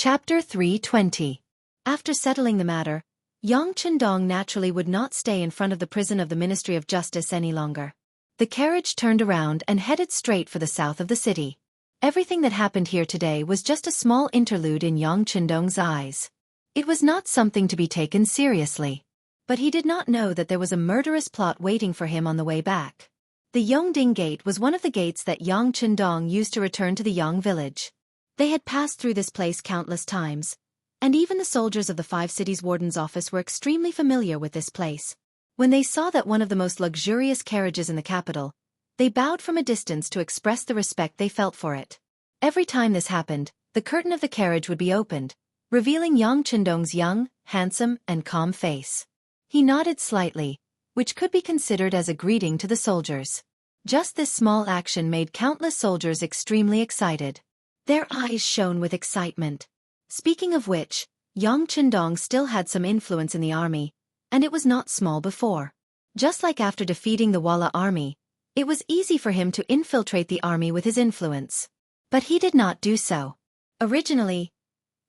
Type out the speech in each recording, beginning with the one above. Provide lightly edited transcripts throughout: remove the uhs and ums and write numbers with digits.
Chapter 320. After settling the matter, Yang Chendong naturally would not stay in front of the prison of the Ministry of Justice any longer. The carriage turned around and headed straight for the south of the city. Everything that happened here today was just a small interlude in Yang Chendong's eyes. It was not something to be taken seriously. But he did not know that there was a murderous plot waiting for him on the way back. The Yongding Gate was one of the gates that Yang Chendong used to return to the Yang village. They had passed through this place countless times, and even the soldiers of the 5 cities warden's office were extremely familiar with this place. When they saw that one of the most luxurious carriages in the capital, they bowed from a distance to express the respect they felt for it. Every time this happened, the curtain of the carriage would be opened, revealing Yang Chendong's young, handsome, and calm face. He nodded slightly, which could be considered as a greeting to the soldiers. Just this small action made countless soldiers extremely excited. Their eyes shone with excitement. Speaking of which, Yang Chendong still had some influence in the army, and it was not small before. Just like after defeating the Walla army, it was easy for him to infiltrate the army with his influence. But he did not do so. Originally,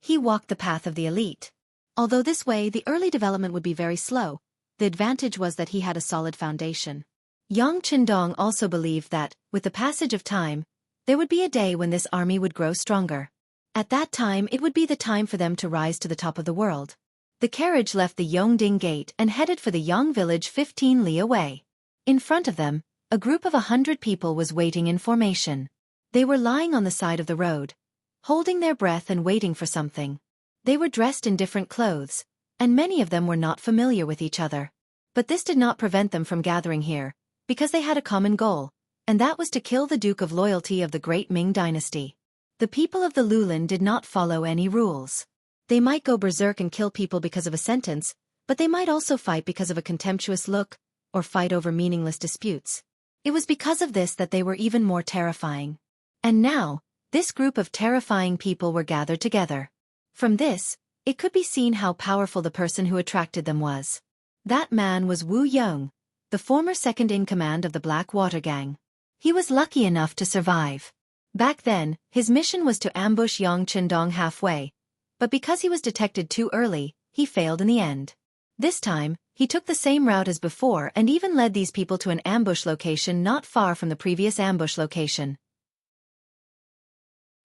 he walked the path of the elite. Although this way the early development would be very slow, the advantage was that he had a solid foundation. Yang Chendong also believed that, with the passage of time, there would be a day when this army would grow stronger. At that time it would be the time for them to rise to the top of the world. The carriage left the Yongding Gate and headed for the Yang village 15 li away. In front of them, a group of 100 people was waiting in formation. They were lying on the side of the road, holding their breath and waiting for something. They were dressed in different clothes, and many of them were not familiar with each other. But this did not prevent them from gathering here, because they had a common goal, and that was to kill the Duke of Loyalty of the Great Ming Dynasty. The people of the Lulin did not follow any rules. They might go berserk and kill people because of a sentence, but they might also fight because of a contemptuous look, or fight over meaningless disputes. It was because of this that they were even more terrifying. And now, this group of terrifying people were gathered together. From this, it could be seen how powerful the person who attracted them was. That man was Wu Yong, the former second-in-command of the Black Water Gang. He was lucky enough to survive. Back then, his mission was to ambush Yang Chendong halfway, but because he was detected too early, he failed in the end. This time, he took the same route as before and even led these people to an ambush location not far from the previous ambush location.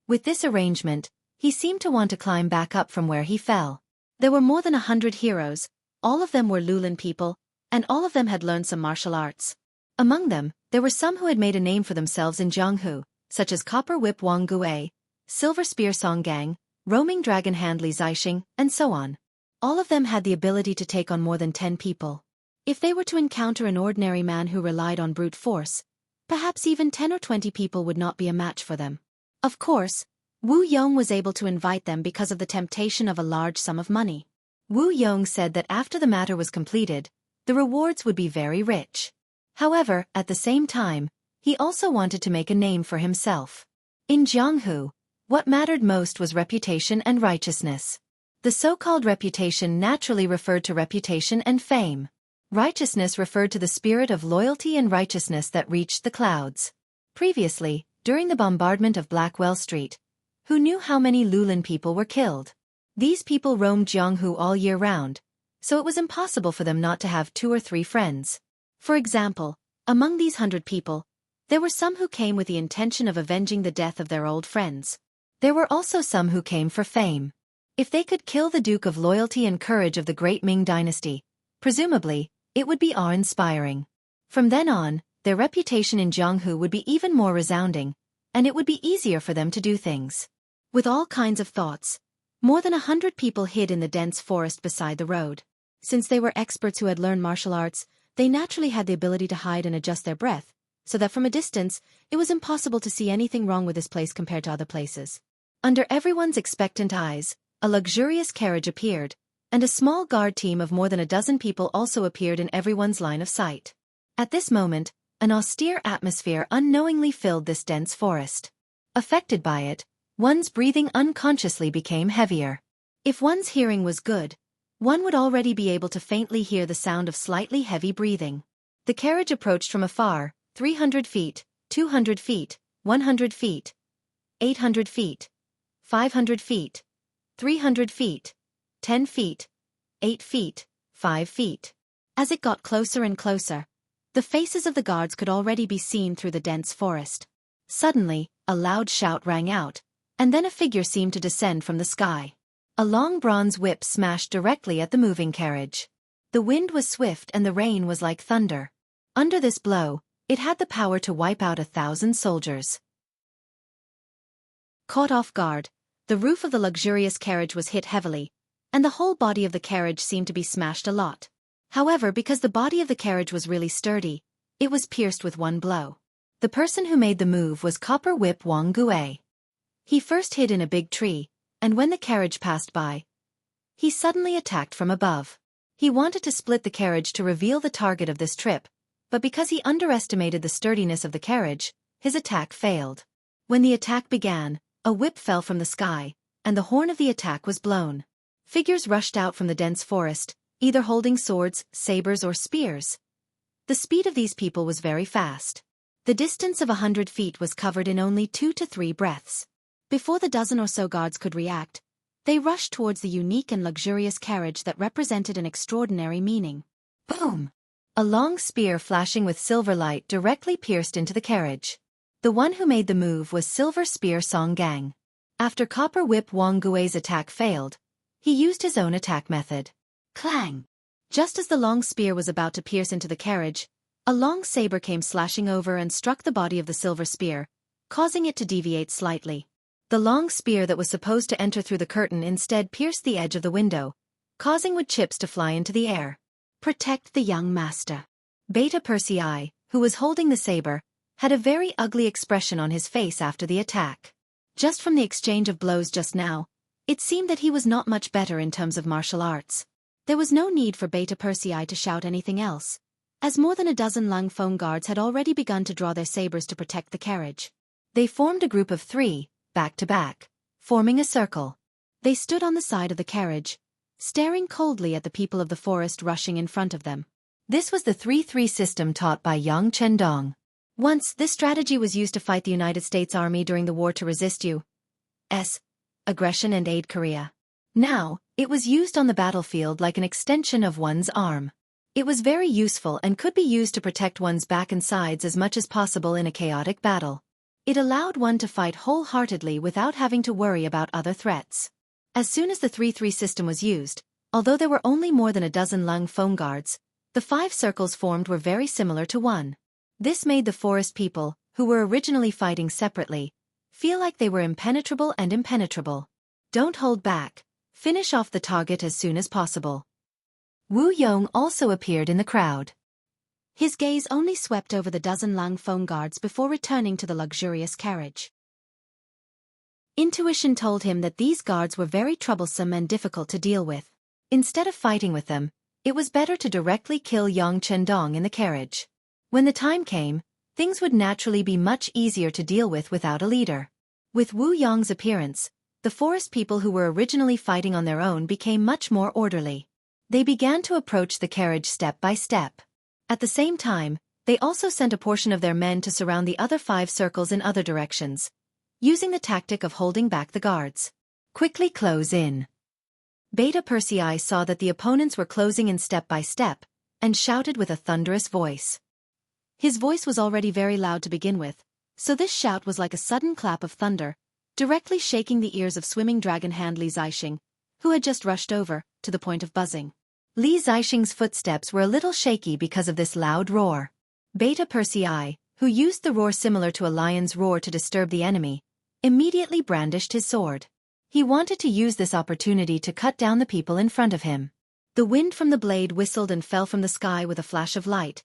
With this arrangement, he seemed to want to climb back up from where he fell. There were more than 100 heroes, all of them were Lulin people, and all of them had learned some martial arts. Among them, there were some who had made a name for themselves in Jianghu, such as Copper Whip Wang Gui, Silver Spear Song Gang, Roaming Dragon Hand Li Zixing, and so on. All of them had the ability to take on more than 10 people. If they were to encounter an ordinary man who relied on brute force, perhaps even 10 or 20 people would not be a match for them. Of course, Wu Yong was able to invite them because of the temptation of a large sum of money. Wu Yong said that after the matter was completed, the rewards would be very rich. However, at the same time, he also wanted to make a name for himself. In Jianghu, what mattered most was reputation and righteousness. The so-called reputation naturally referred to reputation and fame. Righteousness referred to the spirit of loyalty and righteousness that reached the clouds. Previously, during the bombardment of Blackwell Street, who knew how many Lulin people were killed? These people roamed Jianghu all year round, so it was impossible for them not to have 2 or 3 friends. For example, among these 100 people, there were some who came with the intention of avenging the death of their old friends. There were also some who came for fame. If they could kill the Duke of Loyalty and Courage of the Great Ming Dynasty, presumably, it would be awe-inspiring. From then on, their reputation in Jianghu would be even more resounding, and it would be easier for them to do things. With all kinds of thoughts, more than 100 people hid in the dense forest beside the road. Since they were experts who had learned martial arts, they naturally had the ability to hide and adjust their breath, so that from a distance, it was impossible to see anything wrong with this place compared to other places. Under everyone's expectant eyes, a luxurious carriage appeared, and a small guard team of more than a dozen people also appeared in everyone's line of sight. At this moment, an austere atmosphere unknowingly filled this dense forest. Affected by it, one's breathing unconsciously became heavier. If one's hearing was good, one would already be able to faintly hear the sound of slightly heavy breathing. The carriage approached from afar, 300 feet, 200 feet, 100 feet, 800 feet, 500 feet, 300 feet, 10 feet, 8 feet, 5 feet. As it got closer and closer, the faces of the guards could already be seen through the dense forest. Suddenly, a loud shout rang out, and then a figure seemed to descend from the sky. A long bronze whip smashed directly at the moving carriage. The wind was swift and the rain was like thunder. Under this blow, it had the power to wipe out 1,000 soldiers. Caught off guard, the roof of the luxurious carriage was hit heavily, and the whole body of the carriage seemed to be smashed a lot. However, because the body of the carriage was really sturdy, it was pierced with one blow. The person who made the move was Copper Whip Wang Gue. He first hid in a big tree, and when the carriage passed by, he suddenly attacked from above. He wanted to split the carriage to reveal the target of this trip, but because he underestimated the sturdiness of the carriage, his attack failed. When the attack began, a whip fell from the sky, and the horn of the attack was blown. Figures rushed out from the dense forest, either holding swords, sabers, or spears. The speed of these people was very fast. The distance of 100 feet was covered in only 2 to 3 breaths. Before the dozen or so guards could react, they rushed towards the unique and luxurious carriage that represented an extraordinary meaning. Boom! A long spear flashing with silver light directly pierced into the carriage. The one who made the move was Silver Spear Song Gang. After Copper Whip Wang Gue's attack failed, he used his own attack method. Clang! Just as the long spear was about to pierce into the carriage, a long saber came slashing over and struck the body of the silver spear, causing it to deviate slightly. The long spear that was supposed to enter through the curtain instead pierced the edge of the window, causing wood chips to fly into the air. Protect the young master. Beta Persei, who was holding the saber, had a very ugly expression on his face after the attack. Just from the exchange of blows just now, it seemed that he was not much better in terms of martial arts. There was no need for Beta Persei to shout anything else, as more than a dozen Lung Feng guards had already begun to draw their sabers to protect the carriage. They formed a group of 3, back to back, forming a circle. They stood on the side of the carriage, staring coldly at the people of the forest rushing in front of them. This was the 3-3 system taught by Yang Chendong. Once, this strategy was used to fight the United States Army during the war to resist U.S. aggression and aid Korea. Now, it was used on the battlefield like an extension of one's arm. It was very useful and could be used to protect one's back and sides as much as possible in a chaotic battle. It allowed one to fight wholeheartedly without having to worry about other threats. As soon as the 3-3 system was used, although there were only more than a dozen Lung Feng guards, the 5 circles formed were very similar to one. This made the forest people, who were originally fighting separately, feel like they were impenetrable and impenetrable. Don't hold back. Finish off the target as soon as possible. Wu Yong also appeared in the crowd. His gaze only swept over the dozen Lung Feng guards before returning to the luxurious carriage. Intuition told him that these guards were very troublesome and difficult to deal with. Instead of fighting with them, it was better to directly kill Yang Chendong in the carriage. When the time came, things would naturally be much easier to deal with without a leader. With Wu Yong's appearance, the forest people who were originally fighting on their own became much more orderly. They began to approach the carriage step by step. At the same time, they also sent a portion of their men to surround the other 5 circles in other directions, using the tactic of holding back the guards. Quickly close in. Beta Persei saw that the opponents were closing in step by step, and shouted with a thunderous voice. His voice was already very loud to begin with, so this shout was like a sudden clap of thunder, directly shaking the ears of swimming dragon hand Li Zixing, who had just rushed over, to the point of buzzing. Li Zixing's footsteps were a little shaky because of this loud roar. Beta Persei, who used the roar similar to a lion's roar to disturb the enemy, immediately brandished his sword. He wanted to use this opportunity to cut down the people in front of him. The wind from the blade whistled and fell from the sky with a flash of light,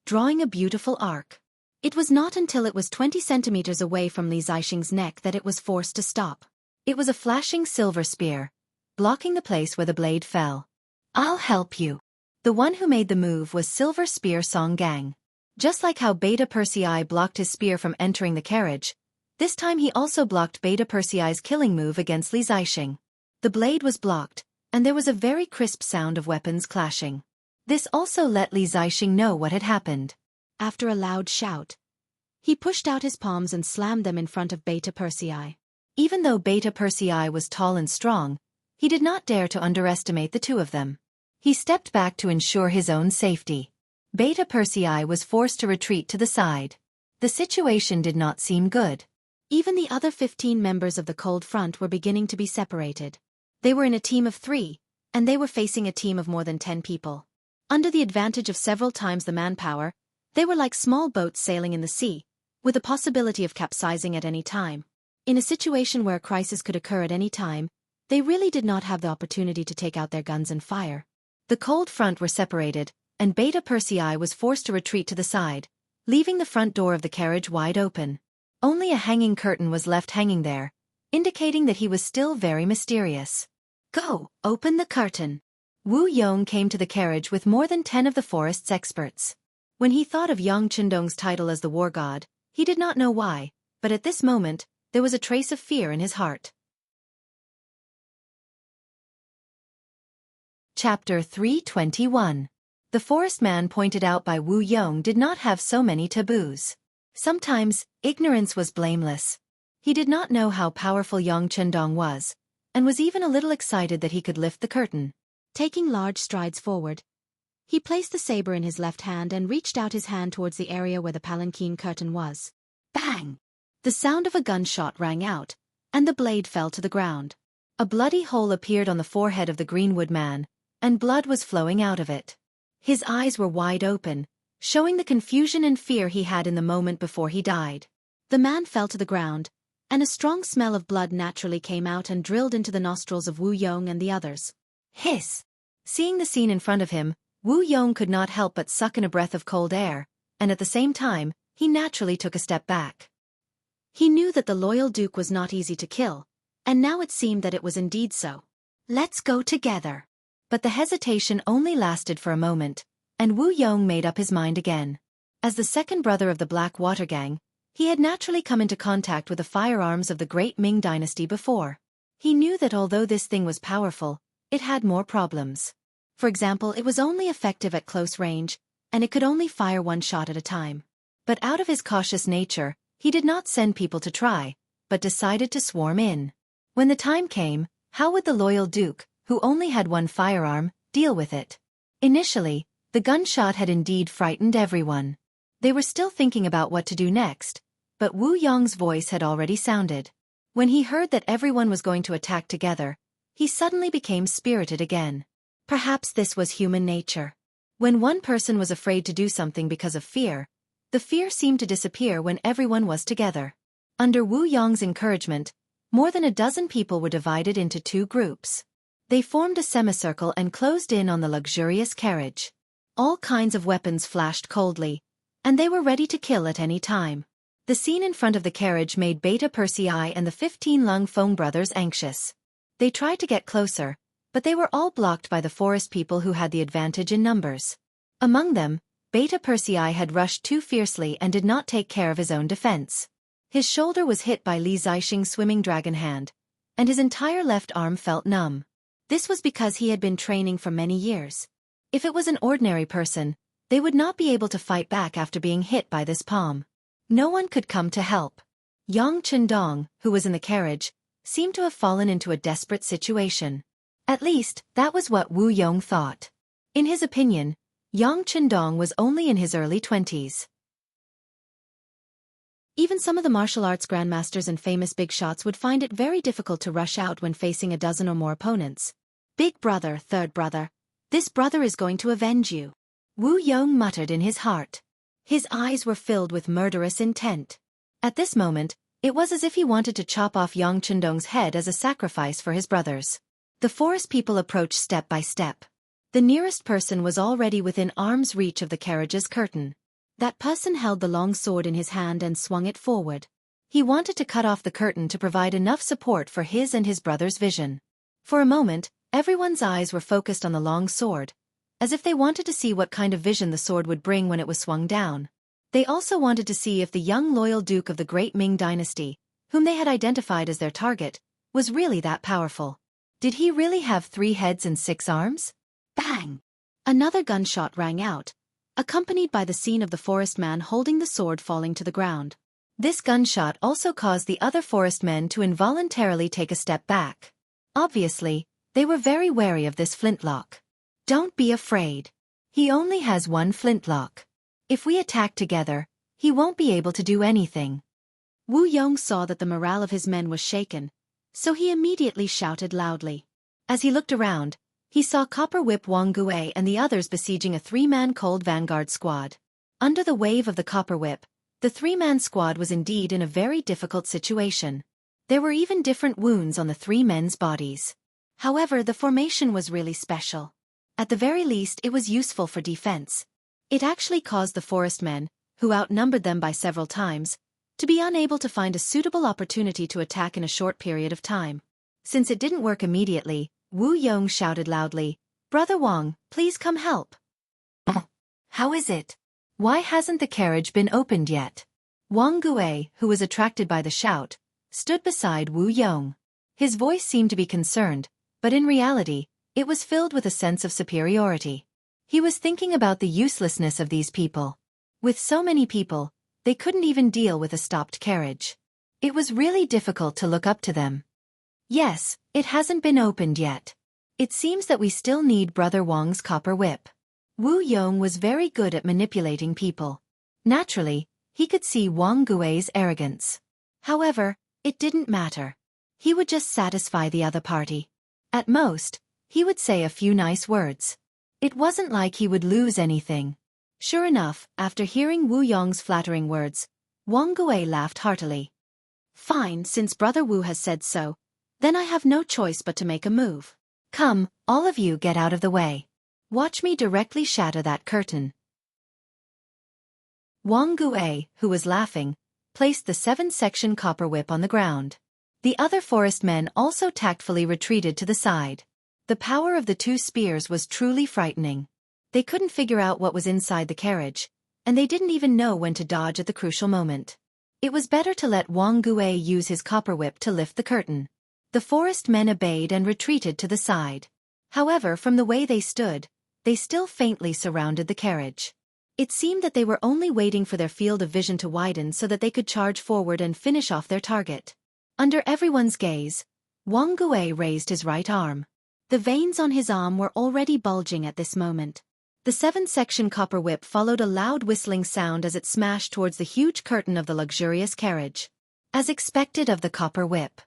drawing a beautiful arc. It was not until it was 20 centimeters away from Li Zixing's neck that it was forced to stop. It was a flashing silver spear, blocking the place where the blade fell. I'll help you. The one who made the move was Silver Spear Song Gang. Just like how Beta Persei blocked his spear from entering the carriage, this time he also blocked Beta Persei's killing move against Li Zixing. The blade was blocked, and there was a very crisp sound of weapons clashing. This also let Li Zixing know what had happened. After a loud shout, he pushed out his palms and slammed them in front of Beta Persei. Even though Beta Persei was tall and strong, He did not dare to underestimate the two of them. He stepped back to ensure his own safety. Beta Persei was forced to retreat to the side. The situation did not seem good. Even the other 15 members of the Cold Front were beginning to be separated. They were in a team of 3, and they were facing a team of more than 10 people. Under the advantage of several times the manpower, they were like small boats sailing in the sea, with the possibility of capsizing at any time. In a situation where a crisis could occur at any time, they really did not have the opportunity to take out their guns and fire. The Cold Front were separated, and Beta Persei was forced to retreat to the side, leaving the front door of the carriage wide open. Only a hanging curtain was left hanging there, indicating that he was still very mysterious. "Go, open the curtain." Wu Yong came to the carriage with more than 10 of the forest's experts. When he thought of Yang Qindong's title as the war god, he did not know why, but at this moment, there was a trace of fear in his heart. Chapter 321. The forest man pointed out by Wu Yong did not have so many taboos. Sometimes, ignorance was blameless. He did not know how powerful Yang Qindong was, and was even a little excited that he could lift the curtain. Taking large strides forward, he placed the saber in his left hand and reached out his hand towards the area where the palanquin curtain was. Bang! The sound of a gunshot rang out, and the blade fell to the ground. A bloody hole appeared on the forehead of the greenwood man, and blood was flowing out of it. His eyes were wide open, showing the confusion and fear he had in the moment before he died. The man fell to the ground, and a strong smell of blood naturally came out and drilled into the nostrils of Wu Yong and the others. Hiss! Seeing the scene in front of him, Wu Yong could not help but suck in a breath of cold air, and at the same time, he naturally took a step back. He knew that the loyal duke was not easy to kill, and now it seemed that it was indeed so. "Let's go together." But the hesitation only lasted for a moment, and Wu Yong made up his mind again. As the second brother of the Black Water Gang, he had naturally come into contact with the firearms of the Great Ming Dynasty before. He knew that although this thing was powerful, it had more problems. For example, it was only effective at close range, and it could only fire one shot at a time. But out of his cautious nature, he did not send people to try, but decided to swarm in. When the time came, how would the loyal duke, who only had one firearm, deal with it? Initially, the gunshot had indeed frightened everyone. They were still thinking about what to do next, but Wu Yong's voice had already sounded. When he heard that everyone was going to attack together, he suddenly became spirited again. Perhaps this was human nature. When one person was afraid to do something because of fear, the fear seemed to disappear when everyone was together. Under Wu Yong's encouragement, more than a dozen people were divided into 2 groups. They formed a semicircle and closed in on the luxurious carriage. All kinds of weapons flashed coldly, and they were ready to kill at any time. The scene in front of the carriage made Beta Persei and the 15 Lung Feng brothers anxious. They tried to get closer, but they were all blocked by the forest people who had the advantage in numbers. Among them, Beta Persei had rushed too fiercely and did not take care of his own defense. His shoulder was hit by Li Zixing's swimming dragon hand, and his entire left arm felt numb. This was because he had been training for many years. If it was an ordinary person, they would not be able to fight back after being hit by this palm. No one could come to help. Yang Qindong, who was in the carriage, seemed to have fallen into a desperate situation. At least, that was what Wu Yong thought. In his opinion, Yang Qindong was only in his early 20s. Even some of the martial arts grandmasters and famous big shots would find it very difficult to rush out when facing a dozen or more opponents. "Big brother, third brother, this brother is going to avenge you," Wu Yong muttered in his heart. His eyes were filled with murderous intent. At this moment, it was as if he wanted to chop off Yang Qindong's head as a sacrifice for his brothers. The forest people approached step by step. The nearest person was already within arm's reach of the carriage's curtain. That person held the long sword in his hand and swung it forward. He wanted to cut off the curtain to provide enough support for his and his brother's vision. For a moment, everyone's eyes were focused on the long sword, as if they wanted to see what kind of vision the sword would bring when it was swung down. They also wanted to see if the young loyal duke of the Great Ming Dynasty, whom they had identified as their target, was really that powerful. Did he really have 3 heads and 6 arms? Bang! Another gunshot rang out, accompanied by the scene of the forest man holding the sword falling to the ground. This gunshot also caused the other forest men to involuntarily take a step back. Obviously, They were very wary of this flintlock. Don't be afraid. He only has one flintlock. If we attack together, he won't be able to do anything. Wu Yong saw that the morale of his men was shaken, so he immediately shouted loudly. As he looked around, he saw Copper Whip Wang Gui and the others besieging a three-man cold vanguard squad. Under the wave of the Copper Whip, the three-man squad was indeed in a very difficult situation. There were even different wounds on the three men's bodies. However, the formation was really special. At the very least, it was useful for defense. It actually caused the forest men, who outnumbered them by several times, to be unable to find a suitable opportunity to attack in a short period of time. Since it didn't work immediately, Wu Yong shouted loudly, "Brother Wang, please come help." How is it? Why hasn't the carriage been opened yet? Wang Gui, who was attracted by the shout, stood beside Wu Yong. His voice seemed to be concerned, but in reality, it was filled with a sense of superiority. He was thinking about the uselessness of these people. With so many people, they couldn't even deal with a stopped carriage. It was really difficult to look up to them. Yes, it hasn't been opened yet. It seems that we still need Brother Wang's copper whip. Wu Yong was very good at manipulating people. Naturally, he could see Wang Gui's arrogance. However, it didn't matter. He would just satisfy the other party. At most, he would say a few nice words. It wasn't like he would lose anything. Sure enough, after hearing Wu Yong's flattering words, Wang Gui laughed heartily. Fine, since Brother Wu has said so, then I have no choice but to make a move. Come, all of you get out of the way. Watch me directly shatter that curtain. Wang Gui, who was laughing, placed the 7-section copper whip on the ground. The other forest men also tactfully retreated to the side. The power of the two spears was truly frightening. They couldn't figure out what was inside the carriage, and they didn't even know when to dodge at the crucial moment. It was better to let Wang Gui use his copper whip to lift the curtain. The forest men obeyed and retreated to the side. However, from the way they stood, they still faintly surrounded the carriage. It seemed that they were only waiting for their field of vision to widen so that they could charge forward and finish off their target. Under everyone's gaze, Wang Gui raised his right arm. The veins on his arm were already bulging at this moment. The 7-section copper whip followed a loud whistling sound as it smashed towards the huge curtain of the luxurious carriage. As expected of the copper whip.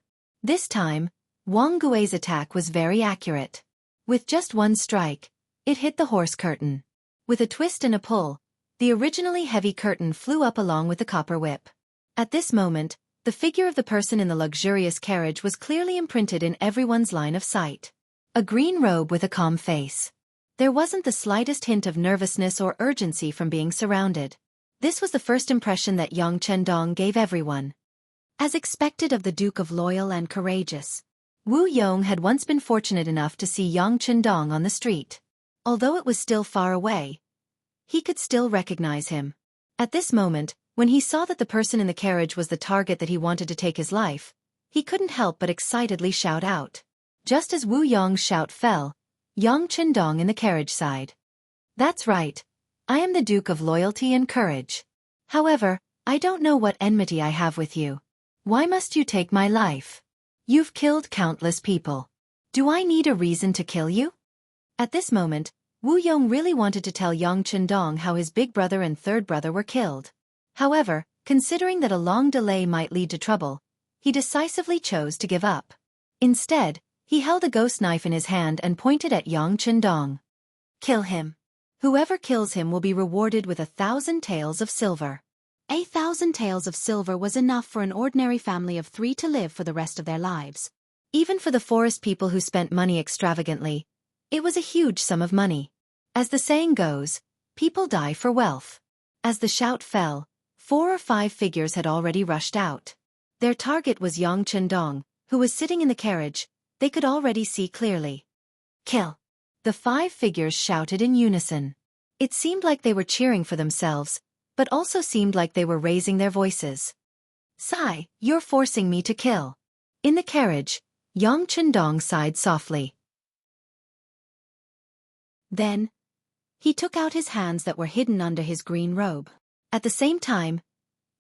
This time, Wang Gui's attack was very accurate. With just one strike, it hit the horse curtain. With a twist and a pull, the originally heavy curtain flew up along with the copper whip. At this moment, the figure of the person in the luxurious carriage was clearly imprinted in everyone's line of sight. A green robe with a calm face. There wasn't the slightest hint of nervousness or urgency from being surrounded. This was the first impression that Yang Chendong gave everyone. As expected of the Duke of Loyal and Courageous, Wu Yong had once been fortunate enough to see Yang Chendong on the street. Although it was still far away, he could still recognize him. At this moment, when he saw that the person in the carriage was the target that he wanted to take his life, he couldn't help but excitedly shout out. Just as Wu Yong's shout fell, Yang Chendong in the carriage sighed. That's right. I am the Duke of Loyalty and Courage. However, I don't know what enmity I have with you. Why must you take my life? You've killed countless people. Do I need a reason to kill you? At this moment, Wu Yong really wanted to tell Yang Chendong how his big brother and third brother were killed. However, considering that a long delay might lead to trouble, he decisively chose to give up. Instead, he held a ghost knife in his hand and pointed at Yang Chendong. Kill him. Whoever kills him will be rewarded with 1,000 taels of silver. 1,000 taels of silver was enough for an ordinary family of 3 to live for the rest of their lives. Even for the forest people who spent money extravagantly, it was a huge sum of money. As the saying goes, people die for wealth. As the shout fell, 4 or 5 figures had already rushed out. Their target was Yang Chendong, who was sitting in the carriage. They could already see clearly. Kill! The 5 figures shouted in unison. It seemed like they were cheering for themselves, but also seemed like they were raising their voices. Sigh, you're forcing me to kill. In the carriage, Yang Chendong sighed softly. Then, he took out his hands that were hidden under his green robe. At the same time,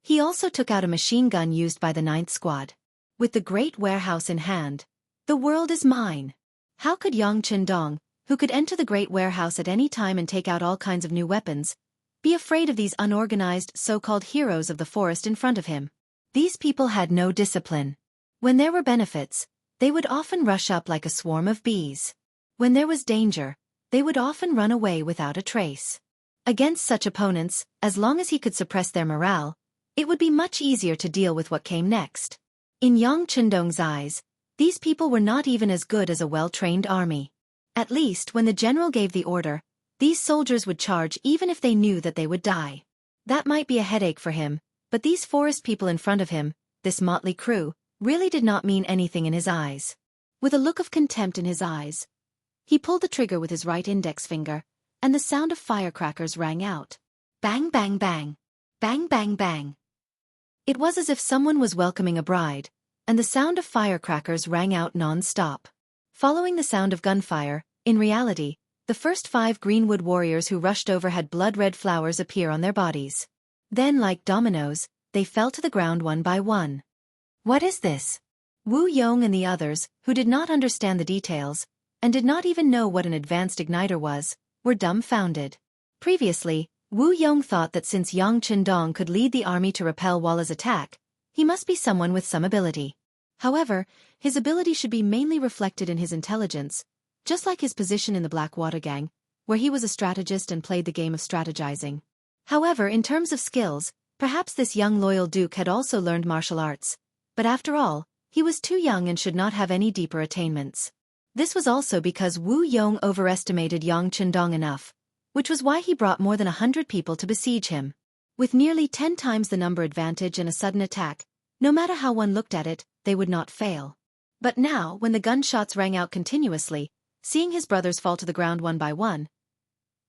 he also took out a machine gun used by the 9th Squad. With the great warehouse in hand, the world is mine. How could Yang Qindong, who could enter the great warehouse at any time and take out all kinds of new weapons, be afraid of these unorganized so-called heroes of the forest in front of him? These people had no discipline. When there were benefits, they would often rush up like a swarm of bees. When there was danger, they would often run away without a trace. Against such opponents, as long as he could suppress their morale, it would be much easier to deal with what came next. In Yang Qindong's eyes, these people were not even as good as a well-trained army. At least when the general gave the order, these soldiers would charge even if they knew that they would die. That might be a headache for him, but these forest people in front of him, this motley crew, really did not mean anything in his eyes. With a look of contempt in his eyes, he pulled the trigger with his right index finger, and the sound of firecrackers rang out. Bang bang bang. Bang bang bang. It was as if someone was welcoming a bride, and the sound of firecrackers rang out non-stop. Following the sound of gunfire, in reality, the first 5 greenwood warriors who rushed over had blood-red flowers appear on their bodies. Then, like dominoes, they fell to the ground one by one. What is this? Wu Yong and the others, who did not understand the details, and did not even know what an advanced igniter was, were dumbfounded. Previously, Wu Yong thought that since Yang Qindong could lead the army to repel Walla's attack, he must be someone with some ability. However, his ability should be mainly reflected in his intelligence, just like his position in the Blackwater Gang, where he was a strategist and played the game of strategizing. However, in terms of skills, perhaps this young loyal duke had also learned martial arts, but after all, he was too young and should not have any deeper attainments. This was also because Wu Yong overestimated Yang Qindong enough, which was why he brought more than 100 people to besiege him. With nearly 10 times the number advantage and a sudden attack, no matter how one looked at it, they would not fail. But now, when the gunshots rang out continuously, seeing his brothers fall to the ground one by one,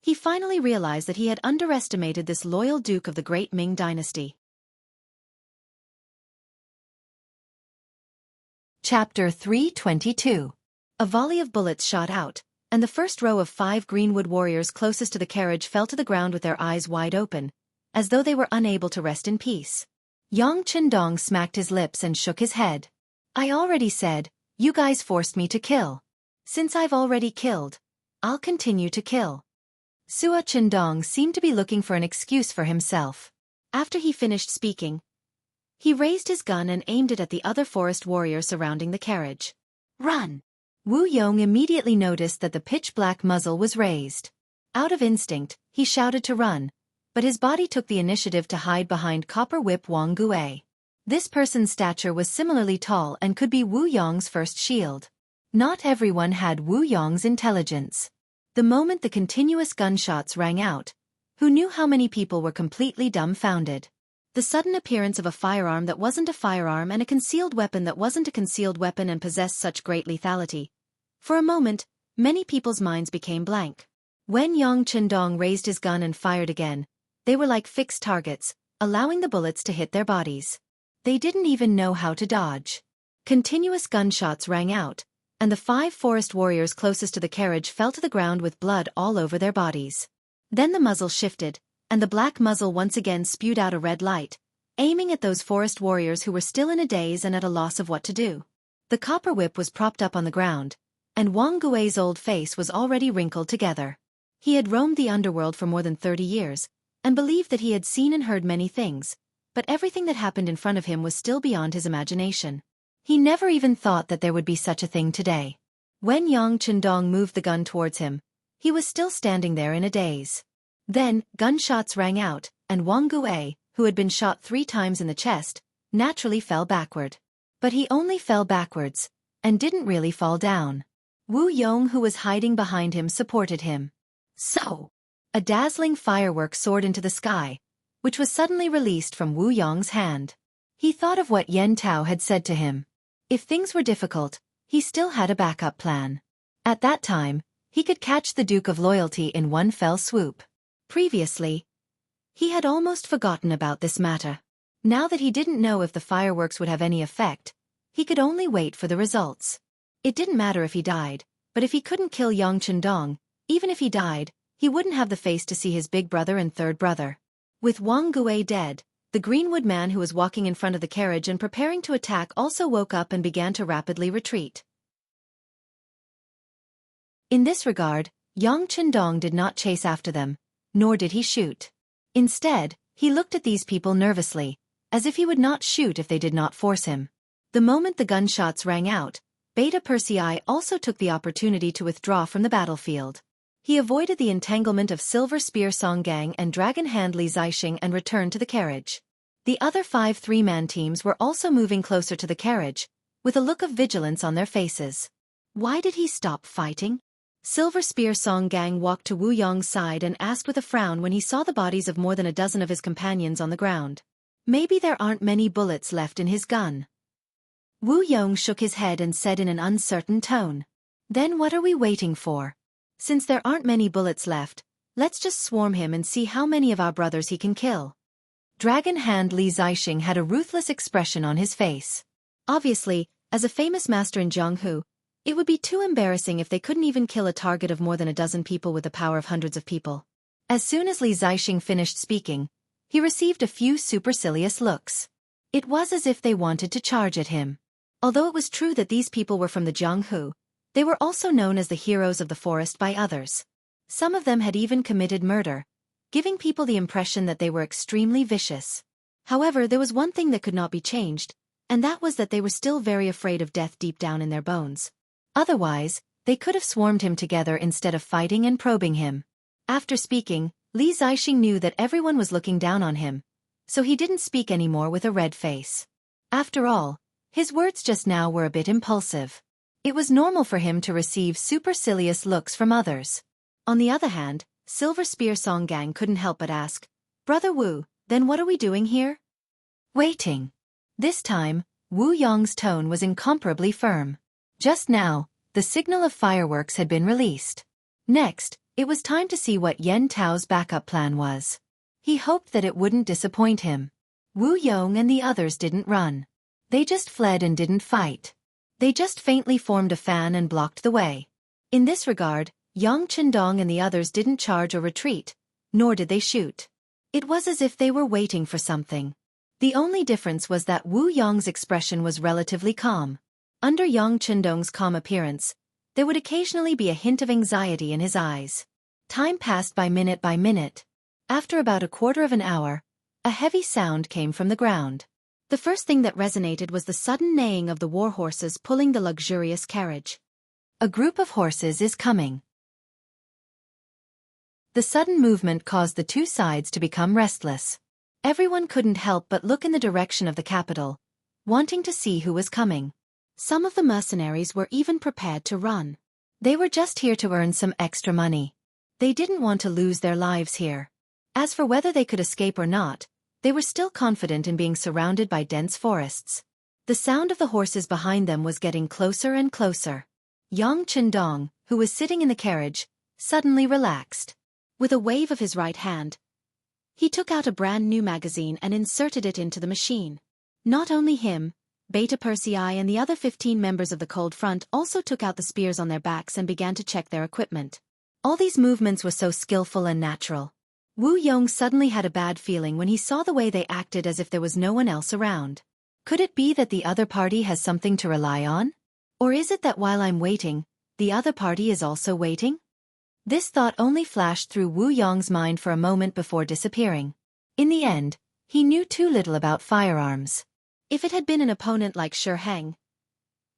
he finally realized that he had underestimated this loyal duke of the great Ming dynasty. Chapter 322. A volley of bullets shot out, and the first row of 5 greenwood warriors closest to the carriage fell to the ground with their eyes wide open, as though they were unable to rest in peace. Yang Qindong smacked his lips and shook his head. I already said, you guys forced me to kill. Since I've already killed, I'll continue to kill. Sua Qindong seemed to be looking for an excuse for himself. After he finished speaking, he raised his gun and aimed it at the other forest warrior surrounding the carriage. Run! Wu Yong immediately noticed that the pitch-black muzzle was raised. Out of instinct, he shouted to run, but his body took the initiative to hide behind Copper Whip Wang Gue. This person's stature was similarly tall and could be Wu Yong's first shield. Not everyone had Wu Yong's intelligence. The moment the continuous gunshots rang out, who knew how many people were completely dumbfounded? The sudden appearance of a firearm that wasn't a firearm and a concealed weapon that wasn't a concealed weapon and possessed such great lethality. For a moment, many people's minds became blank. When Yang Qindong raised his gun and fired again, they were like fixed targets, allowing the bullets to hit their bodies. They didn't even know how to dodge. Continuous gunshots rang out, and the 5 forest warriors closest to the carriage fell to the ground with blood all over their bodies. Then the muzzle shifted, and the black muzzle once again spewed out a red light, aiming at those forest warriors who were still in a daze and at a loss of what to do. The copper whip was propped up on the ground, and Wang Gui's old face was already wrinkled together. He had roamed the underworld for more than 30 years, and believed that he had seen and heard many things, but everything that happened in front of him was still beyond his imagination. He never even thought that there would be such a thing today. When Yang Qindong moved the gun towards him, he was still standing there in a daze. Then, gunshots rang out, and Wang Gue, who had been shot 3 times in the chest, naturally fell backward. But he only fell backwards, and didn't really fall down. Wu Yong, who was hiding behind him, supported him. So, a dazzling firework soared into the sky, which was suddenly released from Wu Yong's hand. He thought of what Yen Tao had said to him. If things were difficult, he still had a backup plan. At that time, he could catch the Duke of Loyalty in one fell swoop. Previously, he had almost forgotten about this matter. Now that he didn't know if the fireworks would have any effect, he could only wait for the results. It didn't matter if he died, but if he couldn't kill Yang Qindong, even if he died, he wouldn't have the face to see his big brother and third brother. With Wang Gue dead, the greenwood man who was walking in front of the carriage and preparing to attack also woke up and began to rapidly retreat. In this regard, Yang Chendong did not chase after them, nor did he shoot. Instead, he looked at these people nervously, as if he would not shoot if they did not force him. The moment the gunshots rang out, Beta Persei also took the opportunity to withdraw from the battlefield. He avoided the entanglement of Silver Spear Song Gang and Dragon Hand Li Zixing and returned to the carriage. The other 5 three-man teams were also moving closer to the carriage, with a look of vigilance on their faces. Why did he stop fighting? Silver Spear Song Gang walked to Wu Yong's side and asked with a frown when he saw the bodies of more than a dozen of his companions on the ground. Maybe there aren't many bullets left in his gun. Wu Yong shook his head and said in an uncertain tone, "Then what are we waiting for? Since there aren't many bullets left, let's just swarm him and see how many of our brothers he can kill." Dragon Hand Li Zixing had a ruthless expression on his face. Obviously, as a famous master in Jianghu, it would be too embarrassing if they couldn't even kill a target of more than a dozen people with the power of hundreds of people. As soon as Li Zixing finished speaking, he received a few supercilious looks. It was as if they wanted to charge at him. Although it was true that these people were from the Jianghu, they were also known as the heroes of the forest by others. Some of them had even committed murder, giving people the impression that they were extremely vicious. However, there was one thing that could not be changed, and that was that they were still very afraid of death deep down in their bones. Otherwise, they could have swarmed him together instead of fighting and probing him. After speaking, Li Zixing knew that everyone was looking down on him, so he didn't speak anymore with a red face. After all, his words just now were a bit impulsive. It was normal for him to receive supercilious looks from others. On the other hand, Silver Spear Song Gang couldn't help but ask, "Brother Wu, then what are we doing here?" "Waiting." This time, Wu Yong's tone was incomparably firm. Just now, the signal of fireworks had been released. Next, it was time to see what Yen Tao's backup plan was. He hoped that it wouldn't disappoint him. Wu Yong and the others didn't run. They just fled and didn't fight. They just faintly formed a fan and blocked the way. In this regard, Yang Chendong and the others didn't charge or retreat, nor did they shoot. It was as if they were waiting for something. The only difference was that Wu Yong's expression was relatively calm. Under Yang Chendong's calm appearance, there would occasionally be a hint of anxiety in his eyes. Time passed by minute by minute. After about a quarter of an hour, a heavy sound came from the ground. The first thing that resonated was the sudden neighing of the war horses pulling the luxurious carriage. A group of horses is coming. The sudden movement caused the two sides to become restless. Everyone couldn't help but look in the direction of the capital, wanting to see who was coming. Some of the mercenaries were even prepared to run. They were just here to earn some extra money. They didn't want to lose their lives here. As for whether they could escape or not, they were still confident in being surrounded by dense forests. The sound of the horses behind them was getting closer and closer. Yang Chendong, who was sitting in the carriage, suddenly relaxed. With a wave of his right hand, he took out a brand new magazine and inserted it into the machine. Not only him, Beta Persei and the other 15 members of the Cold Front also took out the spears on their backs and began to check their equipment. All these movements were so skillful and natural. Wu Yong suddenly had a bad feeling when he saw the way they acted as if there was no one else around. Could it be that the other party has something to rely on? Or is it that while I'm waiting, the other party is also waiting? This thought only flashed through Wu Yong's mind for a moment before disappearing. In the end, he knew too little about firearms. If it had been an opponent like Shi Heng,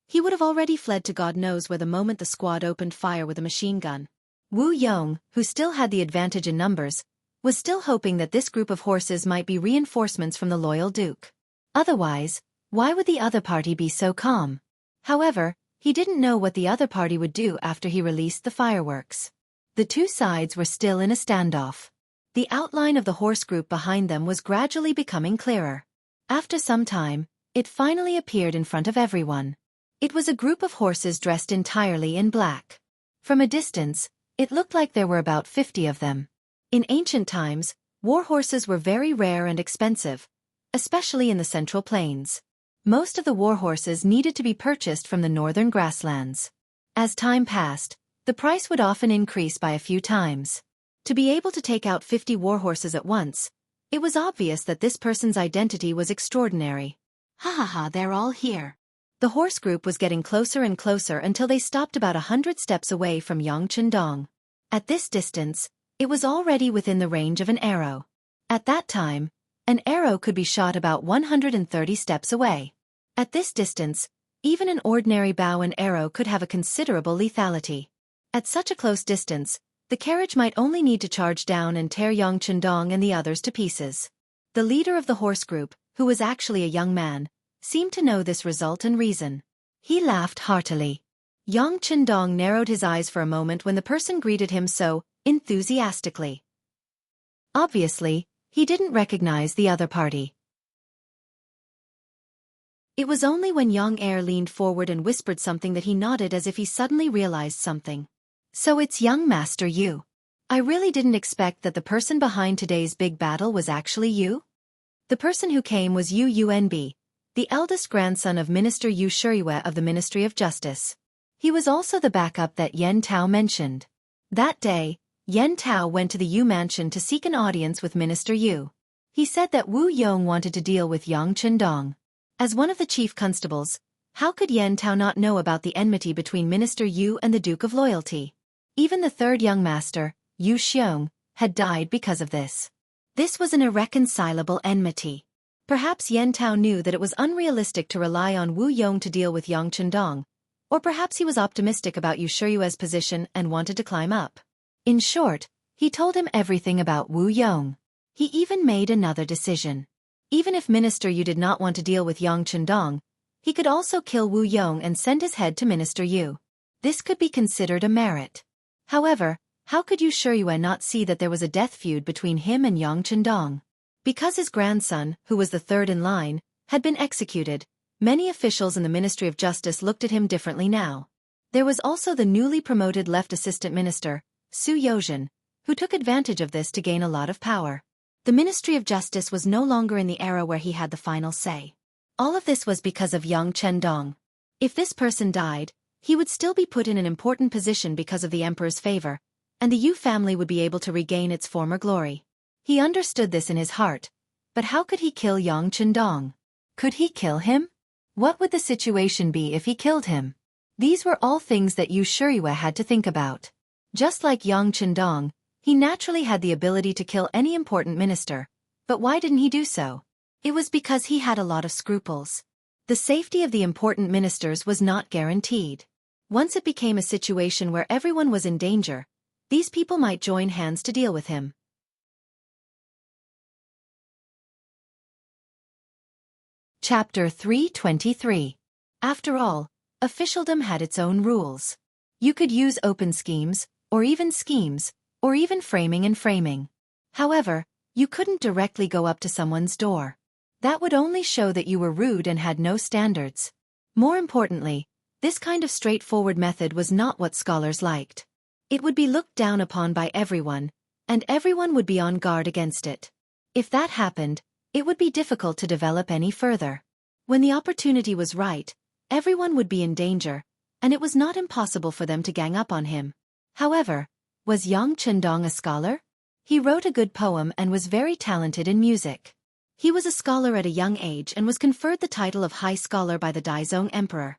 he would have already fled to God knows where the moment the squad opened fire with a machine gun. Wu Yong, who still had the advantage in numbers, was still hoping that this group of horses might be reinforcements from the loyal Duke. Otherwise, why would the other party be so calm? However, he didn't know what the other party would do after he released the fireworks. The two sides were still in a standoff. The outline of the horse group behind them was gradually becoming clearer. After some time, it finally appeared in front of everyone. It was a group of horses dressed entirely in black. From a distance, it looked like there were about 50 of them. In ancient times, war horses were very rare and expensive, especially in the Central Plains. Most of the war horses needed to be purchased from the northern grasslands. As time passed, the price would often increase by a few times. To be able to take out 50 war horses at once, it was obvious that this person's identity was extraordinary. Ha ha ha, they're all here. The horse group was getting closer and closer until they stopped about 100 steps away from Yang Chendong. At this distance, it was already within the range of an arrow. At that time, an arrow could be shot about 130 steps away. At this distance, even an ordinary bow and arrow could have a considerable lethality. At such a close distance, the carriage might only need to charge down and tear Yang Chendong and the others to pieces. The leader of the horse group, who was actually a young man, seemed to know this result and reason. He laughed heartily. Yang Chendong narrowed his eyes for a moment when the person greeted him so enthusiastically. Obviously, he didn't recognize the other party. It was only when Yang Er leaned forward and whispered something that he nodded as if he suddenly realized something. So it's young Master Yu. I really didn't expect that the person behind today's big battle was actually you. The person who came was Yu Yunbi, the eldest grandson of Minister Yu Shuriyue of the Ministry of Justice. He was also the backup that Yen Tao mentioned. That day, Yen Tao went to the Yu mansion to seek an audience with Minister Yu. He said that Wu Yong wanted to deal with Yang Chendong. As one of the chief constables, how could Yen Tao not know about the enmity between Minister Yu and the Duke of Loyalty? Even the third young master, Yu Xiong, had died because of this. This was an irreconcilable enmity. Perhaps Yen Tao knew that it was unrealistic to rely on Wu Yong to deal with Yang Chendong, or perhaps he was optimistic about Yu Shiyue's position and wanted to climb up. In short, he told him everything about Wu Yong. He even made another decision. Even if Minister Yu did not want to deal with Yang Chendong, he could also kill Wu Yong and send his head to Minister Yu. This could be considered a merit. However, how could Yu Shiyue not see that there was a death feud between him and Yang Chendong? Because his grandson, who was the third in line, had been executed, many officials in the Ministry of Justice looked at him differently now. There was also the newly promoted left assistant minister, Su Yozhen, who took advantage of this to gain a lot of power. The Ministry of Justice was no longer in the era where he had the final say. All of this was because of Yang Chendong. If this person died, he would still be put in an important position because of the emperor's favor, and the Yu family would be able to regain its former glory. He understood this in his heart, but how could he kill Yang Chendong? Could he kill him? What would the situation be if he killed him? These were all things that Yu Shiyue had to think about. Just like Yang Chendong, he naturally had the ability to kill any important minister, but why didn't he do so? It was because he had a lot of scruples. The safety of the important ministers was not guaranteed. Once it became a situation where everyone was in danger, these people might join hands to deal with him. Chapter 323. After all, officialdom had its own rules. You could use open schemes, or even framing and framing. However, you couldn't directly go up to someone's door. That would only show that you were rude and had no standards. More importantly, this kind of straightforward method was not what scholars liked. It would be looked down upon by everyone, and everyone would be on guard against it. If that happened, it would be difficult to develop any further. When the opportunity was right, everyone would be in danger, and it was not impossible for them to gang up on him. However, was Yang Chendong a scholar? He wrote a good poem and was very talented in music. He was a scholar at a young age and was conferred the title of High Scholar by the Daizong Emperor.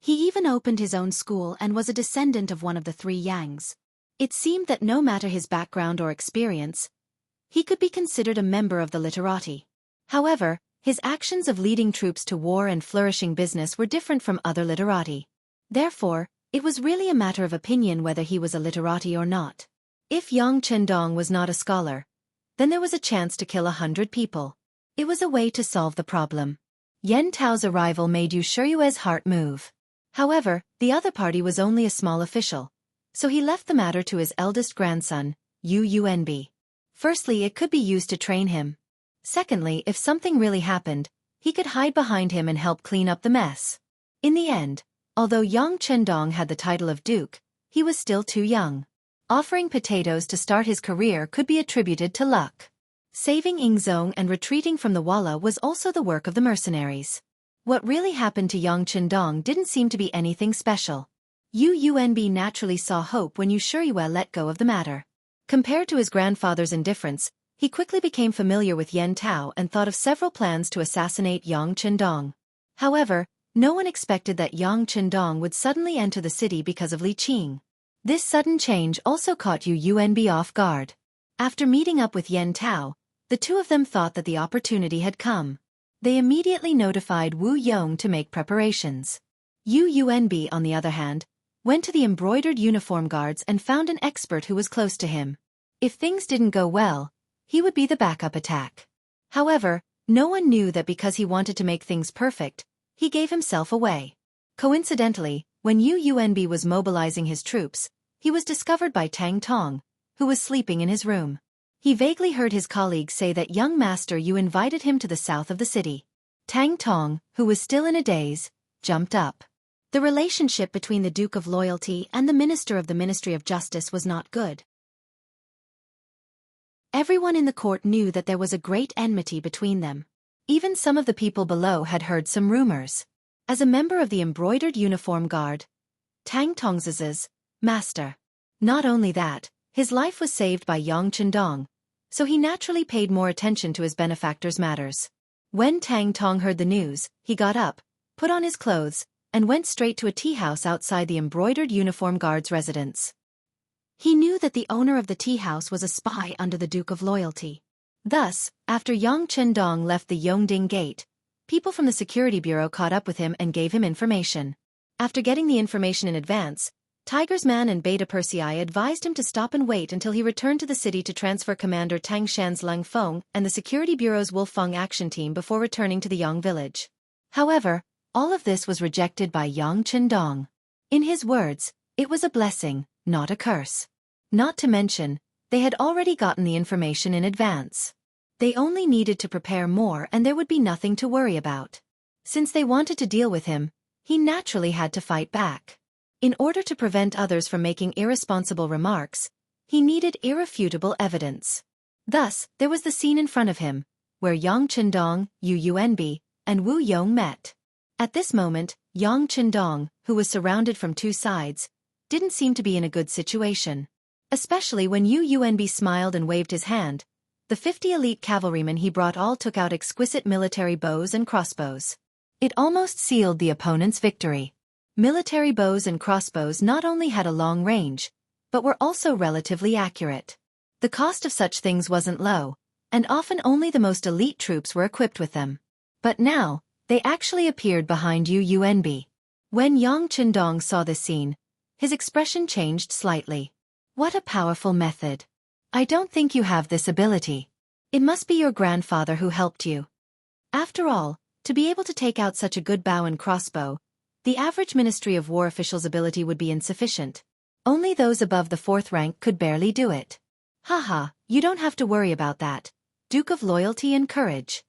He even opened his own school and was a descendant of one of the three Yangs. It seemed that no matter his background or experience, he could be considered a member of the literati. However, his actions of leading troops to war and flourishing business were different from other literati. Therefore, it was really a matter of opinion whether he was a literati or not. If Yang Chendong was not a scholar, then there was a chance to kill 100 people. It was a way to solve the problem. Yen Tao's arrival made Yu Shiyue's heart move. However, the other party was only a small official, so he left the matter to his eldest grandson, Yu Yunbi. Firstly, it could be used to train him. Secondly, if something really happened, he could hide behind him and help clean up the mess. In the end, although Yang Chendong had the title of duke, he was still too young. Offering potatoes to start his career could be attributed to luck. Saving Yingzong and retreating from the Walla was also the work of the mercenaries. What really happened to Yang Chendong didn't seem to be anything special. Yu Yunbi naturally saw hope when Yu Shiyue let go of the matter. Compared to his grandfather's indifference, he quickly became familiar with Yen Tao and thought of several plans to assassinate Yang Chendong. However, No one expected that Yang Qindong would suddenly enter the city because of Li Qing. This sudden change also caught Yu Yuanbi off guard. After meeting up with Yen Tao, the two of them thought that the opportunity had come. They immediately notified Wu Yong to make preparations. Yu Yuanbi, on the other hand, went to the embroidered uniform guards and found an expert who was close to him. If things didn't go well, he would be the backup attack. However, no one knew that because he wanted to make things perfect, he gave himself away. Coincidentally, when Yu Yuanbi was mobilizing his troops, he was discovered by Tang Tong, who was sleeping in his room. He vaguely heard his colleague say that young Master Yu invited him to the south of the city. Tang Tong, who was still in a daze, jumped up. The relationship between the Duke of Loyalty and the Minister of the Ministry of Justice was not good. Everyone in the court knew that there was a great enmity between them. Even some of the people below had heard some rumors. As a member of the embroidered uniform guard, Tang Tong's master. Not only that, his life was saved by Yang Qindong, so he naturally paid more attention to his benefactor's matters. When Tang Tong heard the news, he got up, put on his clothes, and went straight to a tea house outside the embroidered uniform guard's residence. He knew that the owner of the tea house was a spy under the Duke of Loyalty. Thus, after Yang Qindong left the Yongding Gate, people from the security bureau caught up with him and gave him information. After getting the information in advance, Tiger's Man and Beta Persei advised him to stop and wait until he returned to the city to transfer Commander Tang Shan's Leng Feng and the security bureau's Wolfeng action team before returning to the Yang village. However, all of this was rejected by Yang Qindong. In his words, it was a blessing, not a curse. Not to mention, they had already gotten the information in advance. They only needed to prepare more and there would be nothing to worry about. Since they wanted to deal with him, he naturally had to fight back. In order to prevent others from making irresponsible remarks, he needed irrefutable evidence. Thus, there was the scene in front of him, where Yang Qindong, Yu Yuanbi, and Wu Yong met. At this moment, Yang Qindong, who was surrounded from two sides, didn't seem to be in a good situation. Especially when Yu Yuanbi smiled and waved his hand, the 50 elite cavalrymen he brought all took out exquisite military bows and crossbows. It almost sealed the opponent's victory. Military bows and crossbows not only had a long range, but were also relatively accurate. The cost of such things wasn't low, and often only the most elite troops were equipped with them. But now, they actually appeared behind Yu Yuanbi. When Yang Qindong saw this scene, his expression changed slightly. What a powerful method. I don't think you have this ability. It must be your grandfather who helped you. After all, to be able to take out such a good bow and crossbow, the average Ministry of War official's ability would be insufficient. Only those above the 4th rank could barely do it. Haha, you don't have to worry about that. Duke of Loyalty and Courage.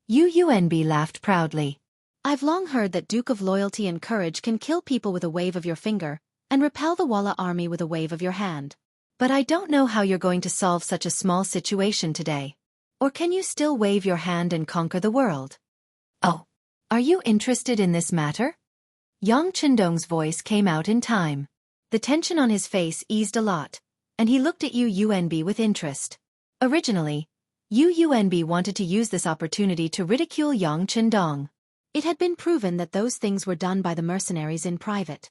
Yu Yuanbi laughed proudly. I've long heard that Duke of Loyalty and Courage can kill people with a wave of your finger, and repel the Walla army with a wave of your hand. But I don't know how you're going to solve such a small situation today. Or can you still wave your hand and conquer the world? Oh, are you interested in this matter? Yang Qindong's voice came out in time. The tension on his face eased a lot, and he looked at Yu Yuanbi with interest. Originally, Yu Yuanbi wanted to use this opportunity to ridicule Yang Qindong. It had been proven that those things were done by the mercenaries in private.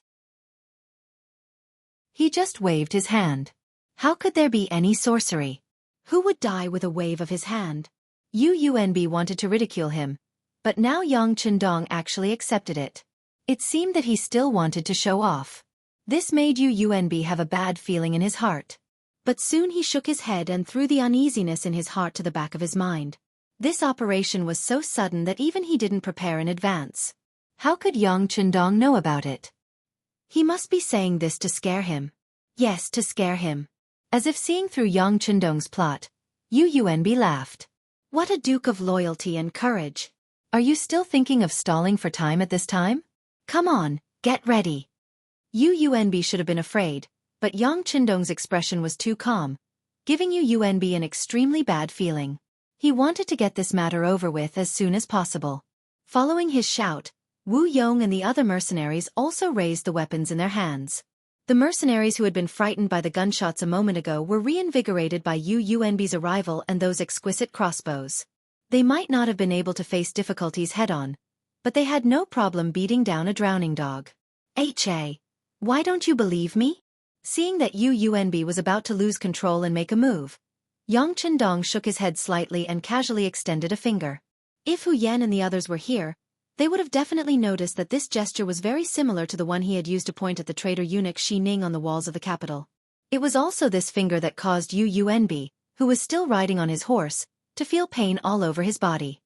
He just waved his hand. How could there be any sorcery? Who would die with a wave of his hand? Yu Yuanbi wanted to ridicule him, but now Yang Qindong actually accepted it. It seemed that he still wanted to show off. This made Yu Yuanbi have a bad feeling in his heart. But soon he shook his head and threw the uneasiness in his heart to the back of his mind. This operation was so sudden that even he didn't prepare in advance. How could Yang Qindong know about it? He must be saying this to scare him. Yes, to scare him. As if seeing through Yang Qindong's plot, Yu Yuanbi laughed. What a Duke of Loyalty and Courage. Are you still thinking of stalling for time at this time? Come on, get ready. Yu Yuanbi should have been afraid, but Yang Qindong's expression was too calm, giving Yu Yuanbi an extremely bad feeling. He wanted to get this matter over with as soon as possible. Following his shout, Wu Yong and the other mercenaries also raised the weapons in their hands. The mercenaries who had been frightened by the gunshots a moment ago were reinvigorated by Yu Yuanbi's arrival and those exquisite crossbows. They might not have been able to face difficulties head-on, but they had no problem beating down a drowning dog. Why don't you believe me? Seeing that Yu Yuanbi was about to lose control and make a move, Yang Chendong shook his head slightly and casually extended a finger. If Hu Yan and the others were here, they would have definitely noticed that this gesture was very similar to the one he had used to point at the traitor eunuch Shi Ning on the walls of the capital. It was also this finger that caused Yu Yuanbi, who was still riding on his horse, to feel pain all over his body.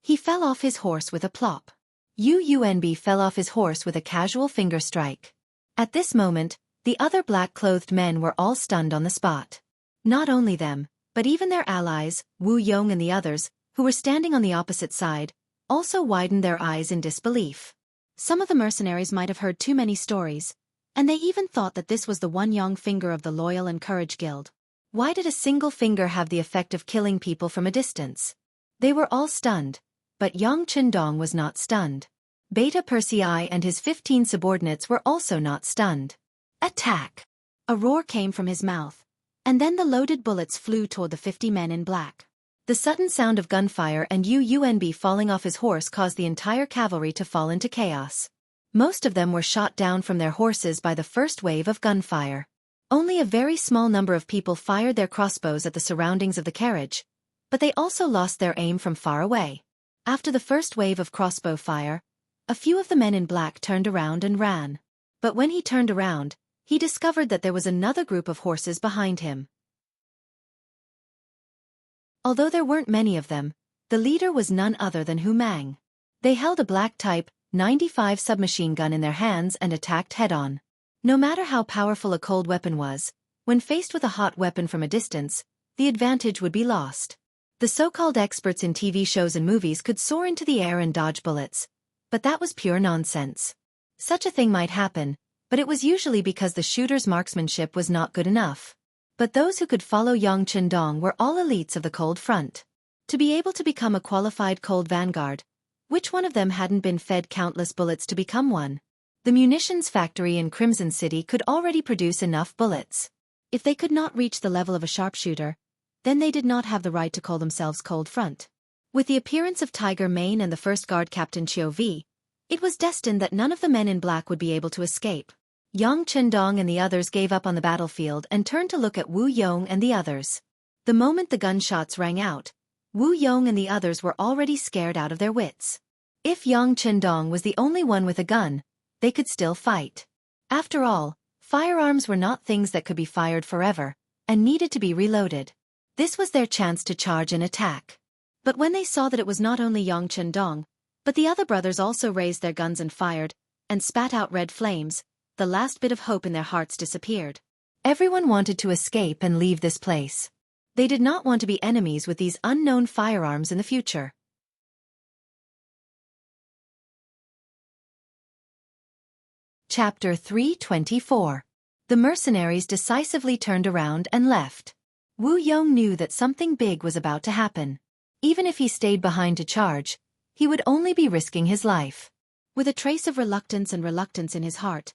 He fell off his horse with a plop. Yu Yuanbi fell off his horse with a casual finger strike. At this moment, the other black-clothed men were all stunned on the spot. Not only them, but even their allies, Wu Yong and the others, who were standing on the opposite side, also widened their eyes in disbelief. Some of the mercenaries might have heard too many stories, and they even thought that this was the one Yang finger of the Loyal and Courage Guild. Why did a single finger have the effect of killing people from a distance? They were all stunned, but Yang Chendong was not stunned. Beta Persei and his 15 subordinates were also not stunned. Attack! A roar came from his mouth, and then the loaded bullets flew toward the 50 men in black. The sudden sound of gunfire and Yu Yuanbi falling off his horse caused the entire cavalry to fall into chaos. Most of them were shot down from their horses by the first wave of gunfire. Only a very small number of people fired their crossbows at the surroundings of the carriage, but they also lost their aim from far away. After the first wave of crossbow fire, a few of the men in black turned around and ran. But when he turned around, he discovered that there was another group of horses behind him. Although there weren't many of them, the leader was none other than Hu Mang. They held a black Type 95 submachine gun in their hands and attacked head-on. No matter how powerful a cold weapon was, when faced with a hot weapon from a distance, the advantage would be lost. The so-called experts in TV shows and movies could soar into the air and dodge bullets, but that was pure nonsense. Such a thing might happen, but it was usually because the shooter's marksmanship was not good enough. But those who could follow Yang Chendong were all elites of the cold front. To be able to become a qualified cold vanguard, which one of them hadn't been fed countless bullets to become one? The munitions factory in Crimson City could already produce enough bullets. If they could not reach the level of a sharpshooter, then they did not have the right to call themselves Cold Front. With the appearance of Tiger Mane and the first guard captain Chiu Vi, it was destined that none of the men in black would be able to escape. Yang Chendong and the others gave up on the battlefield and turned to look at Wu Yong and the others. The moment the gunshots rang out, Wu Yong and the others were already scared out of their wits. If Yang Chendong was the only one with a gun, they could still fight. After all, firearms were not things that could be fired forever, and needed to be reloaded. This was their chance to charge and attack. But when they saw that it was not only Yang Chendong, but the other brothers also raised their guns and fired, and spat out red flames, the last bit of hope in their hearts disappeared. Everyone wanted to escape and leave this place. They did not want to be enemies with these unknown firearms in the future. Chapter 324. The mercenaries decisively turned around and left. Wu Yong knew that something big was about to happen. Even if he stayed behind to charge, he would only be risking his life. With a trace of reluctance in his heart,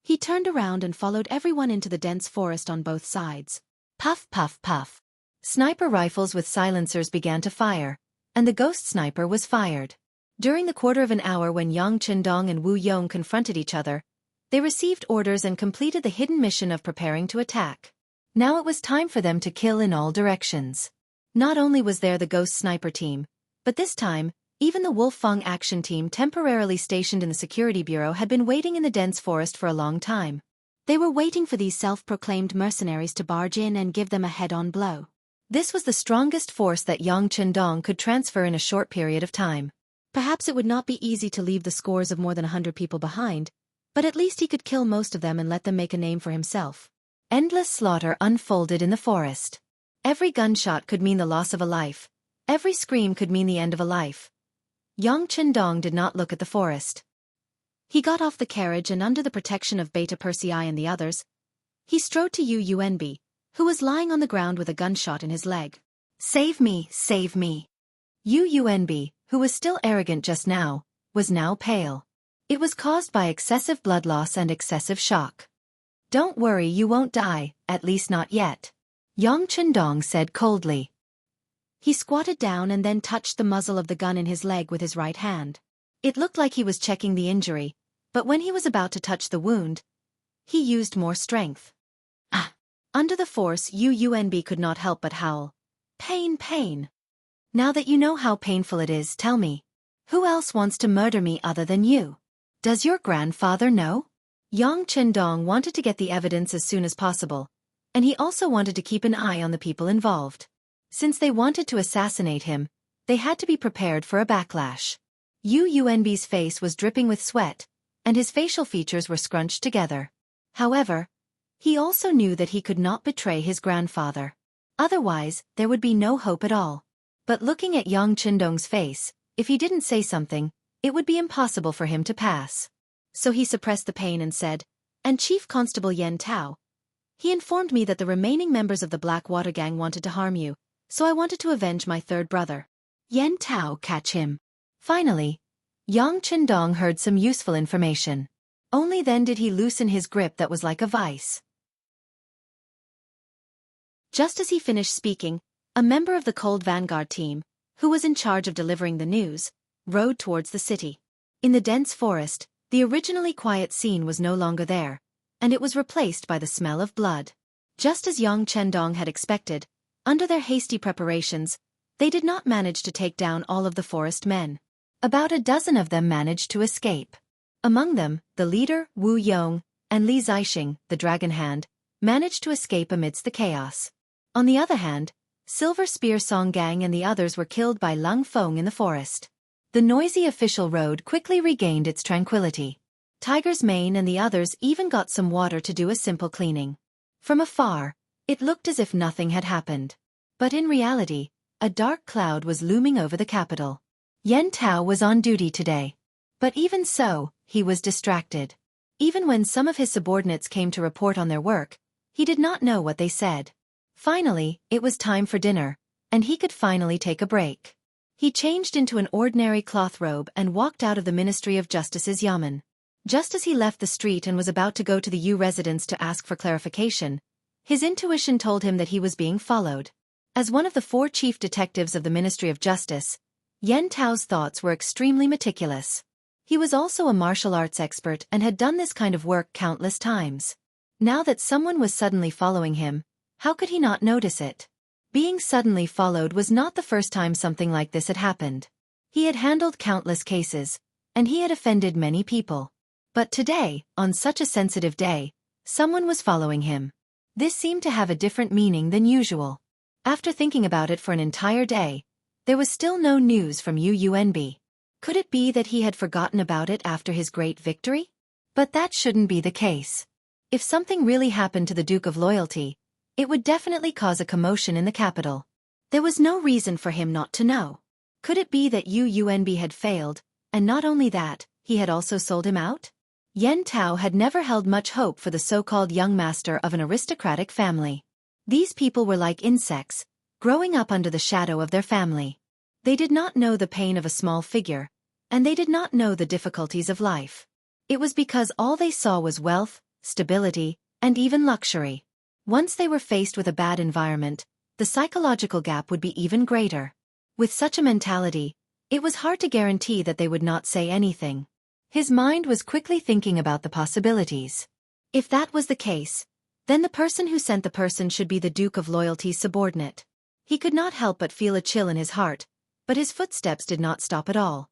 he turned around and followed everyone into the dense forest on both sides. Puff, puff, puff. Sniper rifles with silencers began to fire, and the ghost sniper was fired. During the quarter of an hour when Yang Chendong and Wu Yong confronted each other, they received orders and completed the hidden mission of preparing to attack. Now it was time for them to kill in all directions. Not only was there the ghost sniper team, but this time, even the Wolfang action team temporarily stationed in the security bureau had been waiting in the dense forest for a long time. They were waiting for these self-proclaimed mercenaries to barge in and give them a head-on blow. This was the strongest force that Yang Chendong could transfer in a short period of time. Perhaps it would not be easy to leave the scores of more than 100 people behind, but at least he could kill most of them and let them make a name for himself. Endless slaughter unfolded in the forest. Every gunshot could mean the loss of a life. Every scream could mean the end of a life. Yang Chendong did not look at the forest. He got off the carriage and under the protection of Beta Persei and the others, he strode to Yu Yuanbi, who was lying on the ground with a gunshot in his leg. Save me, save me. Yu Yuanbi, who was still arrogant just now, was now pale. It was caused by excessive blood loss and excessive shock. Don't worry, you won't die, at least not yet. Yang Chendong said coldly. He squatted down and then touched the muzzle of the gun in his leg with his right hand. It looked like he was checking the injury, but when he was about to touch the wound, he used more strength. Ah! Under the force, Yunb could not help but howl. Pain, pain. Now that you know how painful it is, tell me, who else wants to murder me other than you? Does your grandfather know? Yang Chendong wanted to get the evidence as soon as possible, and he also wanted to keep an eye on the people involved. Since they wanted to assassinate him, they had to be prepared for a backlash. Yunb's face was dripping with sweat, and his facial features were scrunched together. However, he also knew that he could not betray his grandfather. Otherwise, there would be no hope at all. But looking at Yang Chendong's face, if he didn't say something, it would be impossible for him to pass. So he suppressed the pain and said, "And Chief Constable Yen Tao. He informed me that the remaining members of the Blackwater gang wanted to harm you, so I wanted to avenge my third brother. Yen Tao, catch him." Finally, Yang Chendong heard some useful information. Only then did he loosen his grip that was like a vice. Just as he finished speaking, a member of the Cold Vanguard team, who was in charge of delivering the news, rode towards the city. In the dense forest, the originally quiet scene was no longer there, and it was replaced by the smell of blood. Just as Yang Chendong had expected, under their hasty preparations, they did not manage to take down all of the forest men. About a dozen of them managed to escape. Among them, the leader, Wu Yong, and Li Zixing, the Dragon Hand, managed to escape amidst the chaos. On the other hand, Silver Spear Song Gang and the others were killed by Lung Feng in the forest. The noisy official road quickly regained its tranquility. Tiger's Mane and the others even got some water to do a simple cleaning. From afar, it looked as if nothing had happened. But in reality, a dark cloud was looming over the capital. Yen Tao was on duty today. But even so, he was distracted. Even when some of his subordinates came to report on their work, he did not know what they said. Finally, it was time for dinner, and he could finally take a break. He changed into an ordinary cloth robe and walked out of the Ministry of Justice's yamen. Just as he left the street and was about to go to the Yu residence to ask for clarification, his intuition told him that he was being followed. As one of the 4 chief detectives of the Ministry of Justice, Yen Tao's thoughts were extremely meticulous. He was also a martial arts expert and had done this kind of work countless times. Now that someone was suddenly following him, how could he not notice it? Being suddenly followed was not the first time something like this had happened. He had handled countless cases, and he had offended many people. But today, on such a sensitive day, someone was following him. This seemed to have a different meaning than usual. After thinking about it for an entire day, there was still no news from Yunb. Could it be that he had forgotten about it after his great victory? But that shouldn't be the case. If something really happened to the Duke of Loyalty, it would definitely cause a commotion in the capital. There was no reason for him not to know. Could it be that Yunb had failed, and not only that, he had also sold him out? Yen Tao had never held much hope for the so-called young master of an aristocratic family. These people were like insects, growing up under the shadow of their family. They did not know the pain of a small figure, and they did not know the difficulties of life. It was because all they saw was wealth, stability, and even luxury. Once they were faced with a bad environment, the psychological gap would be even greater. With such a mentality, it was hard to guarantee that they would not say anything. His mind was quickly thinking about the possibilities. If that was the case, then the person who sent the person should be the Duke of Loyalty's subordinate. He could not help but feel a chill in his heart, but his footsteps did not stop at all.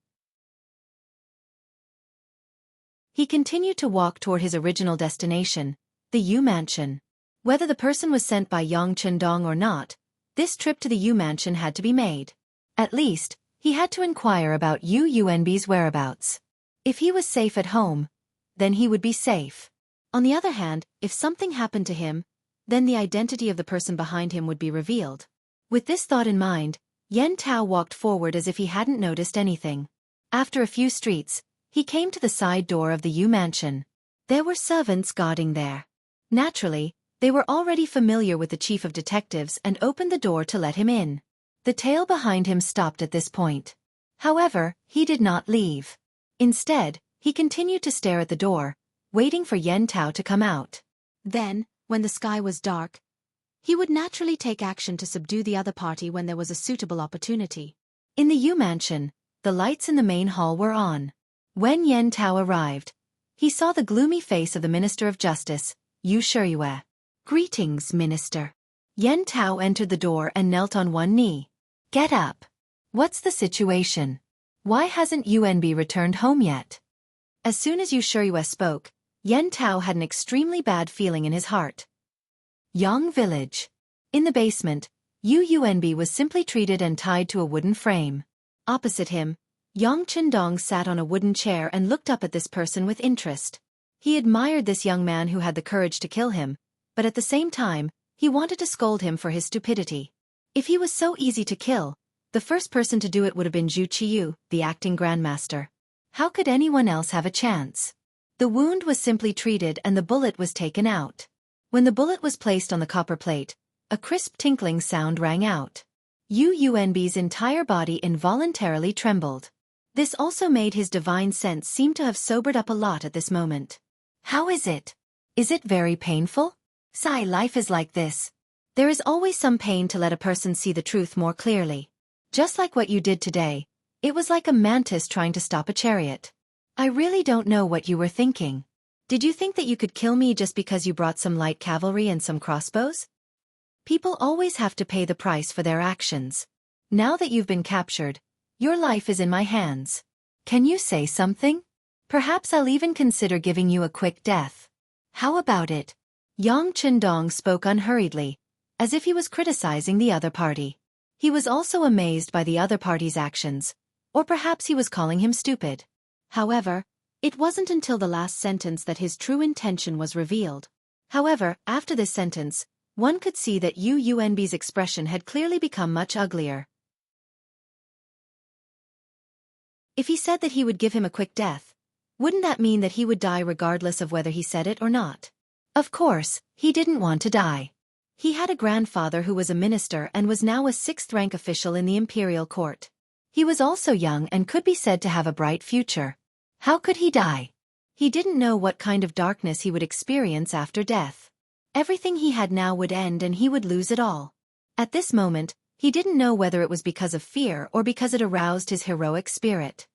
He continued to walk toward his original destination, the Yu Mansion. Whether the person was sent by Yang Chendong or not, this trip to the Yu Mansion had to be made. At least, he had to inquire about Yunb's whereabouts. If he was safe at home, then he would be safe. On the other hand, if something happened to him, then the identity of the person behind him would be revealed. With this thought in mind, Yen Tao walked forward as if he hadn't noticed anything. After a few streets, he came to the side door of the Yu Mansion. There were servants guarding there. Naturally, they were already familiar with the chief of detectives and opened the door to let him in. The tail behind him stopped at this point. However, he did not leave. Instead, he continued to stare at the door, waiting for Yen Tao to come out. Then, when the sky was dark, he would naturally take action to subdue the other party when there was a suitable opportunity. In the Yu Mansion, the lights in the main hall were on. When Yen Tao arrived, he saw the gloomy face of the Minister of Justice, Wuxia. "Greetings, Minister." Yen Tao entered the door and knelt on one knee. "Get up. What's the situation? Why hasn't Yuanbi returned home yet?" As soon as Wuxia spoke, Yen Tao had an extremely bad feeling in his heart. Yang Village. In the basement, Yuanbi was simply treated and tied to a wooden frame. Opposite him, Yang Chendong sat on a wooden chair and looked up at this person with interest. He admired this young man who had the courage to kill him, but at the same time, he wanted to scold him for his stupidity. If he was so easy to kill, the first person to do it would have been Zhu Qiyu, the acting grandmaster. How could anyone else have a chance? The wound was simply treated and the bullet was taken out. When the bullet was placed on the copper plate, a crisp tinkling sound rang out. Yuanbi's entire body involuntarily trembled. This also made his divine sense seem to have sobered up a lot at this moment. "How is it? Is it very painful?" "Sai, life is like this. There is always some pain to let a person see the truth more clearly. Just like what you did today, it was like a mantis trying to stop a chariot. I really don't know what you were thinking. Did you think that you could kill me just because you brought some light cavalry and some crossbows? People always have to pay the price for their actions. Now that you've been captured, your life is in my hands. Can you say something? Perhaps I'll even consider giving you a quick death. How about it?" Yang Chendong spoke unhurriedly, as if he was criticizing the other party. He was also amazed by the other party's actions, or perhaps he was calling him stupid. However, it wasn't until the last sentence that his true intention was revealed. However, after this sentence, one could see that Yuanbi's expression had clearly become much uglier. If he said that he would give him a quick death, wouldn't that mean that he would die regardless of whether he said it or not? Of course, he didn't want to die. He had a grandfather who was a minister and was now a sixth-rank official in the Imperial court. He was also young and could be said to have a bright future. How could he die? He didn't know what kind of darkness he would experience after death. Everything he had now would end and he would lose it all. At this moment, he didn't know whether it was because of fear or because it aroused his heroic spirit.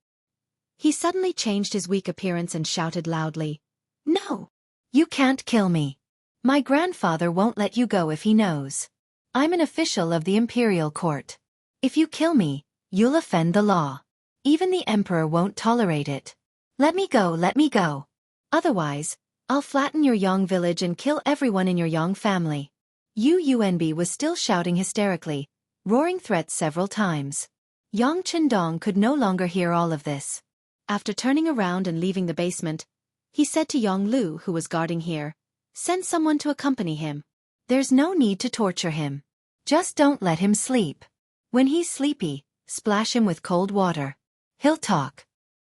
He suddenly changed his weak appearance and shouted loudly, "No! You can't kill me. My grandfather won't let you go if he knows. I'm an official of the Imperial court. If you kill me, you'll offend the law. Even the Emperor won't tolerate it. Let me go, let me go. Otherwise, I'll flatten your Yang village and kill everyone in your Yang family." Yuanbi was still shouting hysterically, roaring threats several times. Yang Chendong could no longer hear all of this. After turning around and leaving the basement, he said to Yang Lu, who was guarding here, "Send someone to accompany him. There's no need to torture him. Just don't let him sleep. When he's sleepy, splash him with cold water. He'll talk."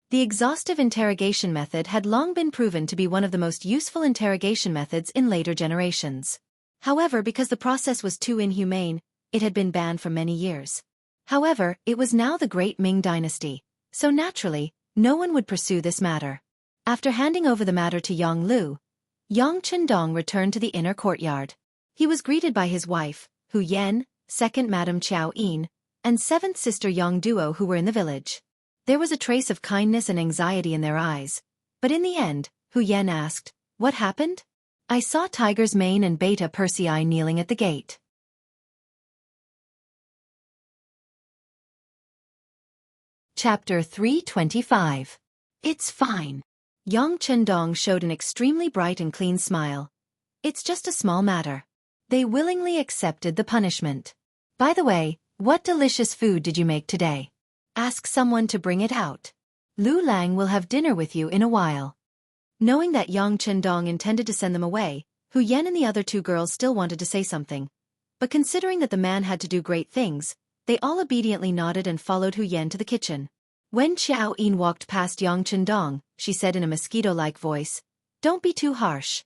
The exhaustive interrogation method had long been proven to be one of the most useful interrogation methods in later generations. However, because the process was too inhumane, it had been banned for many years. However, it was now the Great Ming Dynasty, so naturally, no one would pursue this matter. After handing over the matter to Yang Lu, Yang Chendong returned to the inner courtyard. He was greeted by his wife, Hu Yan, second Madam Qiao Yin, and seventh sister Yang Duo, who were in the village. There was a trace of kindness and anxiety in their eyes, but in the end, Hu Yan asked, "What happened?" "I saw Tiger's Mane and Beta Persei kneeling at the gate." Chapter 325. It's fine. Yang Chendong showed an extremely bright and clean smile. It's just a small matter. They willingly accepted the punishment. By the way, what delicious food did you make today? Ask someone to bring it out. Lu Lang will have dinner with you in a while. Knowing that Yang Chendong intended to send them away, Hu Yan and the other two girls still wanted to say something. But considering that the man had to do great things, they all obediently nodded and followed Hu Yan to the kitchen. When Xiao Yin walked past Yang Chendong, she said in a mosquito-like voice, "Don't be too harsh."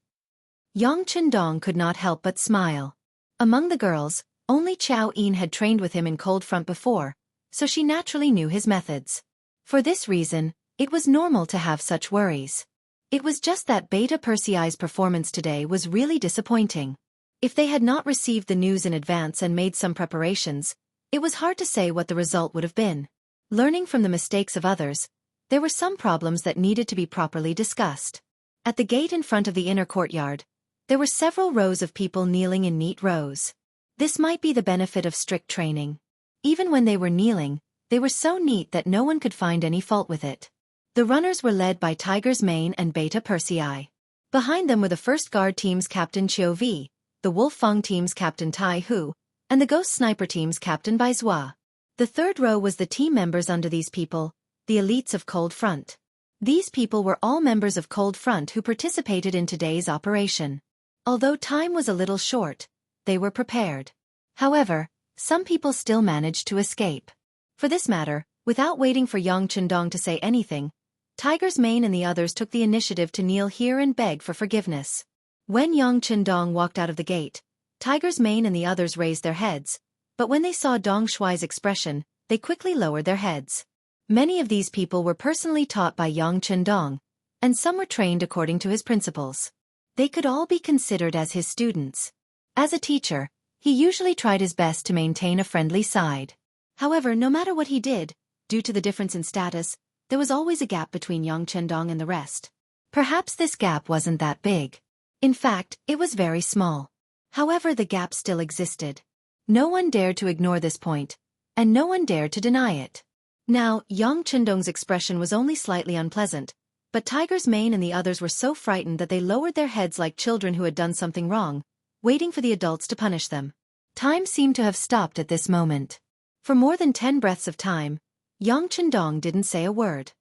Yang Chendong could not help but smile. Among the girls, only Xiao Yin had trained with him in Cold Front before, so she naturally knew his methods. For this reason, it was normal to have such worries. It was just that Beta Persei's performance today was really disappointing. If they had not received the news in advance and made some preparations, it was hard to say what the result would have been. Learning from the mistakes of others, there were some problems that needed to be properly discussed. At the gate in front of the inner courtyard, there were several rows of people kneeling in neat rows. This might be the benefit of strict training. Even when they were kneeling, they were so neat that no one could find any fault with it. The runners were led by Tiger's Mane and Beta Persei. Behind them were the First Guard Team's Captain Chiu Vi, the Wolf Feng Team's Captain Tai Hu, and the Ghost Sniper Team's Captain Bai Zhua. The third row was the team members under these people, the elites of Cold Front. These people were all members of Cold Front who participated in today's operation. Although time was a little short, they were prepared. However, some people still managed to escape. For this matter, without waiting for Yang Chendong to say anything, Tiger's Mane and the others took the initiative to kneel here and beg for forgiveness. When Yang Chendong walked out of the gate, Tiger's Mane and the others raised their heads, but when they saw Dong Shuai's expression, they quickly lowered their heads. Many of these people were personally taught by Yang Chendong, and some were trained according to his principles. They could all be considered as his students. As a teacher, he usually tried his best to maintain a friendly side. However, no matter what he did, due to the difference in status, there was always a gap between Yang Chendong and the rest. Perhaps this gap wasn't that big. In fact, it was very small. However, the gap still existed. No one dared to ignore this point, and no one dared to deny it. Now, Yang Chendong's expression was only slightly unpleasant, but Tiger's Mane and the others were so frightened that they lowered their heads like children who had done something wrong, waiting for the adults to punish them. Time seemed to have stopped at this moment. For more than 10 breaths of time, Yang Chendong didn't say a word.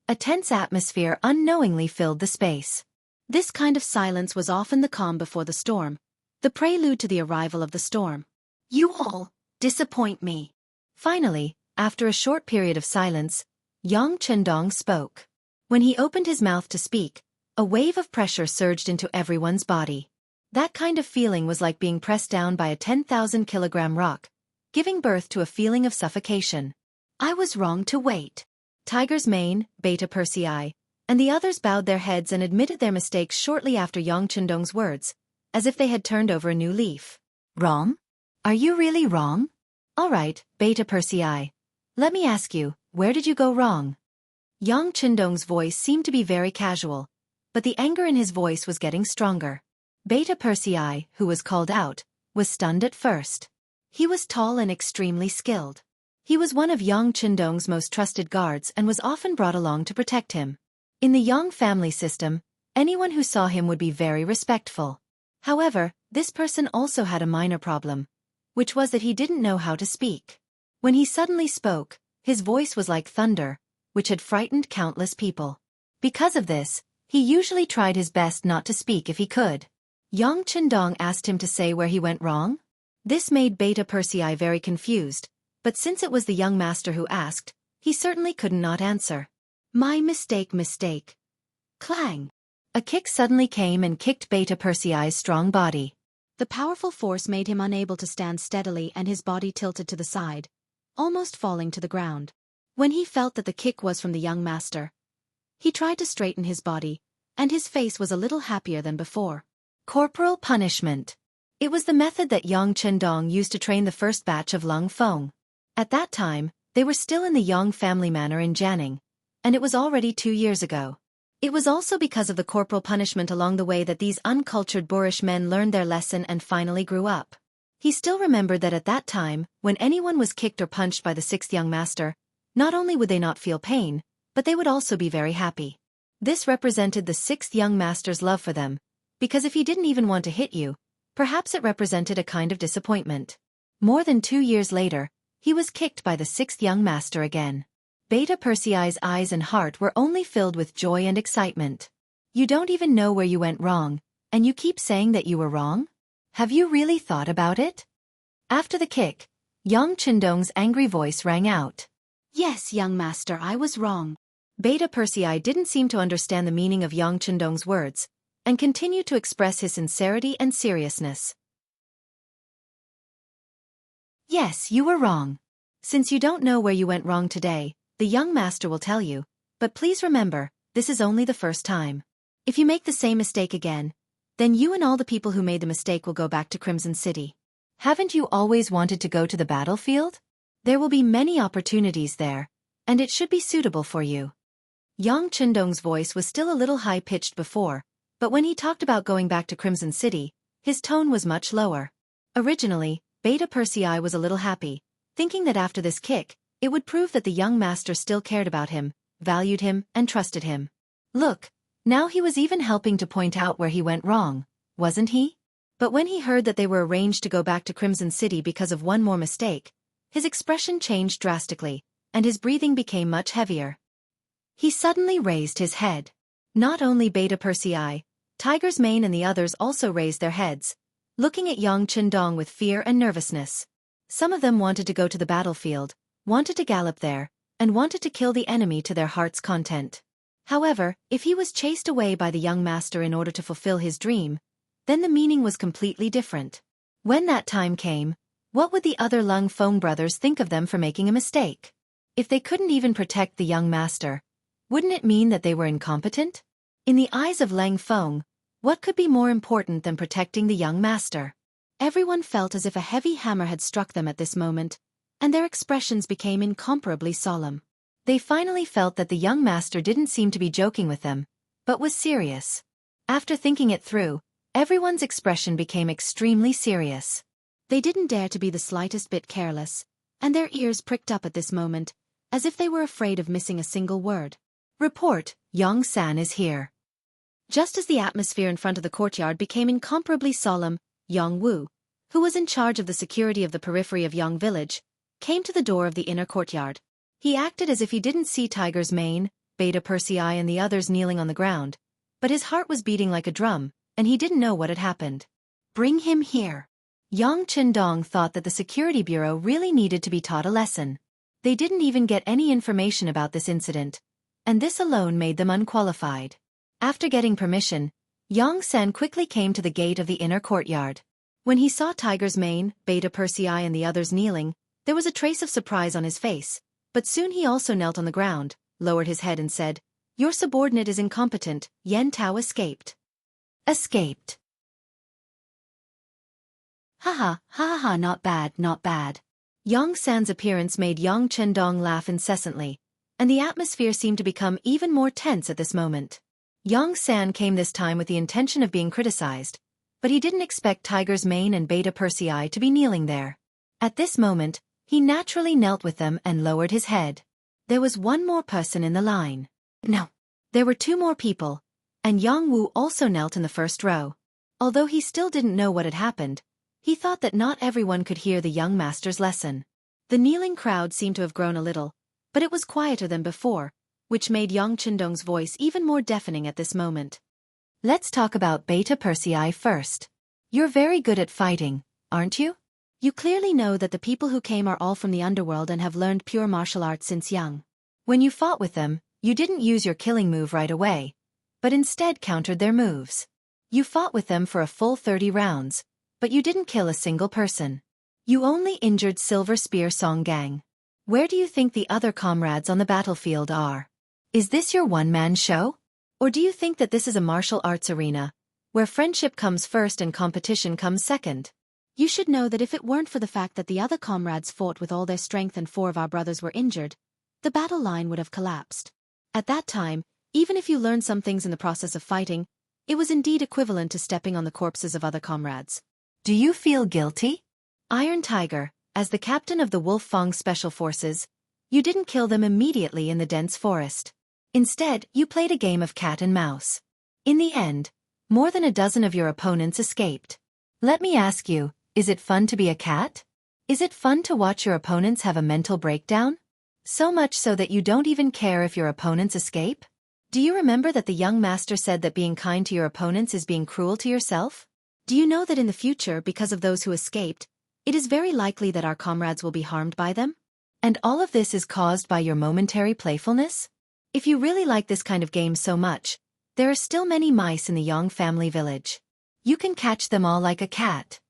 A tense atmosphere unknowingly filled the space. This kind of silence was often the calm before the storm, the prelude to the arrival of the storm. You all disappoint me. Finally, after a short period of silence, Yang Chendong spoke. When he opened his mouth to speak, a wave of pressure surged into everyone's body. That kind of feeling was like being pressed down by a 10,000-kilogram rock, giving birth to a feeling of suffocation. I was wrong to wait. Tiger's Mane, Beta Persei, and the others bowed their heads and admitted their mistakes shortly after Yang Chendong's words, as if they had turned over a new leaf. Wrong? Are you really wrong? All right, Beta Persei. Let me ask you, where did you go wrong? Yang Chendong's voice seemed to be very casual, but the anger in his voice was getting stronger. Beta Persei, who was called out, was stunned at first. He was tall and extremely skilled. He was one of Yang Chendong's most trusted guards and was often brought along to protect him. In the Yang family system, anyone who saw him would be very respectful. However, this person also had a minor problem, which was that he didn't know how to speak. When he suddenly spoke, his voice was like thunder, which had frightened countless people. Because of this, he usually tried his best not to speak if he could. Yang Chendong asked him to say where he went wrong. This made Beta Persei very confused, but since it was the young master who asked, he certainly couldn't not answer. My mistake. Clang! A kick suddenly came and kicked Beta Persei's strong body. The powerful force made him unable to stand steadily and his body tilted to the side, almost falling to the ground. When he felt that the kick was from the young master, he tried to straighten his body, and his face was a little happier than before. Corporal punishment. It was the method that Yang Chendong used to train the first batch of Lung Feng. At that time, they were still in the Yang family manor in Jianghu, and it was already 2 years ago. It was also because of the corporal punishment along the way that these uncultured boorish men learned their lesson and finally grew up. He still remembered that at that time, when anyone was kicked or punched by the sixth young master, not only would they not feel pain, but they would also be very happy. This represented the sixth young master's love for them, because if he didn't even want to hit you, perhaps it represented a kind of disappointment. More than 2 years later, he was kicked by the sixth young master again. Beta Persei's eyes and heart were only filled with joy and excitement. You don't even know where you went wrong, and you keep saying that you were wrong? Have you really thought about it? After the kick, Yang Chendong's angry voice rang out. Yes, young master, I was wrong. Beta Persei didn't seem to understand the meaning of Yang Chendong's words, and continued to express his sincerity and seriousness. Yes, you were wrong. Since you don't know where you went wrong today, the young master will tell you, but please remember, this is only the first time. If you make the same mistake again, then you and all the people who made the mistake will go back to Crimson City. Haven't you always wanted to go to the battlefield? There will be many opportunities there, and it should be suitable for you. Yang Chendong's voice was still a little high-pitched before, but when he talked about going back to Crimson City, his tone was much lower. Originally, Beta Persei was a little happy, thinking that after this kick, it would prove that the young master still cared about him, valued him, and trusted him. Look, now he was even helping to point out where he went wrong, wasn't he? But when he heard that they were arranged to go back to Crimson City because of one more mistake, his expression changed drastically, and his breathing became much heavier. He suddenly raised his head. Not only Beta Persei, Tiger's Mane and the others also raised their heads, looking at Yang Chendong with fear and nervousness. Some of them wanted to go to the battlefield, wanted to gallop there, and wanted to kill the enemy to their heart's content. However, if he was chased away by the young master in order to fulfill his dream, then the meaning was completely different. When that time came, what would the other Lung Feng brothers think of them for making a mistake? If they couldn't even protect the young master, wouldn't it mean that they were incompetent? In the eyes of Lang Feng, what could be more important than protecting the young master? Everyone felt as if a heavy hammer had struck them at this moment, and their expressions became incomparably solemn. They finally felt that the young master didn't seem to be joking with them, but was serious. After thinking it through, everyone's expression became extremely serious. They didn't dare to be the slightest bit careless, and their ears pricked up at this moment, as if they were afraid of missing a single word. Report, Yang San is here. Just as the atmosphere in front of the courtyard became incomparably solemn, Yang Wu, who was in charge of the security of the periphery of Yang Village, came to the door of the inner courtyard. He acted as if he didn't see Tiger's Mane, Beta Persei and the others kneeling on the ground, but his heart was beating like a drum, and he didn't know what had happened. Bring him here. Yang Chendong thought that the security bureau really needed to be taught a lesson. They didn't even get any information about this incident, and this alone made them unqualified. After getting permission, Yang San quickly came to the gate of the inner courtyard. When he saw Tiger's Mane, Beta Persei and the others kneeling, there was a trace of surprise on his face, but soon he also knelt on the ground, lowered his head and said, "Your subordinate is incompetent, Yen Tao escaped." Escaped. Ha ha, not bad, not bad. Yang San's appearance made Yang Chendong laugh incessantly, and the atmosphere seemed to become even more tense at this moment. Yang San came this time with the intention of being criticized, but he didn't expect Tiger's Mane and Beta Persei to be kneeling there. At this moment, he naturally knelt with them and lowered his head. There was one more person in the line. No, there were two more people, and Yang Wu also knelt in the first row. Although he still didn't know what had happened, he thought that not everyone could hear the young master's lesson. The kneeling crowd seemed to have grown a little, but it was quieter than before, which made Yang Chendong's voice even more deafening at this moment. Let's talk about Beta Persei first. You're very good at fighting, aren't you? You clearly know that the people who came are all from the underworld and have learned pure martial arts since young. When you fought with them, you didn't use your killing move right away, but instead countered their moves. You fought with them for a full 30 rounds, but you didn't kill a single person. You only injured Silver Spear Song Gang. Where do you think the other comrades on the battlefield are? Is this your one-man show? Or do you think that this is a martial arts arena, where friendship comes first and competition comes second? You should know that if it weren't for the fact that the other comrades fought with all their strength and 4 of our brothers were injured, the battle line would have collapsed. At that time, even if you learned some things in the process of fighting, it was indeed equivalent to stepping on the corpses of other comrades. Do you feel guilty? Iron Tiger, as the captain of the Wolf-Fang Special Forces, you didn't kill them immediately in the dense forest. Instead, you played a game of cat and mouse. In the end, more than a dozen of your opponents escaped. Let me ask you, is it fun to be a cat? Is it fun to watch your opponents have a mental breakdown? So much so that you don't even care if your opponents escape? Do you remember that the young master said that being kind to your opponents is being cruel to yourself? Do you know that in the future, because of those who escaped, it is very likely that our comrades will be harmed by them? And all of this is caused by your momentary playfulness? If you really like this kind of game so much, there are still many mice in the Yang family village. You can catch them all like a cat.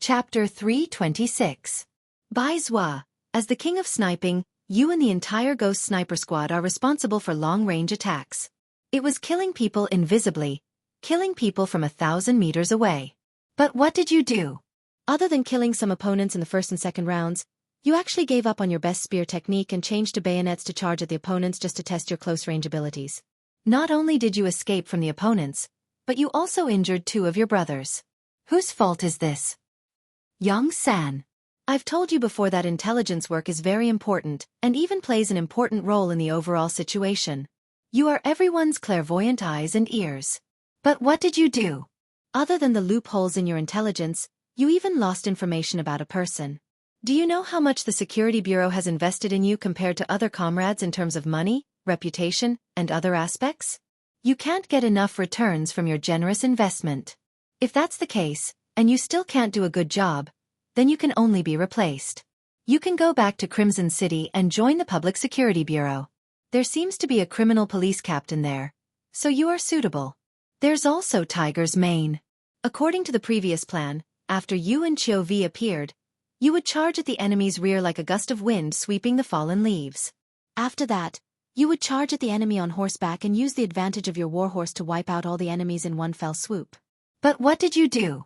Chapter 326. Bai Zhua, as the king of sniping, you and the entire Ghost Sniper Squad are responsible for long-range attacks. It was killing people invisibly, killing people from 1,000 meters away. But what did you do? Other than killing some opponents in the first and second rounds, you actually gave up on your best spear technique and changed to bayonets to charge at the opponents just to test your close-range abilities. Not only did you escape from the opponents, but you also injured 2 of your brothers. Whose fault is this? Yang-san. I've told you before that intelligence work is very important and even plays an important role in the overall situation. You are everyone's clairvoyant eyes and ears. But what did you do? Other than the loopholes in your intelligence, you even lost information about a person. Do you know how much the Security Bureau has invested in you compared to other comrades in terms of money, reputation, and other aspects? You can't get enough returns from your generous investment. If that's the case, and you still can't do a good job, then you can only be replaced. You can go back to Crimson City and join the Public Security Bureau. There seems to be a criminal police captain there, so you are suitable. There's also Tiger's Mane. According to the previous plan, after you and Chiu Vi appeared, you would charge at the enemy's rear like a gust of wind sweeping the fallen leaves. After that, you would charge at the enemy on horseback and use the advantage of your warhorse to wipe out all the enemies in one fell swoop. But what did you do?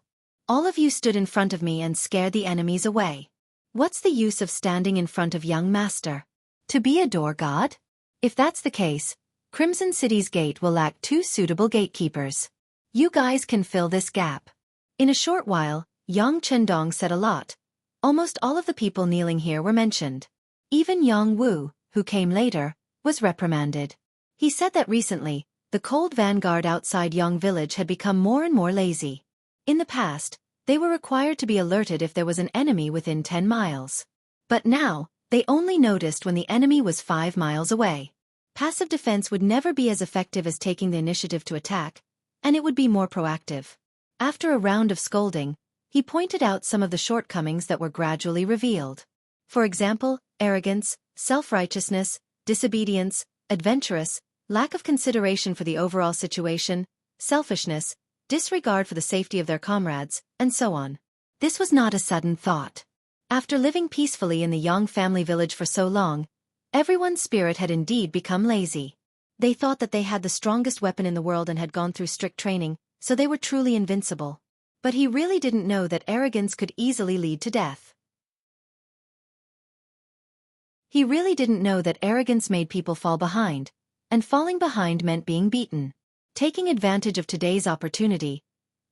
All of you stood in front of me and scared the enemies away. What's the use of standing in front of young master? To be a door god? If that's the case, Crimson City's gate will lack 2 suitable gatekeepers. You guys can fill this gap. In a short while, Yang Chendong said a lot. Almost all of the people kneeling here were mentioned. Even Yang Wu, who came later, was reprimanded. He said that recently, the cold vanguard outside Yang village had become more and more lazy. In the past, they were required to be alerted if there was an enemy within 10 miles. But now, they only noticed when the enemy was 5 miles away. Passive defense would never be as effective as taking the initiative to attack, and it would be more proactive. After a round of scolding, he pointed out some of the shortcomings that were gradually revealed. For example, arrogance, self-righteousness, disobedience, adventurous, lack of consideration for the overall situation, selfishness, disregard for the safety of their comrades, and so on. This was not a sudden thought. After living peacefully in the Yang family village for so long, everyone's spirit had indeed become lazy. They thought that they had the strongest weapon in the world and had gone through strict training, so they were truly invincible. But he really didn't know that arrogance could easily lead to death. He really didn't know that arrogance made people fall behind, and falling behind meant being beaten. Taking advantage of today's opportunity,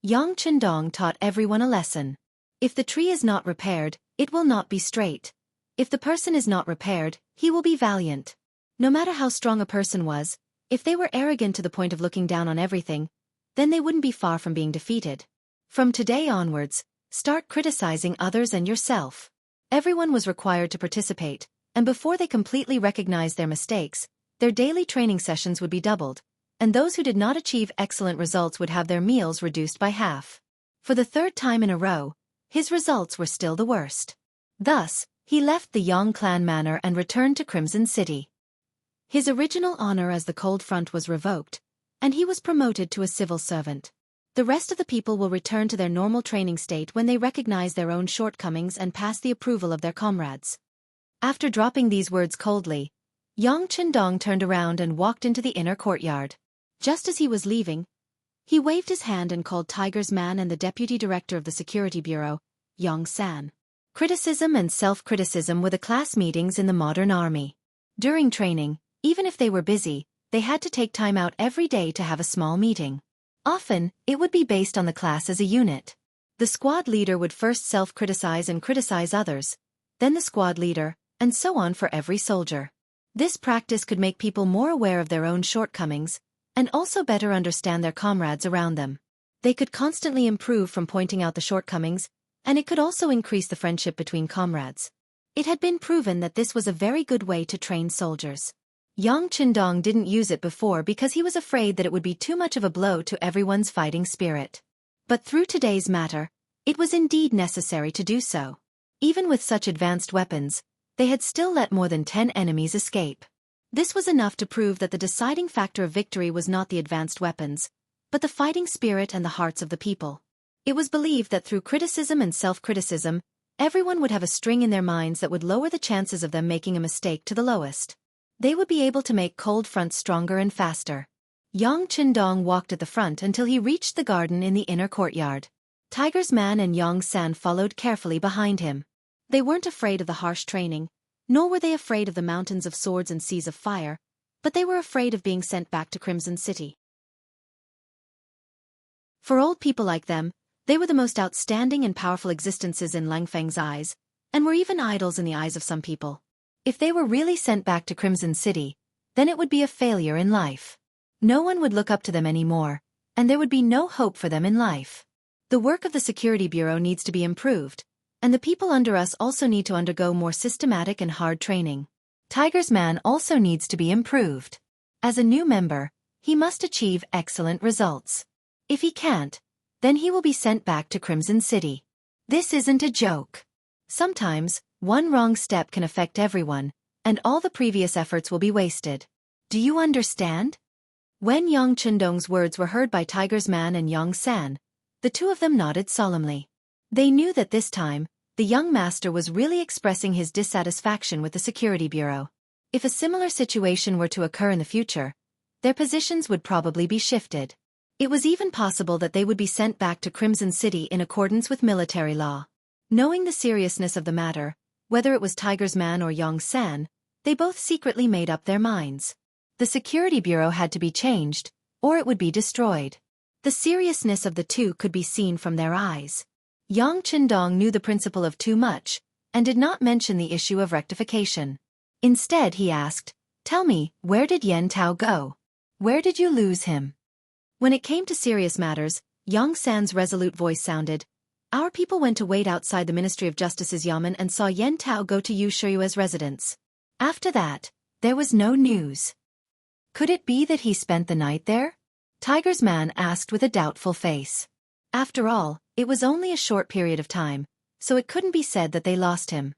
Yang Chendong taught everyone a lesson. If the tree is not repaired, it will not be straight. If the person is not repaired, he will be valiant. No matter how strong a person was, if they were arrogant to the point of looking down on everything, then they wouldn't be far from being defeated. From today onwards, start criticizing others and yourself. Everyone was required to participate, and before they completely recognized their mistakes, their daily training sessions would be doubled, and those who did not achieve excellent results would have their meals reduced by half. For the 3rd time in a row, his results were still the worst. Thus, he left the Yang clan manor and returned to Crimson City. His original honor as the Cold Front was revoked, and he was promoted to a civil servant. The rest of the people will return to their normal training state when they recognize their own shortcomings and pass the approval of their comrades. After dropping these words coldly, Yang Chendong turned around and walked into the inner courtyard. Just as he was leaving, he waved his hand and called Tiger's Man and the deputy director of the Security Bureau, Yang San. Criticism and self-criticism were the class meetings in the modern army. During training, even if they were busy, they had to take time out every day to have a small meeting. Often, it would be based on the class as a unit. The squad leader would first self-criticize and criticize others, then the squad leader, and so on for every soldier. This practice could make people more aware of their own shortcomings, and also better understand their comrades around them. They could constantly improve from pointing out the shortcomings, and it could also increase the friendship between comrades. It had been proven that this was a very good way to train soldiers. Yang Chendong didn't use it before because he was afraid that it would be too much of a blow to everyone's fighting spirit. But through today's matter, it was indeed necessary to do so. Even with such advanced weapons, they had still let more than 10 enemies escape. This was enough to prove that the deciding factor of victory was not the advanced weapons, but the fighting spirit and the hearts of the people. It was believed that through criticism and self-criticism, everyone would have a string in their minds that would lower the chances of them making a mistake to the lowest. They would be able to make Cold Front stronger and faster. Yang Chendong walked at the front until he reached the garden in the inner courtyard. Tiger's Man and Yong San followed carefully behind him. They weren't afraid of the harsh training, nor were they afraid of the mountains of swords and seas of fire, but they were afraid of being sent back to Crimson City. For old people like them, they were the most outstanding and powerful existences in Langfeng's eyes, and were even idols in the eyes of some people. If they were really sent back to Crimson City, then it would be a failure in life. No one would look up to them anymore, and there would be no hope for them in life. The work of the Security Bureau needs to be improved, and the people under us also need to undergo more systematic and hard training. Tiger's Man also needs to be improved. As a new member, he must achieve excellent results. If he can't, then he will be sent back to Crimson City. This isn't a joke. Sometimes, one wrong step can affect everyone, and all the previous efforts will be wasted. Do you understand? When Yang Chundong's words were heard by Tiger's Man and Yong San, the two of them nodded solemnly. They knew that this time, the young master was really expressing his dissatisfaction with the Security Bureau. If a similar situation were to occur in the future, their positions would probably be shifted. It was even possible that they would be sent back to Crimson City in accordance with military law. Knowing the seriousness of the matter, whether it was Tiger's Man or Yong San, they both secretly made up their minds. The Security Bureau had to be changed, or it would be destroyed. The seriousness of the two could be seen from their eyes. Yang Chundong knew the principle of too much, and did not mention the issue of rectification. Instead he asked, "Tell me, where did Yen Tao go? Where did you lose him?" When it came to serious matters, Yong San's resolute voice sounded, "Our people went to wait outside the Ministry of Justice's yamen and saw Yen Tao go to Yu Shiyue's residence. After that, there was no news." Could it be that he spent the night there? Tiger's Man asked with a doubtful face. After all, it was only a short period of time, so it couldn't be said that they lost him.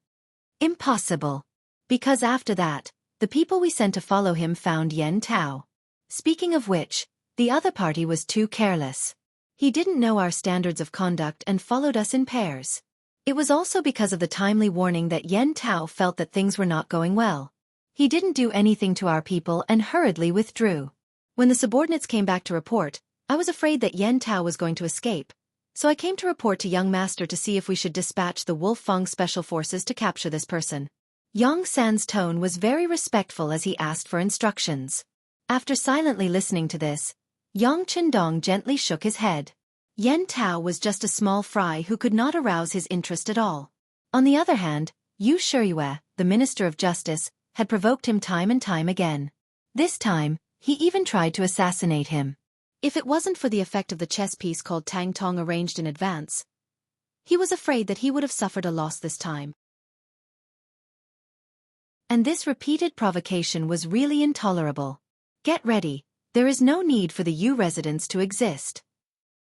Impossible. Because after that, the people we sent to follow him found Yen Tao. Speaking of which, the other party was too careless. He didn't know our standards of conduct and followed us in pairs. It was also because of the timely warning that Yen Tao felt that things were not going well. He didn't do anything to our people and hurriedly withdrew. When the subordinates came back to report, I was afraid that Yen Tao was going to escape, so I came to report to young master to see if we should dispatch the Wolf Feng special forces to capture this person. Yong San's tone was very respectful as he asked for instructions. After silently listening to this, Yang Chundong gently shook his head. Yen Tao was just a small fry who could not arouse his interest at all. On the other hand, Yu Shiyue, the Minister of Justice, had provoked him time and time again. This time, he even tried to assassinate him. If it wasn't for the effect of the chess piece called Tang Tong arranged in advance, he was afraid that he would have suffered a loss this time. And this repeated provocation was really intolerable. "Get ready, there is no need for the Yu residents to exist,"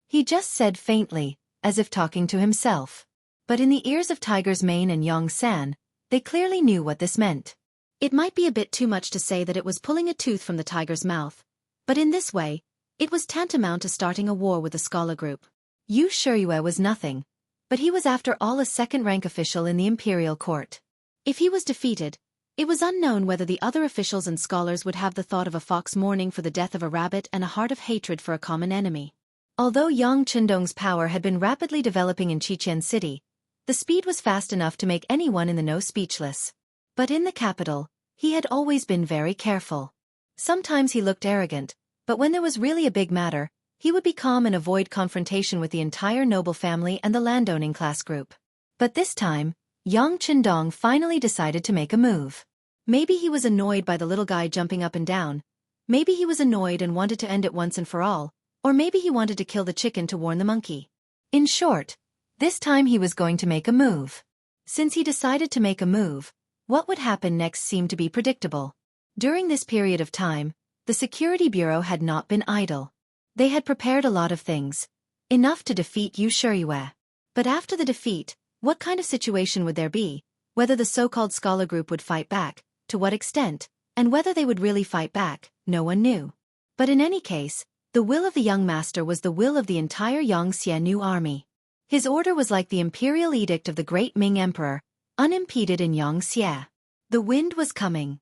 he just said faintly, as if talking to himself. But in the ears of Tiger's Mane and Yong San, they clearly knew what this meant. It might be a bit too much to say that it was pulling a tooth from the tiger's mouth, but in this way, it was tantamount to starting a war with the scholar group. Yu Shiyue was nothing, but he was after all a second-rank official in the Imperial court. If he was defeated, it was unknown whether the other officials and scholars would have the thought of a fox mourning for the death of a rabbit and a heart of hatred for a common enemy. Although Yang Chundong's power had been rapidly developing in Xianxia City, the speed was fast enough to make anyone in the know speechless. But in the capital, he had always been very careful. Sometimes he looked arrogant, but when there was really a big matter, he would be calm and avoid confrontation with the entire noble family and the landowning class group. But this time, Yang Chundong finally decided to make a move. Maybe he was annoyed by the little guy jumping up and down, maybe he was annoyed and wanted to end it once and for all, or maybe he wanted to kill the chicken to warn the monkey. In short, this time he was going to make a move. Since he decided to make a move, what would happen next seemed to be predictable. During this period of time, the Security Bureau had not been idle. They had prepared a lot of things, enough to defeat Yu Shiyue. But after the defeat, what kind of situation would there be, whether the so-called scholar group would fight back, to what extent, and whether they would really fight back, no one knew. But in any case, the will of the young master was the will of the entire Xianxia new army. His order was like the imperial edict of the great Ming Emperor, unimpeded in Xianxia. The wind was coming.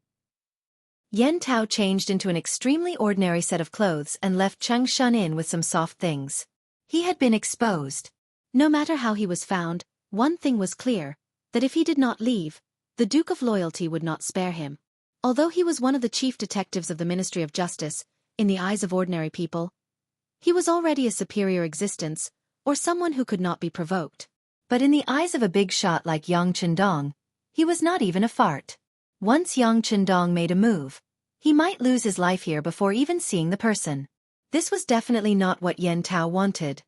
Yen Tao changed into an extremely ordinary set of clothes and left Cheng Shun in with some soft things. He had been exposed. No matter how he was found, one thing was clear, that if he did not leave, the Duke of Loyalty would not spare him. Although he was one of the chief detectives of the Ministry of Justice, in the eyes of ordinary people, he was already a superior existence, or someone who could not be provoked. But in the eyes of a big shot like Yang Chendong, he was not even a fart. Once Yang Chendong made a move, he might lose his life here before even seeing the person. This was definitely not what Yen Tao wanted.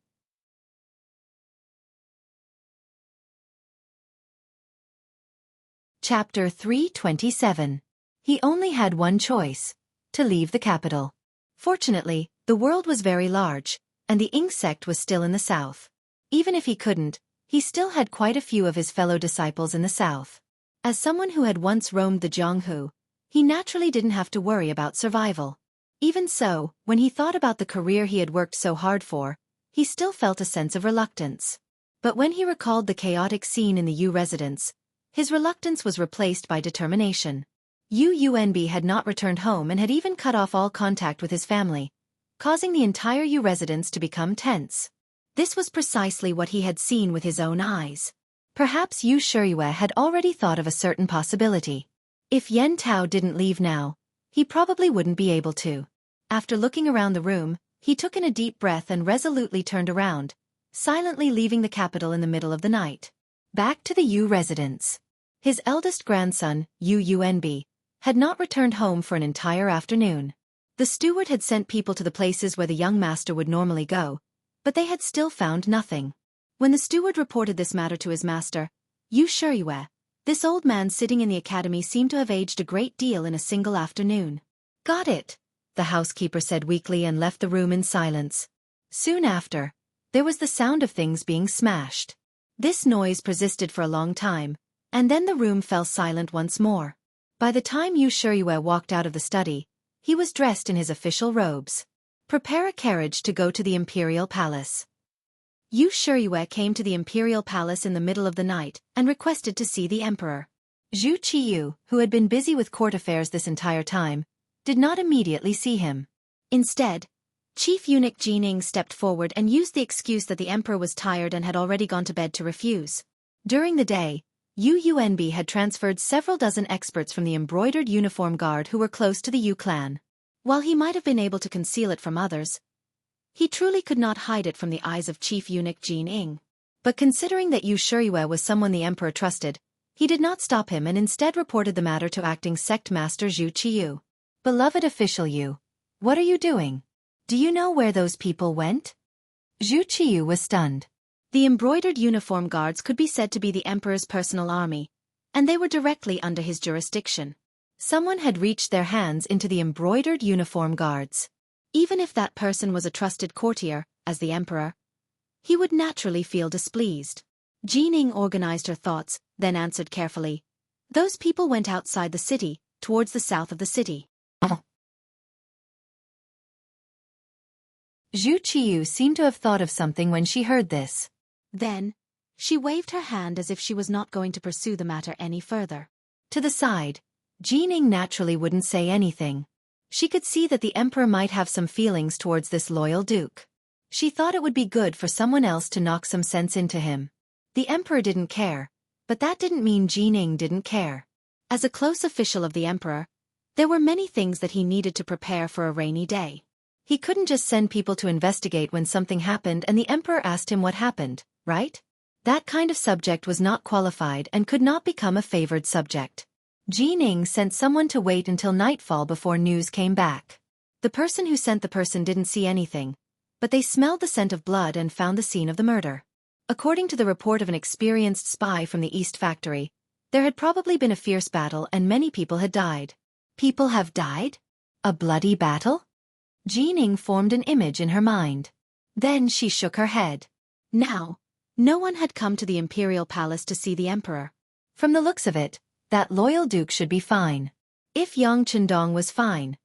Chapter 327. He only had one choice: to leave the capital. Fortunately, the world was very large, and the Ing sect was still in the south. Even if he couldn't, he still had quite a few of his fellow disciples in the south. As someone who had once roamed the Jianghu, he naturally didn't have to worry about survival. Even so, when he thought about the career he had worked so hard for, he still felt a sense of reluctance. But when he recalled the chaotic scene in the Yu residence, his reluctance was replaced by determination. Yu Yuanbi had not returned home and had even cut off all contact with his family, causing the entire Yu residence to become tense. This was precisely what he had seen with his own eyes. Perhaps Yu Shiyue had already thought of a certain possibility. If Yen Tao didn't leave now, he probably wouldn't be able to. After looking around the room, he took in a deep breath and resolutely turned around, silently leaving the capital in the middle of the night. Back to the Yu residence. His eldest grandson, Yu Yuanbi, had not returned home for an entire afternoon. The steward had sent people to the places where the young master would normally go, but they had still found nothing. When the steward reported this matter to his master, Yu Shiyue, this old man sitting in the academy seemed to have aged a great deal in a single afternoon. "Got it," the housekeeper said weakly and left the room in silence. Soon after, there was the sound of things being smashed. This noise persisted for a long time, and then the room fell silent once more. By the time Yu Shiyue walked out of the study, he was dressed in his official robes. "Prepare a carriage to go to the Imperial Palace." Yu Shiyue came to the Imperial Palace in the middle of the night and requested to see the Emperor. Zhu Qiyu, who had been busy with court affairs this entire time, did not immediately see him. Instead, Chief Eunuch Jining stepped forward and used the excuse that the Emperor was tired and had already gone to bed to refuse. During the day, Yu Yuanbi had transferred several dozen experts from the embroidered uniform guard who were close to the Yu clan. While he might have been able to conceal it from others, he truly could not hide it from the eyes of Chief Eunuch Jining. But considering that Yu Shiyue was someone the Emperor trusted, he did not stop him and instead reported the matter to acting sect master Zhu Qiyu. "Beloved official Yu, what are you doing? Do you know where those people went?" Zhu Qiyu was stunned. The embroidered uniform guards could be said to be the Emperor's personal army, and they were directly under his jurisdiction. Someone had reached their hands into the embroidered uniform guards. Even if that person was a trusted courtier, as the Emperor, he would naturally feel displeased. Jining organized her thoughts, then answered carefully. "Those people went outside the city, towards the south of the city." Zhu Qiyu seemed to have thought of something when she heard this. Then, she waved her hand as if she was not going to pursue the matter any further. To the side, Jining naturally wouldn't say anything. She could see that the Emperor might have some feelings towards this loyal duke. She thought it would be good for someone else to knock some sense into him. The Emperor didn't care, but that didn't mean Jining didn't care. As a close official of the Emperor, there were many things that he needed to prepare for a rainy day. He couldn't just send people to investigate when something happened and the Emperor asked him what happened, right? That kind of subject was not qualified and could not become a favored subject. Jining sent someone to wait until nightfall before news came back. The person who sent the person didn't see anything, but they smelled the scent of blood and found the scene of the murder. According to the report of an experienced spy from the East Factory, there had probably been a fierce battle and many people had died. People have died? A bloody battle? Jining formed an image in her mind. Then she shook her head. Now, no one had come to the Imperial Palace to see the Emperor. From the looks of it, that loyal duke should be fine. If Yang Chendong was fine,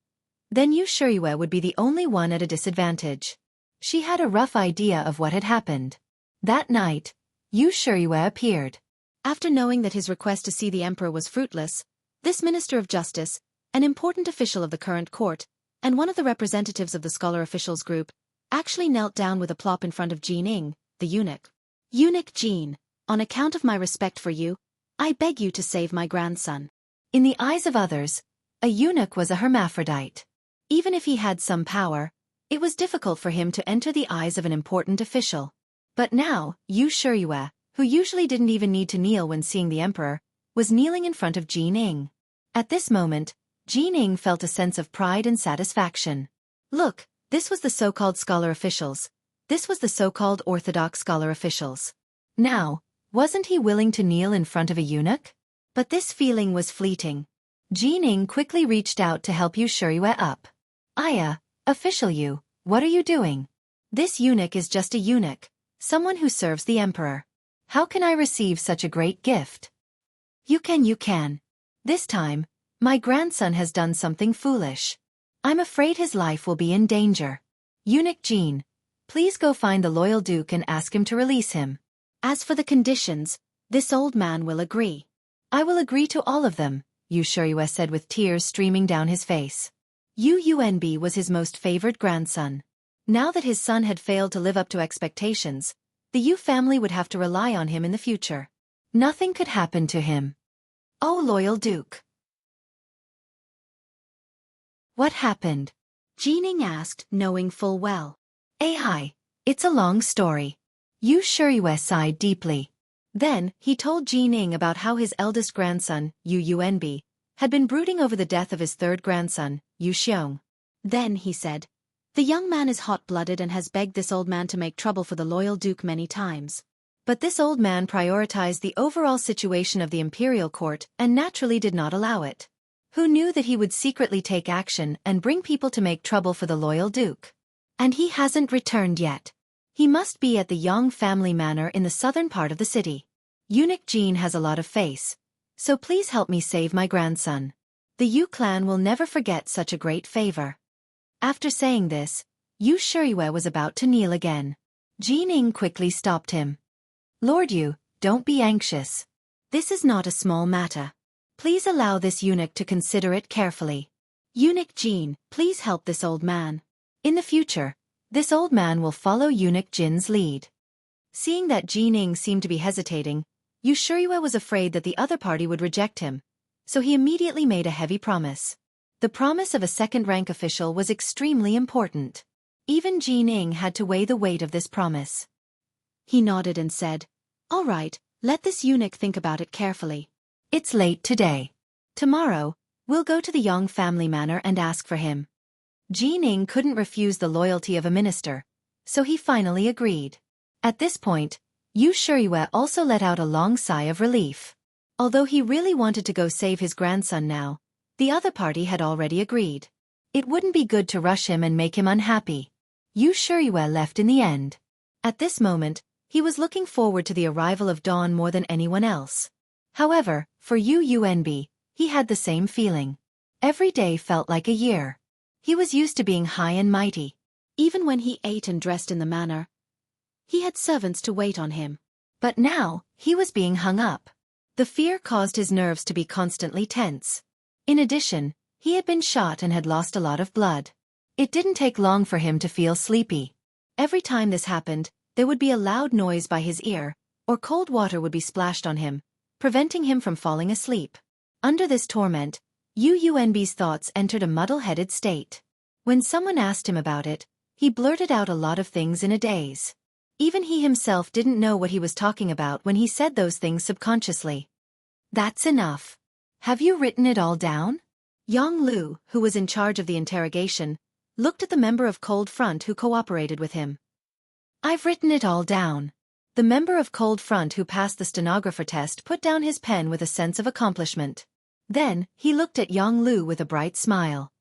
then Yu Shiyue would be the only one at a disadvantage. She had a rough idea of what had happened. That night, Yu Shiyue appeared. After knowing that his request to see the Emperor was fruitless, this Minister of Justice, an important official of the current court, and one of the representatives of the scholar officials group, actually knelt down with a plop in front of Jining, the eunuch. Eunuch Jean, on account of my respect for you, I beg you to save my grandson. In the eyes of others, a eunuch was a hermaphrodite. Even if he had some power, it was difficult for him to enter the eyes of an important official. But now, Yu Shiyue, who usually didn't even need to kneel when seeing the emperor, was kneeling in front of Jin Ing. At this moment, Jin Ing felt a sense of pride and satisfaction. Look, this was the so-called scholar officials. This was the so-called orthodox scholar officials. Now, wasn't he willing to kneel in front of a eunuch? But this feeling was fleeting. Jin Ing quickly reached out to help Yu Shiyue up. Aya, official Yu, what are you doing? This eunuch is just a eunuch, someone who serves the emperor. How can I receive such a great gift? You can. This time, my grandson has done something foolish. I'm afraid his life will be in danger. Eunuch Jean, please go find the loyal duke and ask him to release him. As for the conditions, this old man will agree. I will agree to all of them, Yu Shiyue said with tears streaming down his face. Yu Yuanbi was his most favored grandson. Now that his son had failed to live up to expectations, the Yu family would have to rely on him in the future. Nothing could happen to him. Oh, loyal duke. What happened? Jining asked, knowing full well. Hi, it's a long story. Yu Shiyue sighed deeply. Then, he told Jining about how his eldest grandson, Yu Yuanbi, had been brooding over the death of his third grandson, Yu Xiong. Then, he said, the young man is hot-blooded and has begged this old man to make trouble for the loyal duke many times. But this old man prioritized the overall situation of the Imperial court and naturally did not allow it. Who knew that he would secretly take action and bring people to make trouble for the loyal duke? And he hasn't returned yet. He must be at the Yang family manor in the southern part of the city. Eunuch Jean has a lot of face. So please help me save my grandson. The Yu clan will never forget such a great favor. After saying this, Yu Shiyue was about to kneel again. Jining quickly stopped him. Lord Yu, don't be anxious. This is not a small matter. Please allow this eunuch to consider it carefully. Eunuch Jean, please help this old man. In the future, this old man will follow Eunuch Jin's lead. Seeing that Jining seemed to be hesitating, Yu Shiyue was afraid that the other party would reject him, so he immediately made a heavy promise. The promise of a second-rank official was extremely important. Even Jining had to weigh the weight of this promise. He nodded and said, all right, let this eunuch think about it carefully. It's late today. Tomorrow, we'll go to the Yang family manor and ask for him. Jining couldn't refuse the loyalty of a minister, so he finally agreed. At this point, Yu Shiyue also let out a long sigh of relief. Although he really wanted to go save his grandson now, the other party had already agreed. It wouldn't be good to rush him and make him unhappy. Yu Shiyue left in the end. At this moment, he was looking forward to the arrival of dawn more than anyone else. However, for Yu Yuanbi, he had the same feeling. Every day felt like a year. He was used to being high and mighty. Even when he ate and dressed in the manor, he had servants to wait on him. But now, he was being hung up. The fear caused his nerves to be constantly tense. In addition, he had been shot and had lost a lot of blood. It didn't take long for him to feel sleepy. Every time this happened, there would be a loud noise by his ear, or cold water would be splashed on him, preventing him from falling asleep. Under this torment, Yu Yuanbi's thoughts entered a muddle-headed state. When someone asked him about it, he blurted out a lot of things in a daze. Even he himself didn't know what he was talking about when he said those things subconsciously. That's enough. Have you written it all down? Yang Lu, who was in charge of the interrogation, looked at the member of Cold Front who cooperated with him. I've written it all down. The member of Cold Front who passed the stenographer test put down his pen with a sense of accomplishment. Then, he looked at Yang Lu with a bright smile.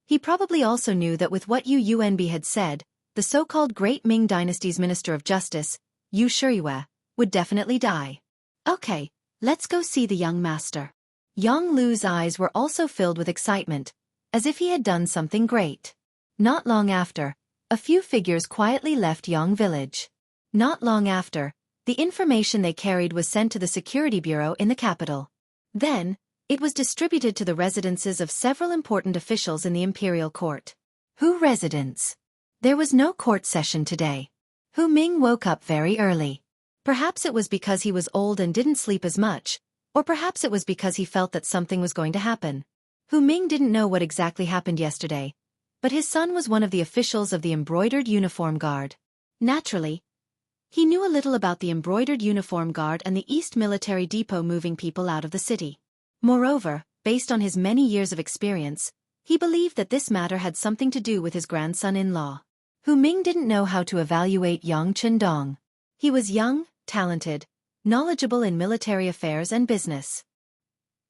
He probably also knew that with what Yu Yuanbi had said, the so-called Great Ming Dynasty's Minister of Justice, Yu Shiyue, would definitely die. Okay, let's go see the young master. Yang Lu's eyes were also filled with excitement, as if he had done something great. Not long after, a few figures quietly left Yang village. Not long after, the information they carried was sent to the security bureau in the capital. Then, it was distributed to the residences of several important officials in the imperial court. Who residence? There was no court session today. Hu Ming woke up very early. Perhaps it was because he was old and didn't sleep as much, or perhaps it was because he felt that something was going to happen. Hu Ming didn't know what exactly happened yesterday, but his son was one of the officials of the Embroidered Uniform Guard. Naturally, he knew a little about the Embroidered Uniform Guard and the East Military Depot moving people out of the city. Moreover, based on his many years of experience, he believed that this matter had something to do with his grandson-in-law. Hu Ming didn't know how to evaluate Yang Chendong. He was young, talented, knowledgeable in military affairs and business.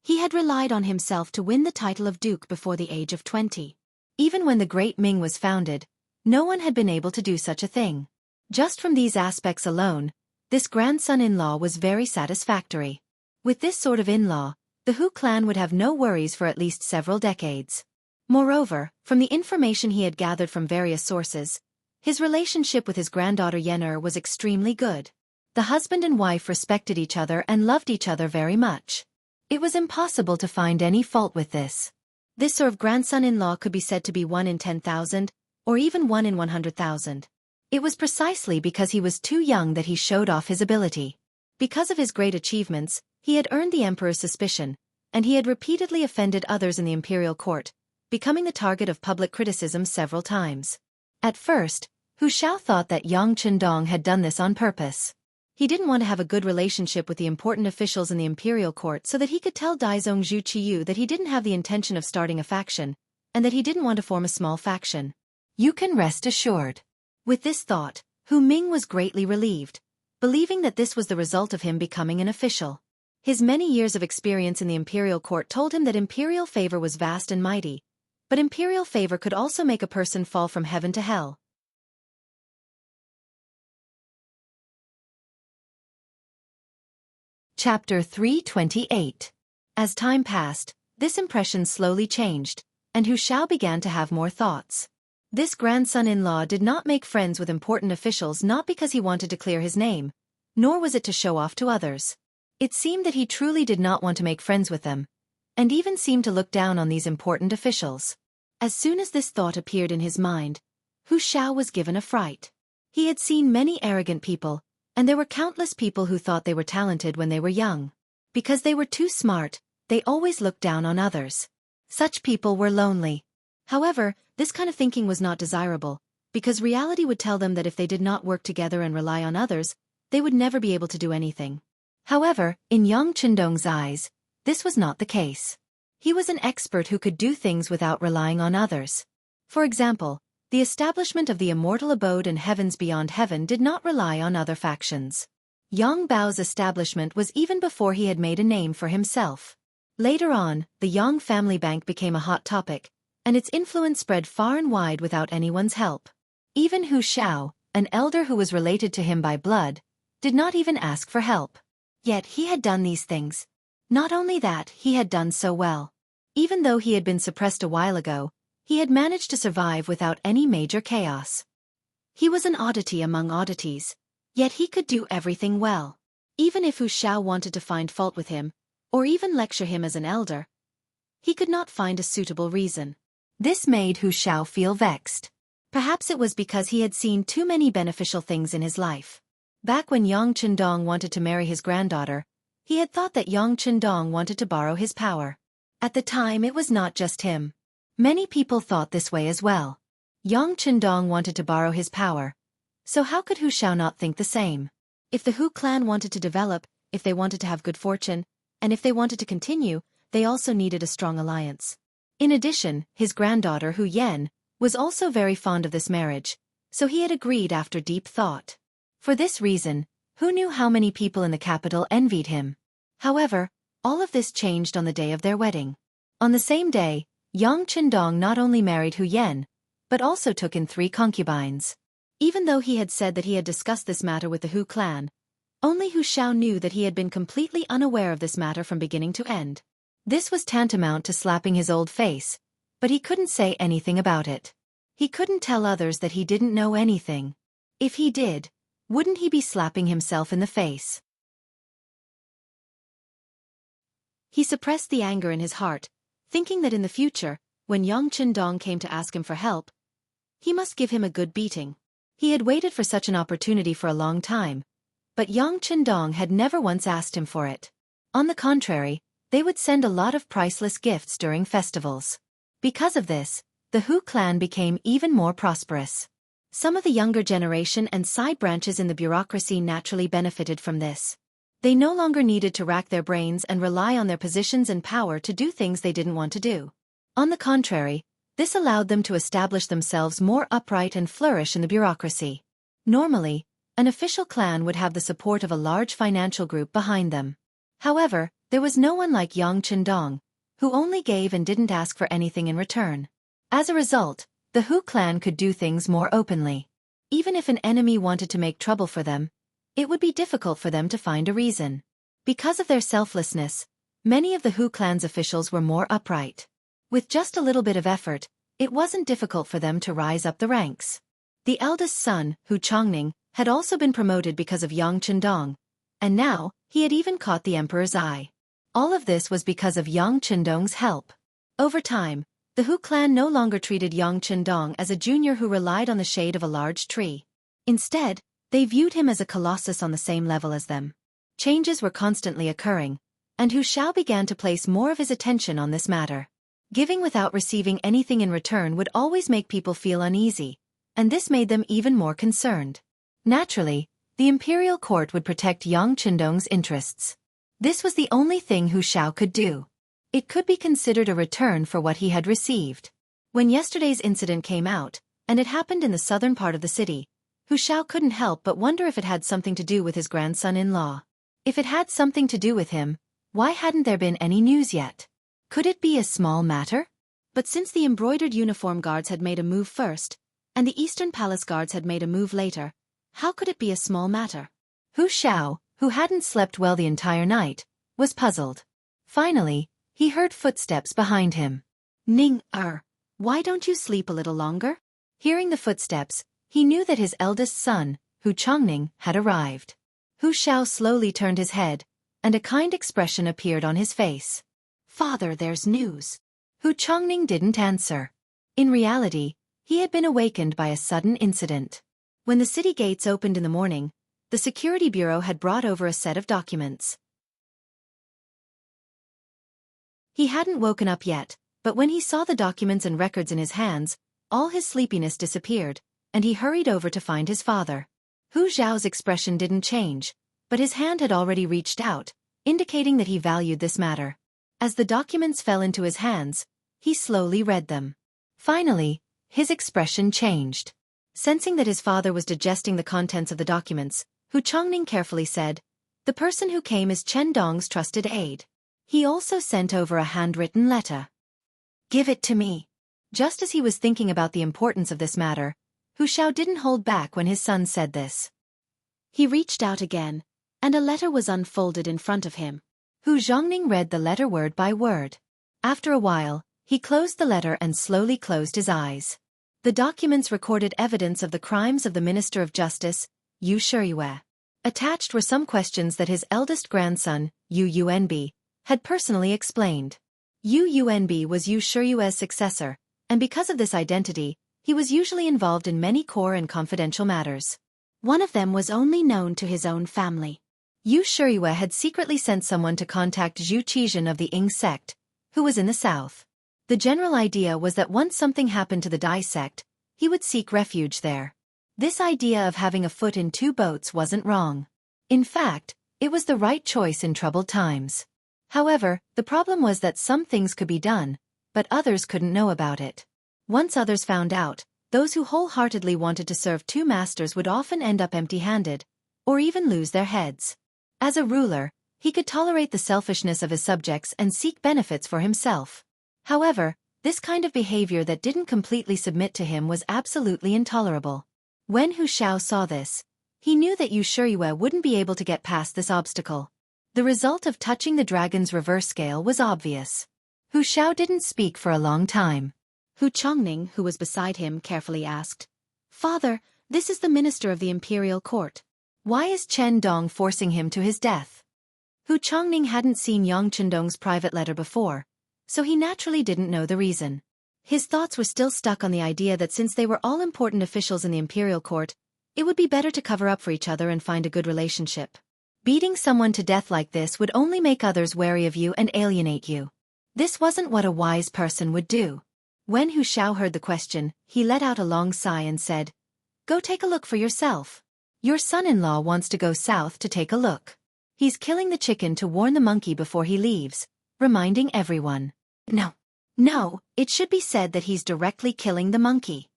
He had relied on himself to win the title of duke before the age of 20. Even when the Great Ming was founded, no one had been able to do such a thing. Just from these aspects alone, this grandson-in-law was very satisfactory. With this sort of in-law, the Hu clan would have no worries for at least several decades. Moreover, from the information he had gathered from various sources, his relationship with his granddaughter Yen'er was extremely good. The husband and wife respected each other and loved each other very much. It was impossible to find any fault with this. This sort of grandson-in-law could be said to be 1 in 10,000, or even 1 in 100,000. It was precisely because he was too young that he showed off his ability. Because of his great achievements, he had earned the emperor's suspicion, and he had repeatedly offended others in the imperial court, becoming the target of public criticism several times. At first, Hu Shao thought that Yang Chendong had done this on purpose. He didn't want to have a good relationship with the important officials in the imperial court so that he could tell Daizong Zhu Qiyu that he didn't have the intention of starting a faction, and that he didn't want to form a small faction. You can rest assured. With this thought, Hu Ming was greatly relieved, believing that this was the result of him becoming an official. His many years of experience in the imperial court told him that imperial favor was vast and mighty, but imperial favor could also make a person fall from heaven to hell. Chapter 328. As time passed, this impression slowly changed, and Hu Shao began to have more thoughts. This grandson-in-law did not make friends with important officials not because he wanted to clear his name, nor was it to show off to others. It seemed that he truly did not want to make friends with them, and even seemed to look down on these important officials. As soon as this thought appeared in his mind, Hu Shao was given a fright. He had seen many arrogant people, and there were countless people who thought they were talented when they were young. Because they were too smart, they always looked down on others. Such people were lonely. However, this kind of thinking was not desirable, because reality would tell them that if they did not work together and rely on others, they would never be able to do anything. However, in Yang Chendong's eyes, this was not the case. He was an expert who could do things without relying on others. For example, the establishment of the immortal abode and heavens beyond heaven did not rely on other factions. Yang Bao's establishment was even before he had made a name for himself. Later on, the Yang family bank became a hot topic, and its influence spread far and wide without anyone's help. Even Hu Shao, an elder who was related to him by blood, did not even ask for help. Yet he had done these things. Not only that, he had done so well. Even though he had been suppressed a while ago, he had managed to survive without any major chaos. He was an oddity among oddities, yet he could do everything well. Even if Hu Shao wanted to find fault with him, or even lecture him as an elder, he could not find a suitable reason. This made Hu Shao feel vexed. Perhaps it was because he had seen too many beneficial things in his life. Back when Yang Chendong wanted to marry his granddaughter, he had thought that Yang Chendong wanted to borrow his power. At the time it was not just him. Many people thought this way as well. Yang Chendong wanted to borrow his power. So how could Hu Shao not think the same? If the Hu clan wanted to develop, if they wanted to have good fortune, and if they wanted to continue, they also needed a strong alliance. In addition, his granddaughter Hu Yen was also very fond of this marriage, so he had agreed after deep thought. For this reason, Hu knew how many people in the capital envied him. However, all of this changed on the day of their wedding. On the same day, Yang Chendong not only married Hu Yen, but also took in 3 concubines. Even though he had said that he had discussed this matter with the Hu clan, only Hu Shao knew that he had been completely unaware of this matter from beginning to end. This was tantamount to slapping his old face, but he couldn't say anything about it. He couldn't tell others that he didn't know anything. If he did, wouldn't he be slapping himself in the face? He suppressed the anger in his heart, thinking that in the future, when Yang Chendong came to ask him for help, he must give him a good beating. He had waited for such an opportunity for a long time, but Yang Qindong had never once asked him for it. On the contrary, they would send a lot of priceless gifts during festivals. Because of this, the Hu clan became even more prosperous. Some of the younger generation and side branches in the bureaucracy naturally benefited from this. They no longer needed to rack their brains and rely on their positions and power to do things they didn't want to do. On the contrary, this allowed them to establish themselves more upright and flourish in the bureaucracy. Normally, an official clan would have the support of a large financial group behind them. However, there was no one like Yang Qindong, who only gave and didn't ask for anything in return. As a result, the Hu clan could do things more openly. Even if an enemy wanted to make trouble for them, it would be difficult for them to find a reason. Because of their selflessness, many of the Hu clan's officials were more upright. With just a little bit of effort, it wasn't difficult for them to rise up the ranks. The eldest son, Hu Chongning, had also been promoted because of Yang Qindong, and now, he had even caught the emperor's eye. All of this was because of Yang Qindong's help. Over time, the Hu clan no longer treated Yang Qindong as a junior who relied on the shade of a large tree. Instead, they viewed him as a colossus on the same level as them. Changes were constantly occurring, and Hu Shao began to place more of his attention on this matter. Giving without receiving anything in return would always make people feel uneasy, and this made them even more concerned. Naturally, the imperial court would protect Yang Qindong's interests. This was the only thing Hu Shao could do. It could be considered a return for what he had received. When yesterday's incident came out, and it happened in the southern part of the city, Hu Shao couldn't help but wonder if it had something to do with his grandson-in-law. If it had something to do with him, why hadn't there been any news yet? Could it be a small matter? But since the embroidered uniform guards had made a move first, and the Eastern Palace guards had made a move later, how could it be a small matter? Hu Shao, who hadn't slept well the entire night, was puzzled. Finally, he heard footsteps behind him. Ning-er, why don't you sleep a little longer? Hearing the footsteps, he knew that his eldest son, Hu Chongning, had arrived. Hu Shao slowly turned his head, and a kind expression appeared on his face. Father, there's news. Hu Chongning didn't answer. In reality, he had been awakened by a sudden incident. When the city gates opened in the morning, the security bureau had brought over a set of documents. He hadn't woken up yet, but when he saw the documents and records in his hands, all his sleepiness disappeared, and he hurried over to find his father. Hu Zhao's expression didn't change, but his hand had already reached out, indicating that he valued this matter. As the documents fell into his hands, he slowly read them. Finally, his expression changed. Sensing that his father was digesting the contents of the documents, Hu Chongning carefully said, "The person who came is Chen Dong's trusted aide. He also sent over a handwritten letter. Give it to me." Just as he was thinking about the importance of this matter, Hu Shao didn't hold back when his son said this. He reached out again, and a letter was unfolded in front of him. Hu Zhongning read the letter word by word. After a while, he closed the letter and slowly closed his eyes. The documents recorded evidence of the crimes of the Minister of Justice, Yu Shiyue. Attached were some questions that his eldest grandson, Yu Yuanbi, had personally explained. Yu Yuanbi was Yu Shiyue's successor, and because of this identity, he was usually involved in many core and confidential matters. One of them was only known to his own family. Yu Shiyue had secretly sent someone to contact Zhu Qizhen of the Ying sect, who was in the south. The general idea was that once something happened to the Dai sect, he would seek refuge there. This idea of having a foot in two boats wasn't wrong. In fact, it was the right choice in troubled times. However, the problem was that some things could be done, but others couldn't know about it. Once others found out, those who wholeheartedly wanted to serve two masters would often end up empty-handed, or even lose their heads. As a ruler, he could tolerate the selfishness of his subjects and seek benefits for himself. However, this kind of behavior that didn't completely submit to him was absolutely intolerable. When Hu Shao saw this, he knew that Yu Shiyue wouldn't be able to get past this obstacle. The result of touching the dragon's reverse scale was obvious. Hu Shao didn't speak for a long time. Hu Chongning, who was beside him, carefully asked, "Father, this is the minister of the Imperial court. Why is Chen Dong forcing him to his death?" Hu Chongning hadn't seen Yang Qindong's private letter before, so he naturally didn't know the reason. His thoughts were still stuck on the idea that since they were all important officials in the Imperial court, It would be better to cover up for each other and find a good relationship. Beating someone to death like this would only make others wary of you and alienate you. This wasn't what a wise person would do. When Hu Xiao heard the question, he let out a long sigh and said, "Go take a look for yourself. Your son-in-law wants to go south to take a look. He's killing the chicken to warn the monkey before he leaves, reminding everyone." No, it should be said that he's directly killing the monkey.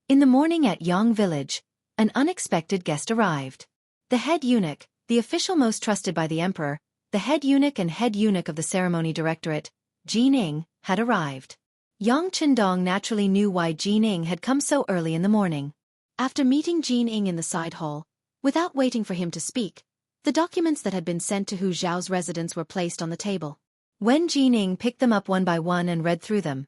In the morning at Yang village, an unexpected guest arrived. The head eunuch, the official most trusted by the emperor, the head eunuch and head eunuch of the ceremony directorate, Jining, had arrived. Yang Qindong naturally knew why Jining had come so early in the morning. After meeting Jining in the side hall, without waiting for him to speak, the documents that had been sent to Hu Zhao's residence were placed on the table. When Jining picked them up one by one and read through them,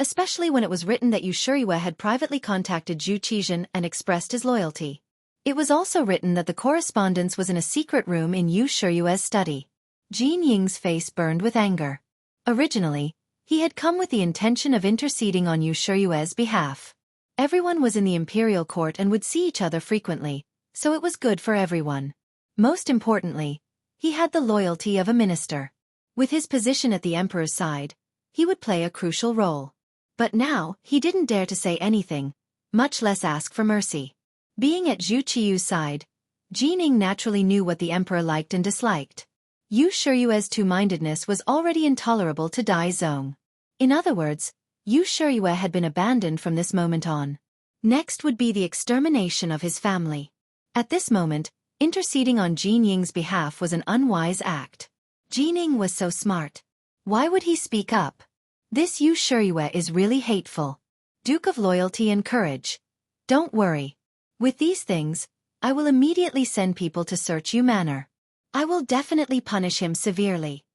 especially when it was written that Yu Shiyue had privately contacted Zhu Qizhen and expressed his loyalty. It was also written that the correspondence was in a secret room in Yu Shiyue's study. Jin Ying's face burned with anger. Originally, he had come with the intention of interceding on Yu Shiyue's behalf. Everyone was in the Imperial court and would see each other frequently, so it was good for everyone. Most importantly, he had the loyalty of a minister. With his position at the emperor's side, he would play a crucial role. But now, he didn't dare to say anything, much less ask for mercy. Being at Zhu Qiyu's side, Jining naturally knew what the emperor liked and disliked. Yu Shiyue's two-mindedness was already intolerable to Dai Zong. In other words, Yu Shiyue had been abandoned from this moment on. Next would be the extermination of his family. At this moment, interceding on Jin Ying's behalf was an unwise act. Jining was so smart. Why would he speak up? This Yu Shiyue is really hateful. Duke of Loyalty and Courage. Don't worry. With these things, I will immediately send people to search Yu Manor. I will definitely punish him severely.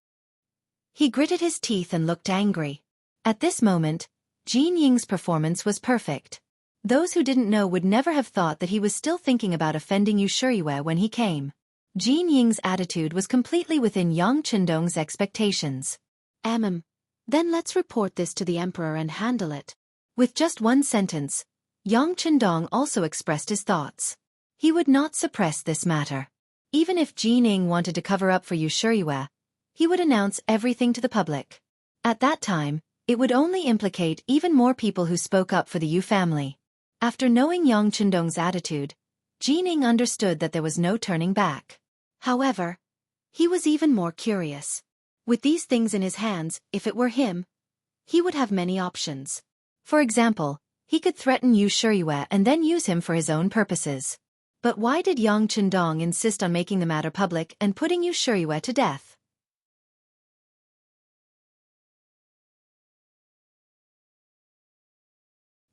He gritted his teeth and looked angry. At this moment, Jin Ying's performance was perfect. Those who didn't know would never have thought that he was still thinking about offending Yu Shiyue when he came. Jin Ying's attitude was completely within Yang Qindong's expectations. Then let's report this to the emperor and handle it. With just one sentence, Yang Qindong also expressed his thoughts. He would not suppress this matter. Even if Jining wanted to cover up for Yu Shiyue, he would announce everything to the public. At that time, it would only implicate even more people who spoke up for the Yu family. After knowing Yang Qindong's attitude, Jining understood that there was no turning back. However, he was even more curious. With these things in his hands, if it were him, he would have many options. For example, he could threaten Yu Shiyue and then use him for his own purposes. But why did Yang Qindong insist on making the matter public and putting Yu Shiyue to death?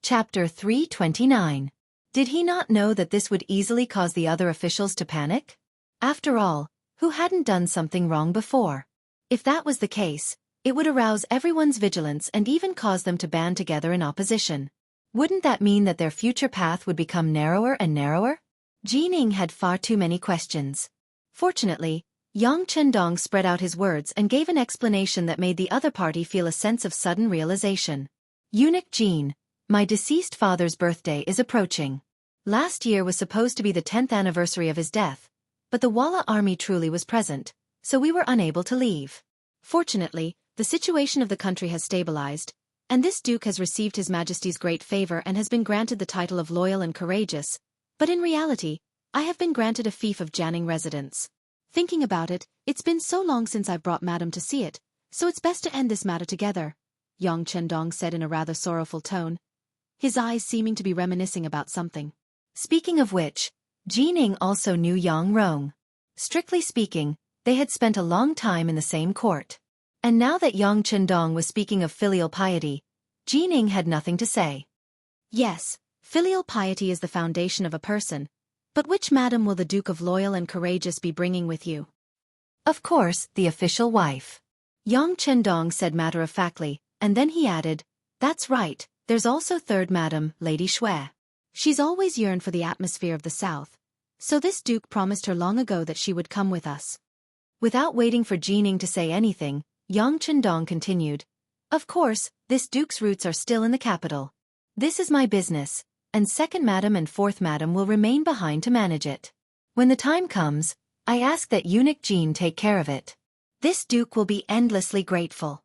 Chapter 329. Did he not know that this would easily cause the other officials to panic? After all, who hadn't done something wrong before? If that was the case, it would arouse everyone's vigilance and even cause them to band together in opposition. Wouldn't that mean that their future path would become narrower and narrower? Jining had far too many questions. Fortunately, Yang Qindong spread out his words and gave an explanation that made the other party feel a sense of sudden realization. Eunuch Jin, my deceased father's birthday is approaching. Last year was supposed to be the 10th anniversary of his death, but the Walla army truly was present, so we were unable to leave. Fortunately, the situation of the country has stabilized, and this duke has received His Majesty's great favor and has been granted the title of loyal and courageous, but in reality, I have been granted a fief of Jianghu residence. Thinking about it, it's been so long since I've brought Madam to see it, so it's best to end this matter together, Yang Qindong said in a rather sorrowful tone, his eyes seeming to be reminiscing about something. Speaking of which, Jining also knew Yang Rong. Strictly speaking, they had spent a long time in the same court. And now that Yang Qindong was speaking of filial piety, Jining had nothing to say. Yes, filial piety is the foundation of a person, but which madam will the Duke of Loyal and Courageous be bringing with you? Of course, the official wife. Yang Qindong said matter-of-factly, and then he added, that's right, there's also third madam, Lady Shui. She's always yearned for the atmosphere of the south, so this duke promised her long ago that she would come with us. Without waiting for Jining to say anything, Yang Qindong continued, of course, this duke's roots are still in the capital. This is my business, and second madam and fourth madam will remain behind to manage it. When the time comes, I ask that eunuch Jean take care of it. This duke will be endlessly grateful.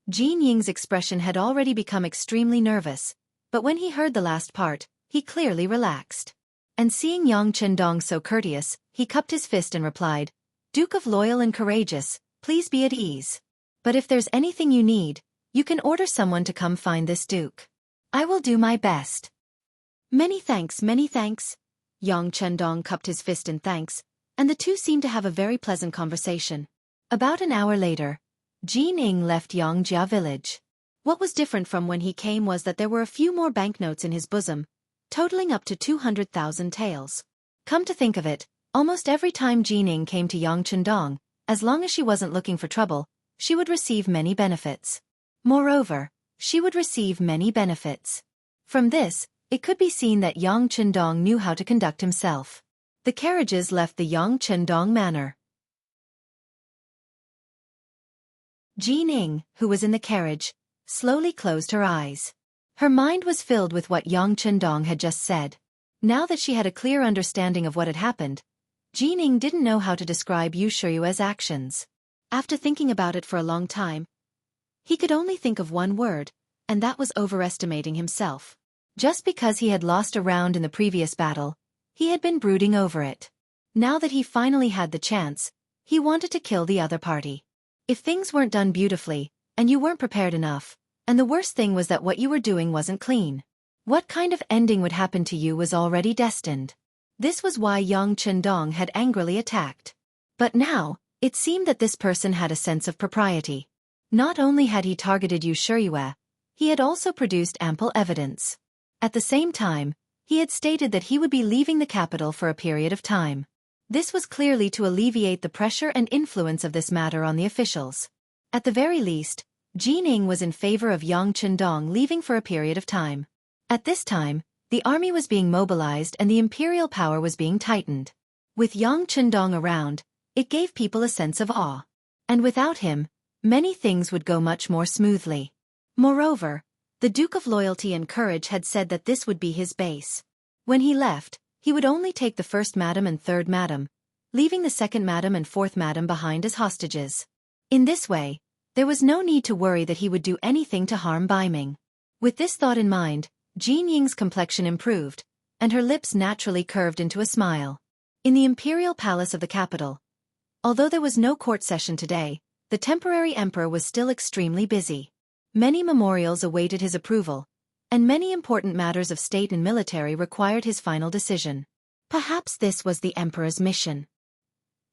Jean Ying's expression had already become extremely nervous, but when he heard the last part, he clearly relaxed. And seeing Yang Chendong so courteous, he cupped his fist and replied, Duke of Loyal and Courageous, please be at ease. But if there's anything you need, you can order someone to come find this duke. I will do my best. Many thanks, many thanks. Yang Chendong cupped his fist in thanks, and the two seemed to have a very pleasant conversation. About an hour later, Jin Ing left Xianxia village. What was different from when he came was that there were a few more banknotes in his bosom, totaling up to 200,000 taels. Come to think of it, almost every time Jin Ing came to Yang Chendong, as long as she wasn't looking for trouble, she would receive many benefits. Moreover, she would receive many benefits. From this, it could be seen that Yang Chendong knew how to conduct himself. The carriages left the Yang Chendong manor. Jin Ing, who was in the carriage, slowly closed her eyes. Her mind was filled with what Yang Chendong had just said. Now that she had a clear understanding of what had happened, Jin Ing didn't know how to describe Yu Shiyue's actions. After thinking about it for a long time, he could only think of one word, and that was overestimating himself. Just because he had lost a round in the previous battle, he had been brooding over it. Now that he finally had the chance, he wanted to kill the other party. If things weren't done beautifully, and you weren't prepared enough, and the worst thing was that what you were doing wasn't clean, what kind of ending would happen to you was already destined. This was why Yang Chendong had angrily attacked. But now, it seemed that this person had a sense of propriety. Not only had he targeted Yu Shiyue, he had also produced ample evidence. At the same time, he had stated that he would be leaving the capital for a period of time. This was clearly to alleviate the pressure and influence of this matter on the officials. At the very least, Jin Ing was in favor of Yang Chendong leaving for a period of time. At this time, the army was being mobilized and the imperial power was being tightened. With Yang Chendong around, it gave people a sense of awe. And without him, many things would go much more smoothly. Moreover, the Duke of Loyalty and Courage had said that this would be his base. When he left, he would only take the first madam and third madam, leaving the second madam and fourth madam behind as hostages. In this way, there was no need to worry that he would do anything to harm Baiming. With this thought in mind, Jin Ying's complexion improved, and her lips naturally curved into a smile. In the imperial palace of the capital, although there was no court session today, the temporary emperor was still extremely busy. Many memorials awaited his approval, and many important matters of state and military required his final decision. Perhaps this was the emperor's mission.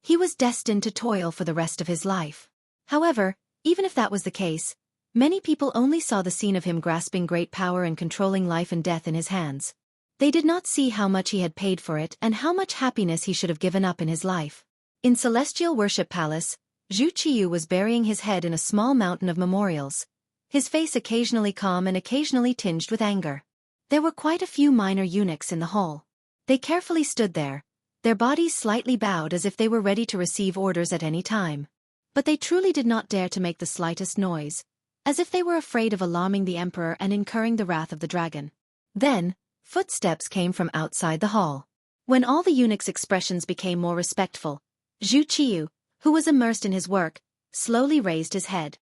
He was destined to toil for the rest of his life. However, even if that was the case, many people only saw the scene of him grasping great power and controlling life and death in his hands. They did not see how much he had paid for it and how much happiness he should have given up in his life. In Celestial Worship Palace, Zhu Qiyu was burying his head in a small mountain of memorials, his face occasionally calm and occasionally tinged with anger. There were quite a few minor eunuchs in the hall. They carefully stood there, their bodies slightly bowed as if they were ready to receive orders at any time. But they truly did not dare to make the slightest noise, as if they were afraid of alarming the emperor and incurring the wrath of the dragon. Then, footsteps came from outside the hall. When all the eunuchs' expressions became more respectful, Zhu Qiyu, who was immersed in his work, slowly raised his head.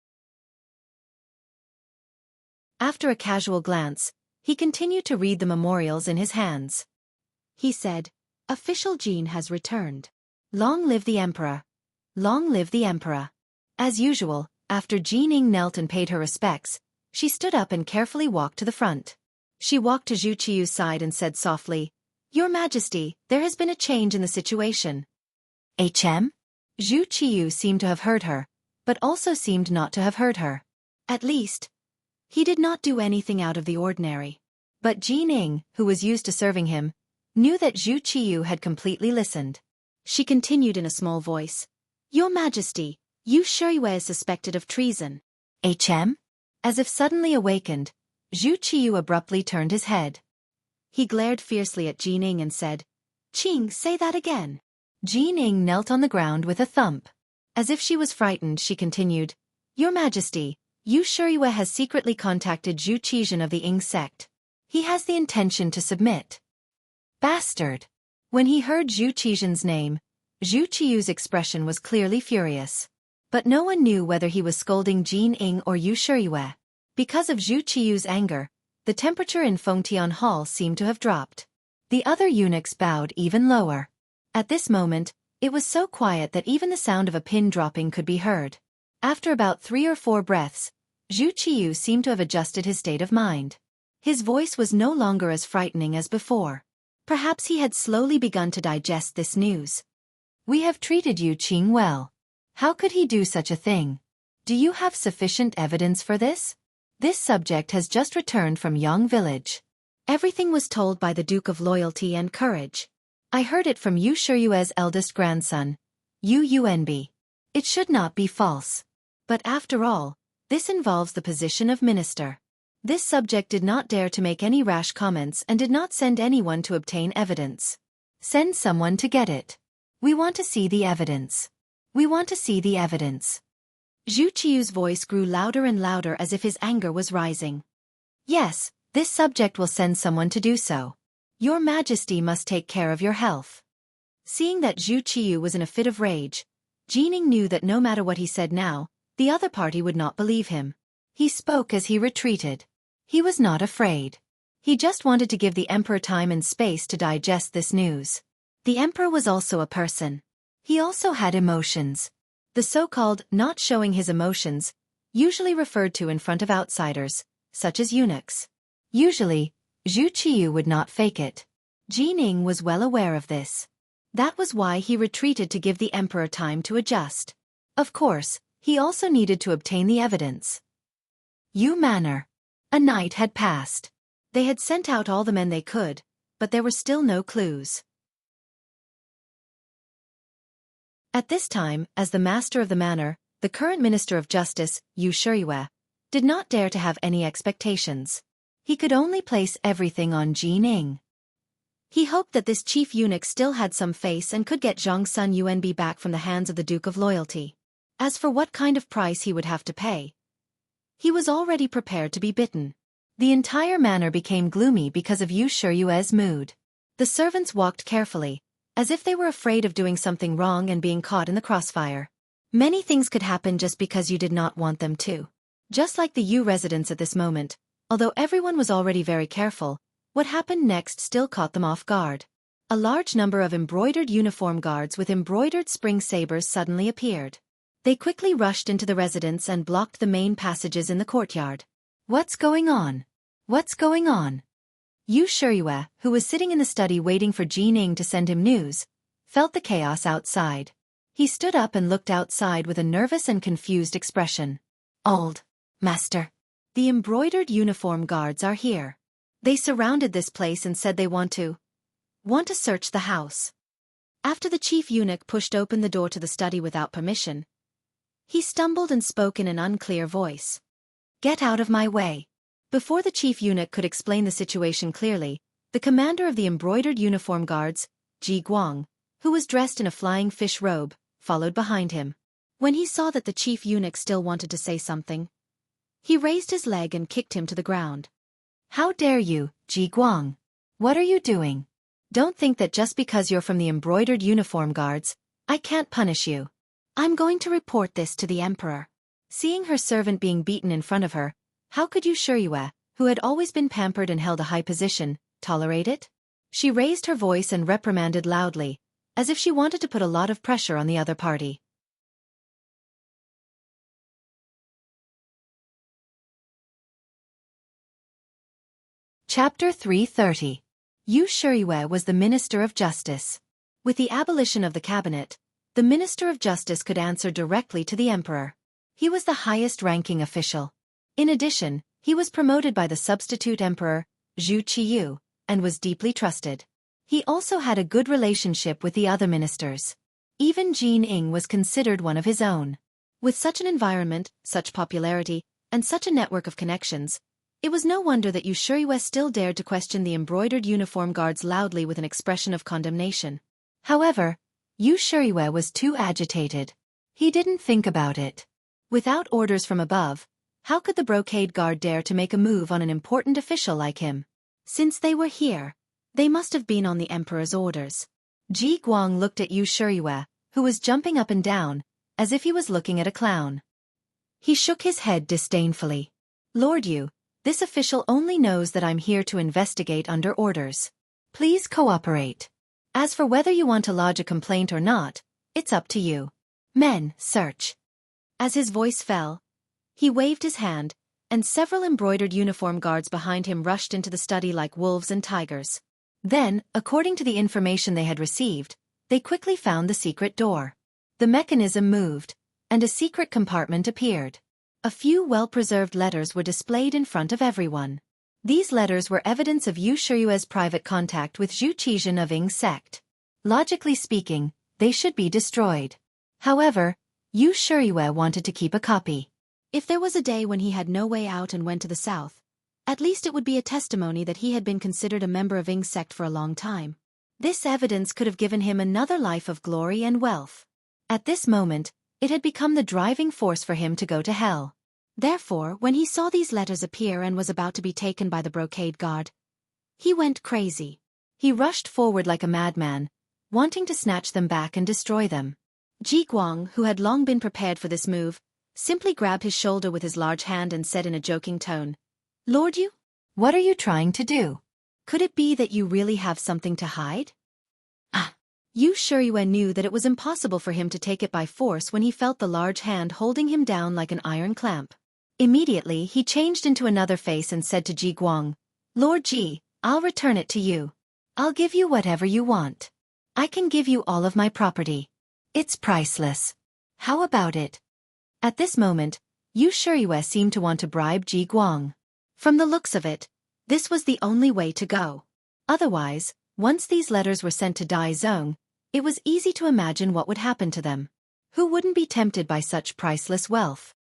After a casual glance, he continued to read the memorials in his hands. He said, "Official Jin has returned. Long live the emperor. Long live the emperor." As usual, after Jin Ing knelt and paid her respects, she stood up and carefully walked to the front. She walked to Zhu Qiyu's side and said softly, "Your Majesty, there has been a change in the situation." "HM?" Zhu Qiyu seemed to have heard her, but also seemed not to have heard her. At least, he did not do anything out of the ordinary. But Jin Ing, who was used to serving him, knew that Zhu Qiyu had completely listened. She continued in a small voice, "Your Majesty, Yu Shiyue is suspected of treason." "HM?" As if suddenly awakened, Zhu Qiyu abruptly turned his head. He glared fiercely at Jin Ing and said, "Qing, say that again." Jin Ing knelt on the ground with a thump. As if she was frightened, she continued, "Your Majesty, Yu Shiyue has secretly contacted Zhu Qizhen of the Ing sect. He has the intention to submit. Bastard! When he heard Zhu Qizhen's name, Zhu Qiu's expression was clearly furious. But no one knew whether he was scolding Jin Ing or Yu Shiyue. Because of Zhu Qiu's anger, the temperature in Fengtian Hall seemed to have dropped. The other eunuchs bowed even lower. At this moment, it was so quiet that even the sound of a pin dropping could be heard. After about 3 or 4 breaths, Zhu Qiu seemed to have adjusted his state of mind. His voice was no longer as frightening as before. Perhaps he had slowly begun to digest this news. We have treated Yu Qing well. How could he do such a thing? Do you have sufficient evidence for this? This subject has just returned from Yang village. Everything was told by the Duke of Loyalty and Courage. I heard it from Yu Shiyue's eldest grandson, Yu Yuanbi. It should not be false. But after all, this involves the position of minister. This subject did not dare to make any rash comments and did not send anyone to obtain evidence. Send someone to get it. We want to see the evidence. We want to see the evidence. Zhu Qiu's voice grew louder and louder as if his anger was rising. Yes, this subject will send someone to do so. Your Majesty must take care of your health. Seeing that Zhu Qiu was in a fit of rage, Jining knew that no matter what he said now, the other party would not believe him. He spoke as he retreated. He was not afraid. He just wanted to give the emperor time and space to digest this news. The emperor was also a person. He also had emotions. The so-called not showing his emotions, usually referred to in front of outsiders, such as eunuchs. Usually, Zhu Qiu would not fake it. Jining was well aware of this. That was why he retreated to give the emperor time to adjust. Of course, he also needed to obtain the evidence. Yu Manor. A night had passed. They had sent out all the men they could, but there were still no clues. At this time, as the master of the manor, the current Minister of Justice, Yu Shiyue, did not dare to have any expectations. He could only place everything on Jining. He hoped that this chief eunuch still had some face and could get Zhang's son Yuanbi back from the hands of the Duke of Loyalty. As for what kind of price he would have to pay, he was already prepared to be bitten. The entire manor became gloomy because of Yu Shiyue's mood. The servants walked carefully, as if they were afraid of doing something wrong and being caught in the crossfire. Many things could happen just because you did not want them to. Just like the Yu residents at this moment, although everyone was already very careful, what happened next still caught them off guard. A large number of embroidered uniform guards with embroidered spring sabers suddenly appeared. They quickly rushed into the residence and blocked the main passages in the courtyard. What's going on? What's going on? Yu Shiyue, who was sitting in the study waiting for Jining to send him news, felt the chaos outside. He stood up and looked outside with a nervous and confused expression. Old Master. The embroidered uniform guards are here. They surrounded this place and said they want to search the house. After the chief eunuch pushed open the door to the study without permission, he stumbled and spoke in an unclear voice. Get out of my way. Before the chief eunuch could explain the situation clearly, the commander of the embroidered uniform guards, Ji Guang, who was dressed in a flying fish robe, followed behind him. When he saw that the chief eunuch still wanted to say something, he raised his leg and kicked him to the ground. How dare you, Ji Guang? What are you doing? Don't think that just because you're from the embroidered uniform guards, I can't punish you. I'm going to report this to the emperor. Seeing her servant being beaten in front of her, how could Yu Shiyue, who had always been pampered and held a high position, tolerate it? She raised her voice and reprimanded loudly, as if she wanted to put a lot of pressure on the other party. Chapter 330. Yu Shiyue was the Minister of Justice. With the abolition of the cabinet, the Minister of Justice could answer directly to the emperor. He was the highest-ranking official. In addition, he was promoted by the substitute emperor, Zhu Qiu, and was deeply trusted. He also had a good relationship with the other ministers. Even Jin Ing was considered one of his own. With such an environment, such popularity, and such a network of connections, it was no wonder that Yu Shiyue still dared to question the embroidered uniform guards loudly with an expression of condemnation. However, Yu Shiyue was too agitated. He didn't think about it. Without orders from above, how could the brocade guard dare to make a move on an important official like him? Since they were here, they must have been on the emperor's orders. Ji Guang looked at Yu Shiyue, who was jumping up and down, as if he was looking at a clown. He shook his head disdainfully. Lord Yu, this official only knows that I'm here to investigate under orders. Please cooperate. As for whether you want to lodge a complaint or not, it's up to you. Men, search. As his voice fell, he waved his hand, and several embroidered uniform guards behind him rushed into the study like wolves and tigers. Then, according to the information they had received, they quickly found the secret door. The mechanism moved, and a secret compartment appeared. A few well-preserved letters were displayed in front of everyone. These letters were evidence of Yu Shiyue's private contact with Zhu Qizhen of Ying sect. Logically speaking, they should be destroyed. However, Yu Shiyue wanted to keep a copy. If there was a day when he had no way out and went to the south, at least it would be a testimony that he had been considered a member of Ying sect for a long time. This evidence could have given him another life of glory and wealth. At this moment, it had become the driving force for him to go to hell. Therefore, when he saw these letters appear and was about to be taken by the brocade guard, he went crazy. He rushed forward like a madman, wanting to snatch them back and destroy them. Ji Guang, who had long been prepared for this move, simply grabbed his shoulder with his large hand and said in a joking tone, Lord Yu, what are you trying to do? Could it be that you really have something to hide? Yu Shiyue knew that it was impossible for him to take it by force when he felt the large hand holding him down like an iron clamp. Immediately, he changed into another face and said to Ji Guang, Lord Ji, I'll return it to you. I'll give you whatever you want. I can give you all of my property. It's priceless. How about it? At this moment, Yu Shiyue seemed to want to bribe Ji Guang. From the looks of it, this was the only way to go. Otherwise, once these letters were sent to Dai Zong, it was easy to imagine what would happen to them. Who wouldn't be tempted by such priceless wealth?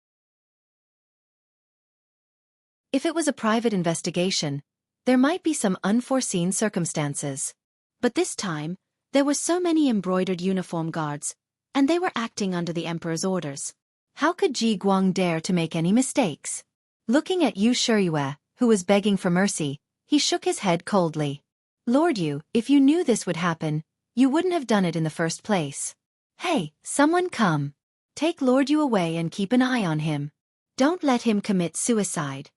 If it was a private investigation, there might be some unforeseen circumstances. But this time, there were so many embroidered uniform guards, and they were acting under the emperor's orders. How could Ji Guang dare to make any mistakes? Looking at Yu Shiyue, who was begging for mercy, he shook his head coldly. Lord Yu, if you knew this would happen, you wouldn't have done it in the first place. Hey, someone come. Take Lord Yu away and keep an eye on him. Don't let him commit suicide.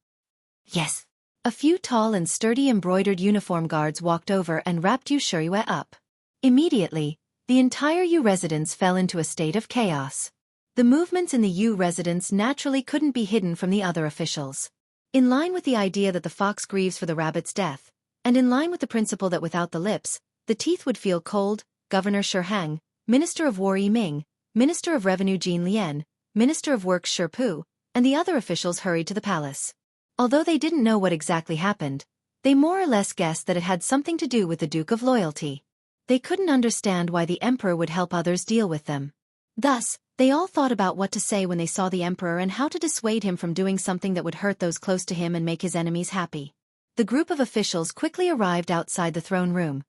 Yes. A few tall and sturdy embroidered uniform guards walked over and wrapped Yu Shiyue up. Immediately, the entire Yu residence fell into a state of chaos. The movements in the Yu residence naturally couldn't be hidden from the other officials. In line with the idea that the fox grieves for the rabbit's death, and in line with the principle that without the lips, the teeth would feel cold, Governor Shi Hang, Minister of War Yi Ming, Minister of Revenue Jin Lian, Minister of Works Shi Pu, and the other officials hurried to the palace. Although they didn't know what exactly happened, they more or less guessed that it had something to do with the Duke of Loyalty. They couldn't understand why the emperor would help others deal with them. Thus, they all thought about what to say when they saw the emperor and how to dissuade him from doing something that would hurt those close to him and make his enemies happy. The group of officials quickly arrived outside the throne room,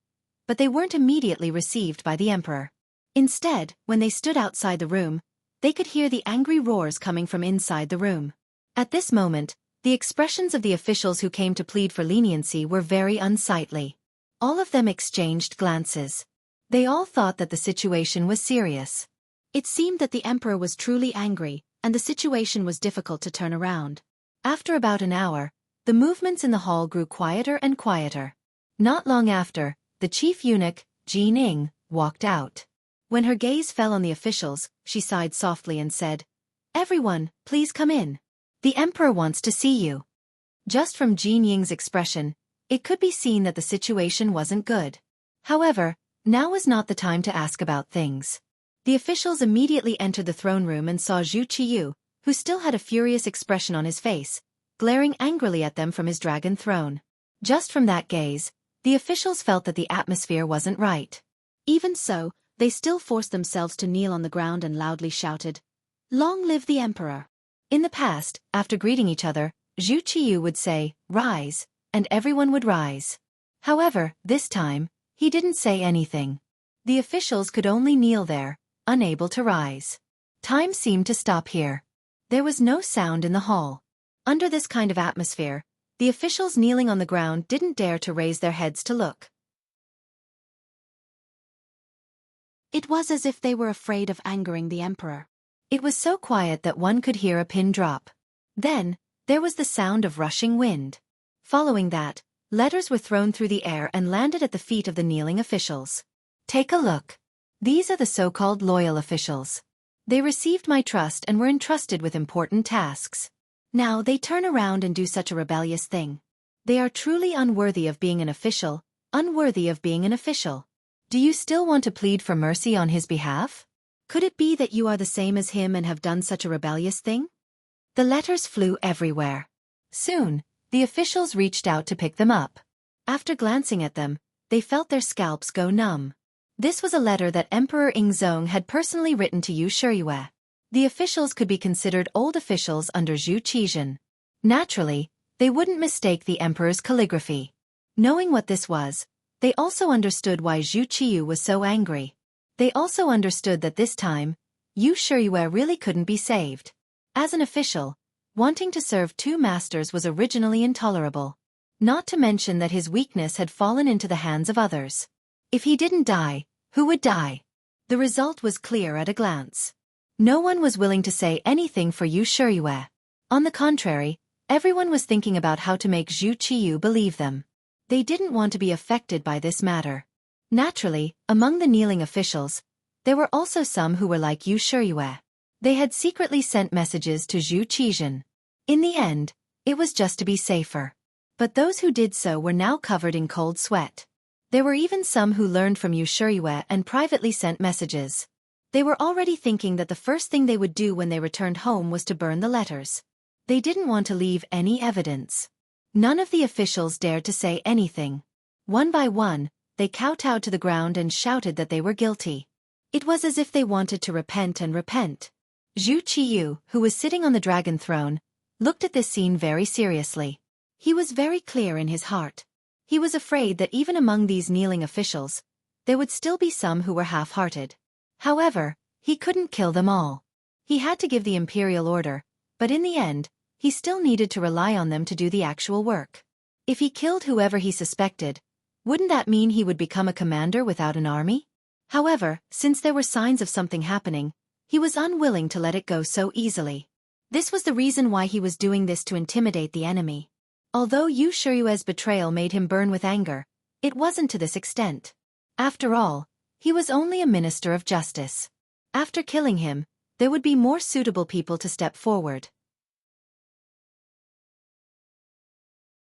but they weren't immediately received by the emperor. Instead, when they stood outside the room, they could hear the angry roars coming from inside the room. At this moment, the expressions of the officials who came to plead for leniency were very unsightly. All of them exchanged glances. They all thought that the situation was serious. It seemed that the emperor was truly angry, and the situation was difficult to turn around. After about an hour, the movements in the hall grew quieter and quieter. Not long after, the chief eunuch, Ji Ning, walked out. When her gaze fell on the officials, she sighed softly and said, Everyone, please come in. The emperor wants to see you. Just from Ji Ning's expression, it could be seen that the situation wasn't good. However, now was not the time to ask about things. The officials immediately entered the throne room and saw Zhu Qiyu, who still had a furious expression on his face, glaring angrily at them from his dragon throne. Just from that gaze, the officials felt that the atmosphere wasn't right. Even so, they still forced themselves to kneel on the ground and loudly shouted, Long live the emperor! In the past, after greeting each other, Zhu Qiyu would say, Rise, and everyone would rise. However, this time, he didn't say anything. The officials could only kneel there, unable to rise. Time seemed to stop here. There was no sound in the hall. Under this kind of atmosphere, The officials kneeling on the ground didn't dare to raise their heads to look. It was as if they were afraid of angering the emperor. It was so quiet that one could hear a pin drop. Then, there was the sound of rushing wind. Following that, letters were thrown through the air and landed at the feet of the kneeling officials. Take a look. These are the so-called loyal officials. They received my trust and were entrusted with important tasks. Now they turn around and do such a rebellious thing. They are truly unworthy of being an official, unworthy of being an official. Do you still want to plead for mercy on his behalf? Could it be that you are the same as him and have done such a rebellious thing? The letters flew everywhere. Soon, the officials reached out to pick them up. After glancing at them, they felt their scalps go numb. This was a letter that Emperor Ingzong had personally written to Yu Shiyue. The officials could be considered old officials under Zhu Qizhen. Naturally, they wouldn't mistake the emperor's calligraphy. Knowing what this was, they also understood why Zhu Qiyu was so angry. They also understood that this time, Yu Shiyue really couldn't be saved. As an official, wanting to serve two masters was originally intolerable. Not to mention that his weakness had fallen into the hands of others. If he didn't die, who would die? The result was clear at a glance. No one was willing to say anything for Yu Shiyue. On the contrary, everyone was thinking about how to make Zhu Qiyu believe them. They didn't want to be affected by this matter. Naturally, among the kneeling officials, there were also some who were like Yu Shiyue. They had secretly sent messages to Zhu Qizhen. In the end, it was just to be safer. But those who did so were now covered in cold sweat. There were even some who learned from Yu Shiyue and privately sent messages. They were already thinking that the first thing they would do when they returned home was to burn the letters. They didn't want to leave any evidence. None of the officials dared to say anything. One by one, they kowtowed to the ground and shouted that they were guilty. It was as if they wanted to repent and repent. Zhu Qiyu, who was sitting on the dragon throne, looked at this scene very seriously. He was very clear in his heart. He was afraid that even among these kneeling officials, there would still be some who were half-hearted. However, he couldn't kill them all. He had to give the imperial order, but in the end, he still needed to rely on them to do the actual work. If he killed whoever he suspected, wouldn't that mean he would become a commander without an army? However, since there were signs of something happening, he was unwilling to let it go so easily. This was the reason why he was doing this to intimidate the enemy. Although Yu Shiyue's betrayal made him burn with anger, it wasn't to this extent. After all, he was only a minister of justice. After killing him, there would be more suitable people to step forward.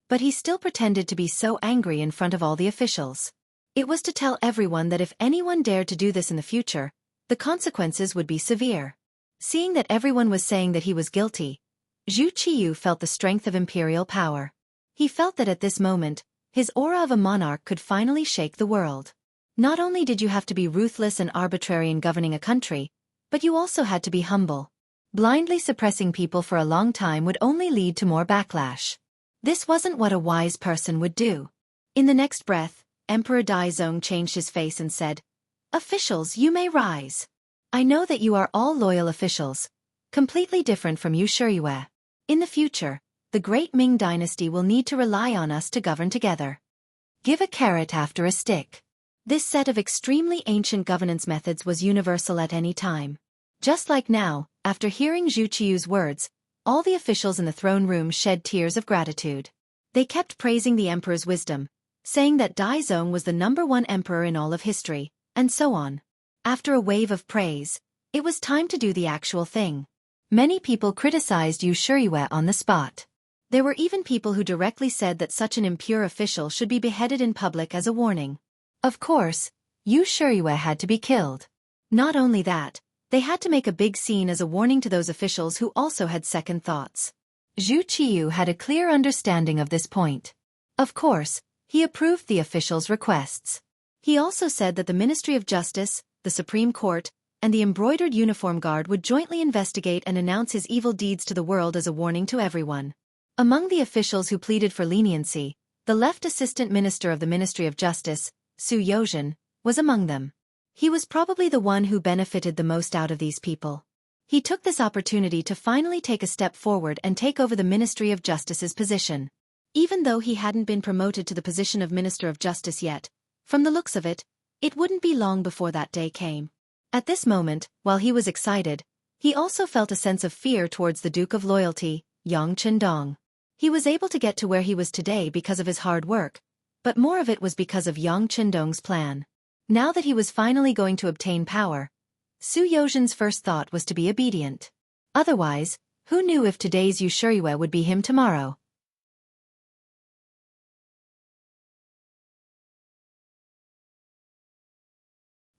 But he still pretended to be so angry in front of all the officials. It was to tell everyone that if anyone dared to do this in the future, the consequences would be severe. Seeing that everyone was saying that he was guilty, Zhu Qiyu felt the strength of imperial power. He felt that at this moment, his aura of a monarch could finally shake the world. Not only did you have to be ruthless and arbitrary in governing a country, but you also had to be humble. Blindly suppressing people for a long time would only lead to more backlash. This wasn't what a wise person would do. In the next breath, Emperor Daizong changed his face and said, "Officials, you may rise. I know that you are all loyal officials, completely different from Yu Shiyue. In the future, the great Ming dynasty will need to rely on us to govern together. Give a carrot after a stick." This set of extremely ancient governance methods was universal at any time. Just like now, after hearing Zhu Qiyu's words, all the officials in the throne room shed tears of gratitude. They kept praising the emperor's wisdom, saying that Daizong was the #1 emperor in all of history, and so on. After a wave of praise, it was time to do the actual thing. Many people criticized Yu Shiyue on the spot. There were even people who directly said that such an impure official should be beheaded in public as a warning. Of course, Yu Shiyue had to be killed. Not only that, they had to make a big scene as a warning to those officials who also had second thoughts. Zhu Qiyu had a clear understanding of this point. Of course, he approved the officials' requests. He also said that the Ministry of Justice, the Supreme Court, and the Embroidered Uniform Guard would jointly investigate and announce his evil deeds to the world as a warning to everyone. Among the officials who pleaded for leniency, the left Assistant Minister of the Ministry of Justice, Su Yozhen, was among them. He was probably the one who benefited the most out of these people. He took this opportunity to finally take a step forward and take over the Ministry of Justice's position. Even though he hadn't been promoted to the position of Minister of Justice yet, from the looks of it, it wouldn't be long before that day came. At this moment, while he was excited, he also felt a sense of fear towards the Duke of Loyalty, Yang Chendong. He was able to get to where he was today because of his hard work, but more of it was because of Yang Chendong's plan. Now that he was finally going to obtain power, Su Yozhen's first thought was to be obedient. Otherwise, who knew if today's Wuxia would be him tomorrow?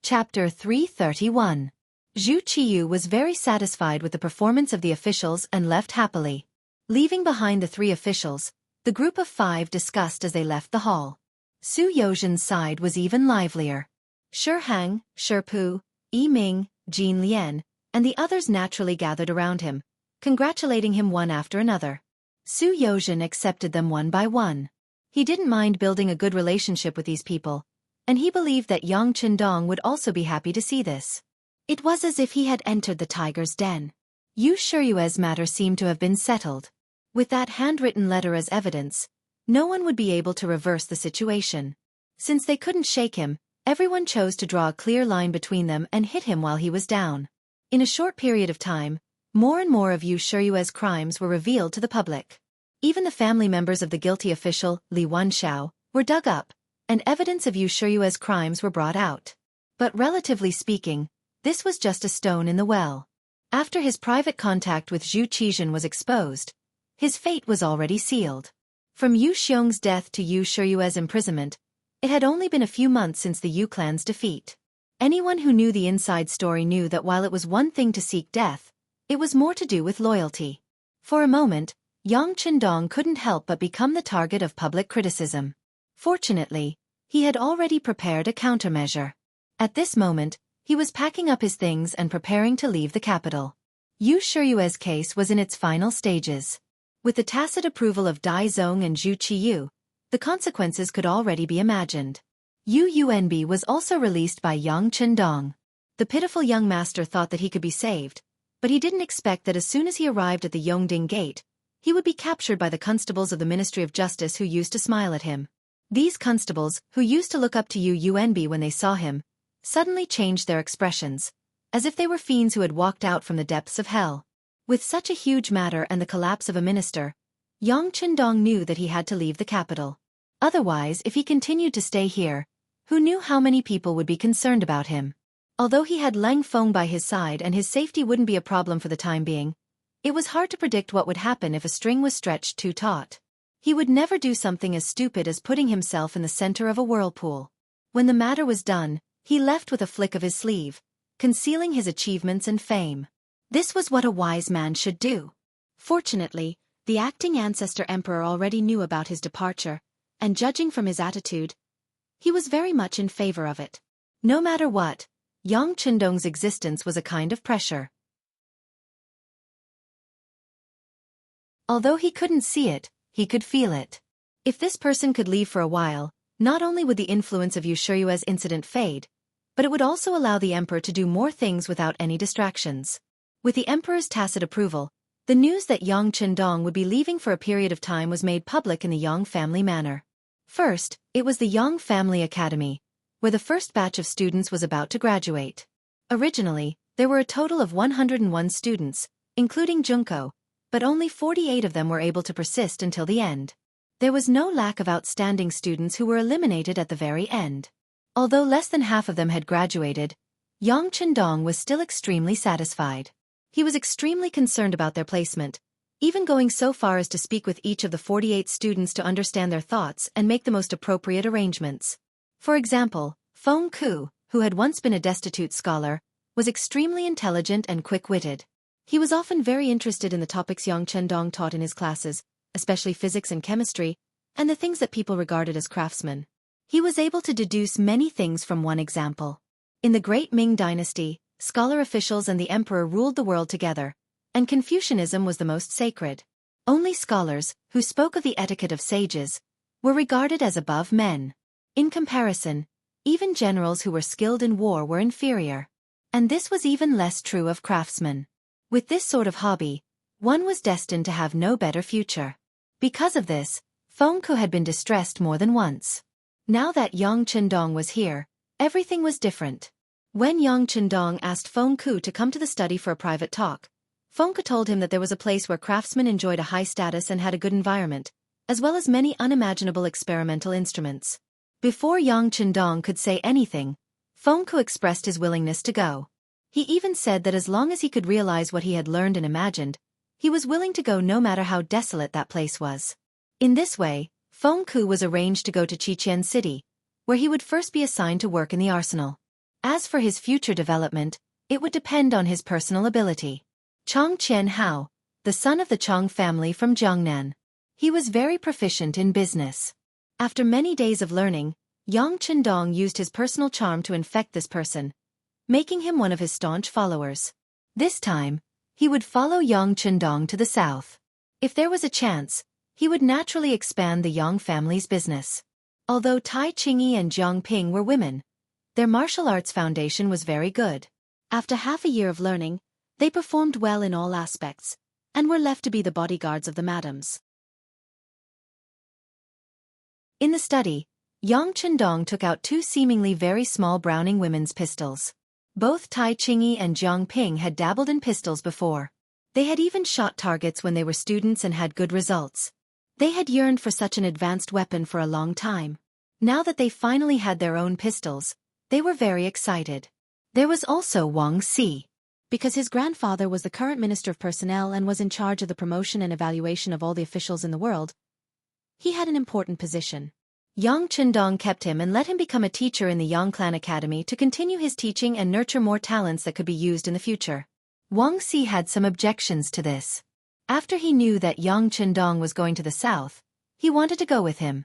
Chapter 331. Zhu Qiyu was very satisfied with the performance of the officials and left happily. Leaving behind the 3 officials, the group of 5 discussed as they left the hall. Su Yozhen's side was even livelier. Shi Hang, Shi Pu, Yi Ming, Jin Lian, and the others naturally gathered around him, congratulating him one after another. Su Yozhen accepted them one by one. He didn't mind building a good relationship with these people, and he believed that Yang Chendong would also be happy to see this. It was as if he had entered the tiger's den. Wuxia's matter seemed to have been settled. With that handwritten letter as evidence, no one would be able to reverse the situation. Since they couldn't shake him, everyone chose to draw a clear line between them and hit him while he was down. In a short period of time, more and more of Wuxia's crimes were revealed to the public. Even the family members of the guilty official, Li Wanshao, were dug up, and evidence of Wuxia's crimes were brought out. But relatively speaking, this was just a stone in the well. After his private contact with Zhu Qizhen was exposed, his fate was already sealed. From Yu Xiong's death to Wuxia's imprisonment, it had only been a few months since the Yu clan's defeat. Anyone who knew the inside story knew that while it was one thing to seek death, it was more to do with loyalty. For a moment, Yang Chendong couldn't help but become the target of public criticism. Fortunately, he had already prepared a countermeasure. At this moment, he was packing up his things and preparing to leave the capital. Wuxia's case was in its final stages. With the tacit approval of Dai Zong and Zhu Qiyu, the consequences could already be imagined. Yu Yuanbi was also released by Yang Chendong. The pitiful young master thought that he could be saved, but he didn't expect that as soon as he arrived at the Yongding Gate, he would be captured by the constables of the Ministry of Justice who used to smile at him. These constables, who used to look up to Yu Yuanbi when they saw him, suddenly changed their expressions, as if they were fiends who had walked out from the depths of hell. With such a huge matter and the collapse of a minister, Yang Chendong knew that he had to leave the capital. Otherwise, if he continued to stay here, who knew how many people would be concerned about him? Although he had Lang Feng by his side and his safety wouldn't be a problem for the time being, it was hard to predict what would happen if a string was stretched too taut. He would never do something as stupid as putting himself in the center of a whirlpool. When the matter was done, he left with a flick of his sleeve, concealing his achievements and fame. This was what a wise man should do. Fortunately, the acting ancestor emperor already knew about his departure, and judging from his attitude, he was very much in favor of it. No matter what, Yang Chendong's existence was a kind of pressure. Although he couldn't see it, he could feel it. If this person could leave for a while, not only would the influence of Wuxia's incident fade, but it would also allow the emperor to do more things without any distractions. With the emperor's tacit approval, the news that Yang Chendong would be leaving for a period of time was made public in the Yang family manor. First, it was the Yang Family Academy, where the first batch of students was about to graduate. Originally, there were a total of 101 students, including Junko, but only 48 of them were able to persist until the end. There was no lack of outstanding students who were eliminated at the very end. Although less than half of them had graduated, Yang Chendong was still extremely satisfied. He was extremely concerned about their placement, even going so far as to speak with each of the 48 students to understand their thoughts and make the most appropriate arrangements. For example, Feng Ku, who had once been a destitute scholar, was extremely intelligent and quick-witted. He was often very interested in the topics Yang Chendong taught in his classes, especially physics and chemistry, and the things that people regarded as craftsmen. He was able to deduce many things from one example. In the Great Ming Dynasty, scholar officials and the emperor ruled the world together, and Confucianism was the most sacred. Only scholars, who spoke of the etiquette of sages, were regarded as above men. In comparison, even generals who were skilled in war were inferior. And this was even less true of craftsmen. With this sort of hobby, one was destined to have no better future. Because of this, Feng Ku had been distressed more than once. Now that Yang Chendong was here, everything was different. When Yang Chendong asked Feng Ku to come to the study for a private talk, Feng Ku told him that there was a place where craftsmen enjoyed a high status and had a good environment, as well as many unimaginable experimental instruments. Before Yang Chendong could say anything, Feng Ku expressed his willingness to go. He even said that as long as he could realize what he had learned and imagined, he was willing to go no matter how desolate that place was. In this way, Feng Ku was arranged to go to Xianxia City, where he would first be assigned to work in the arsenal. As for his future development, it would depend on his personal ability. Chang Qianhao, the son of the Chang family from Jiangnan. He was very proficient in business. After many days of learning, Yang Chendong used his personal charm to infect this person, making him one of his staunch followers. This time, he would follow Yang Chendong to the south. If there was a chance, he would naturally expand the Yang family's business. Although Tai Qingyi and Jiang Ping were women, their martial arts foundation was very good. After half a year of learning, they performed well in all aspects, and were left to be the bodyguards of the madams. In the study, Yang Chendong took out two seemingly very small Browning women's pistols. Both Tai Qingyi and Jiang Ping had dabbled in pistols before. They had even shot targets when they were students and had good results. They had yearned for such an advanced weapon for a long time. Now that they finally had their own pistols, they were very excited. There was also Wang Si. Because his grandfather was the current Minister of Personnel and was in charge of the promotion and evaluation of all the officials in the world, he had an important position. Yang Chendong kept him and let him become a teacher in the Yang Clan Academy to continue his teaching and nurture more talents that could be used in the future. Wang Si had some objections to this. After he knew that Yang Chendong was going to the south, he wanted to go with him.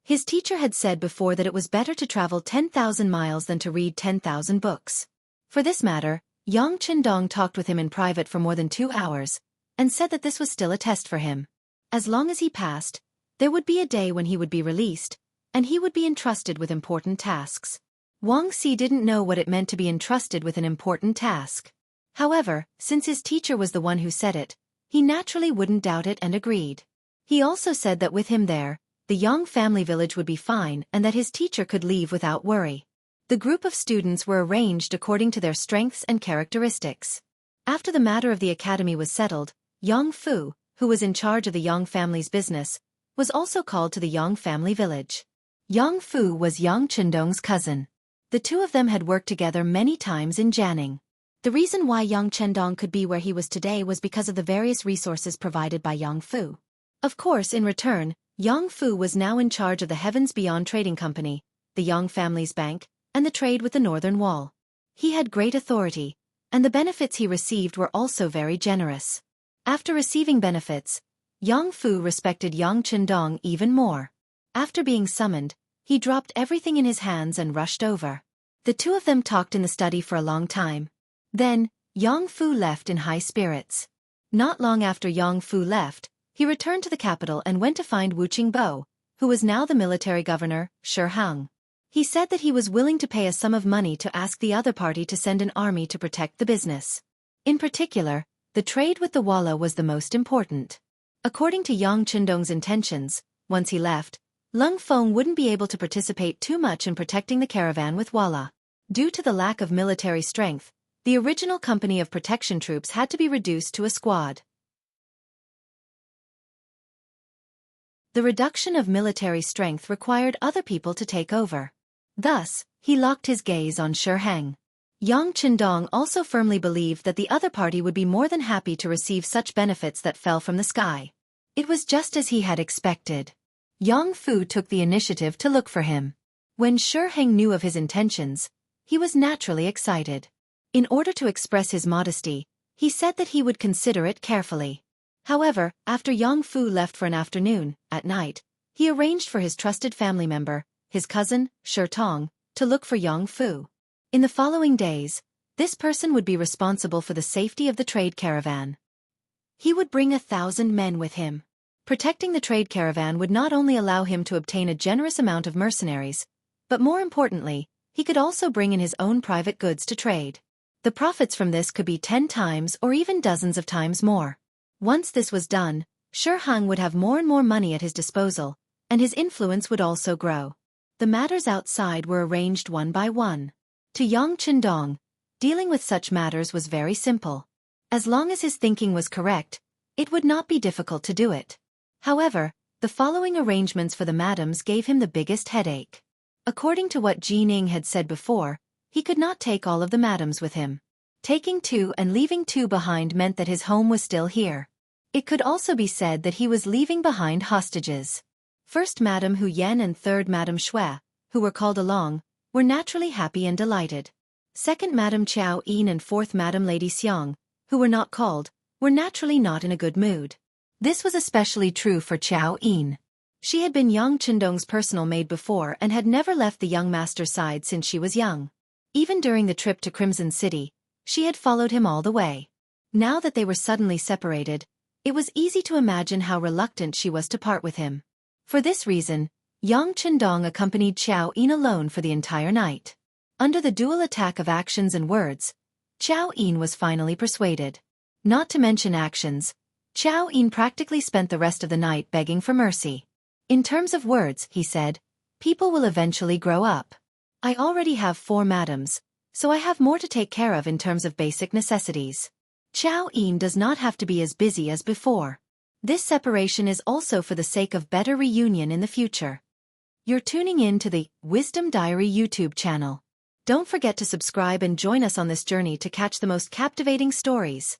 His teacher had said before that it was better to travel 10,000 miles than to read 10,000 books. For this matter, Yang Chendong talked with him in private for more than 2 hours, and said that this was still a test for him. As long as he passed, there would be a day when he would be released, and he would be entrusted with important tasks. Wang Si didn't know what it meant to be entrusted with an important task. However, since his teacher was the one who said it, he naturally wouldn't doubt it and agreed. He also said that with him there, the Yang family village would be fine and that his teacher could leave without worry. The group of students were arranged according to their strengths and characteristics. After the matter of the academy was settled, Yang Fu, who was in charge of the Yang family's business, was also called to the Yang family village. Yang Fu was Yang Chendong's cousin. The two of them had worked together many times in Jianghu. The reason why Yang Chendong could be where he was today was because of the various resources provided by Yang Fu. Of course, in return, Yang Fu was now in charge of the Heavens Beyond Trading Company, the Yang family's bank, and the trade with the Northern Wall. He had great authority, and the benefits he received were also very generous. After receiving benefits, Yang Fu respected Yang Chendong even more. After being summoned, he dropped everything in his hands and rushed over. The two of them talked in the study for a long time. Then, Yang Fu left in high spirits. Not long after Yang Fu left, he returned to the capital and went to find Wu Qingbo, who was now the military governor, Shihang. He said that he was willing to pay a sum of money to ask the other party to send an army to protect the business. In particular, the trade with the Walla was the most important. According to Yang Chendong's intentions, once he left, Lung Feng wouldn't be able to participate too much in protecting the caravan with Walla. Due to the lack of military strength, the original company of protection troops had to be reduced to a squad. The reduction of military strength required other people to take over. Thus, he locked his gaze on Shihang. Yang Chendong also firmly believed that the other party would be more than happy to receive such benefits that fell from the sky. It was just as he had expected. Yang Fu took the initiative to look for him. When Shihang knew of his intentions, he was naturally excited. In order to express his modesty, he said that he would consider it carefully. However, after Yang Fu left for an afternoon, at night, he arranged for his trusted family member, his cousin, Shi Tong, to look for Yang Fu. In the following days, this person would be responsible for the safety of the trade caravan. He would bring 1,000 men with him. Protecting the trade caravan would not only allow him to obtain a generous amount of mercenaries, but more importantly, he could also bring in his own private goods to trade. The profits from this could be 10 times or even dozens of times more. Once this was done, Shihang would have more and more money at his disposal, and his influence would also grow. The matters outside were arranged one by one. To Yang Chendong, dealing with such matters was very simple. As long as his thinking was correct, it would not be difficult to do it. However, the following arrangements for the madams gave him the biggest headache. According to what Jining had said before, he could not take all of the madams with him. Taking 2 and leaving 2 behind meant that his home was still here. It could also be said that he was leaving behind hostages. First Madame Hu Yen and third Madame Shui, who were called along, were naturally happy and delighted. Second Madame Qiao Yin and fourth Madame Lady Xiang, who were not called, were naturally not in a good mood. This was especially true for Qiao Yin. She had been Yang Chendong's personal maid before and had never left the young master's side since she was young. Even during the trip to Crimson City, she had followed him all the way. Now that they were suddenly separated, it was easy to imagine how reluctant she was to part with him. For this reason, Yang Chendong accompanied Qiao Yin alone for the entire night. Under the dual attack of actions and words, Qiao Yin was finally persuaded. Not to mention actions, Qiao Yin practically spent the rest of the night begging for mercy. In terms of words, he said, people will eventually grow up. I already have 4 madams, so I have more to take care of in terms of basic necessities. Qiao Yin does not have to be as busy as before. This separation is also for the sake of better reunion in the future. You're tuning in to the Wisdom Diary YouTube channel. Don't forget to subscribe and join us on this journey to catch the most captivating stories.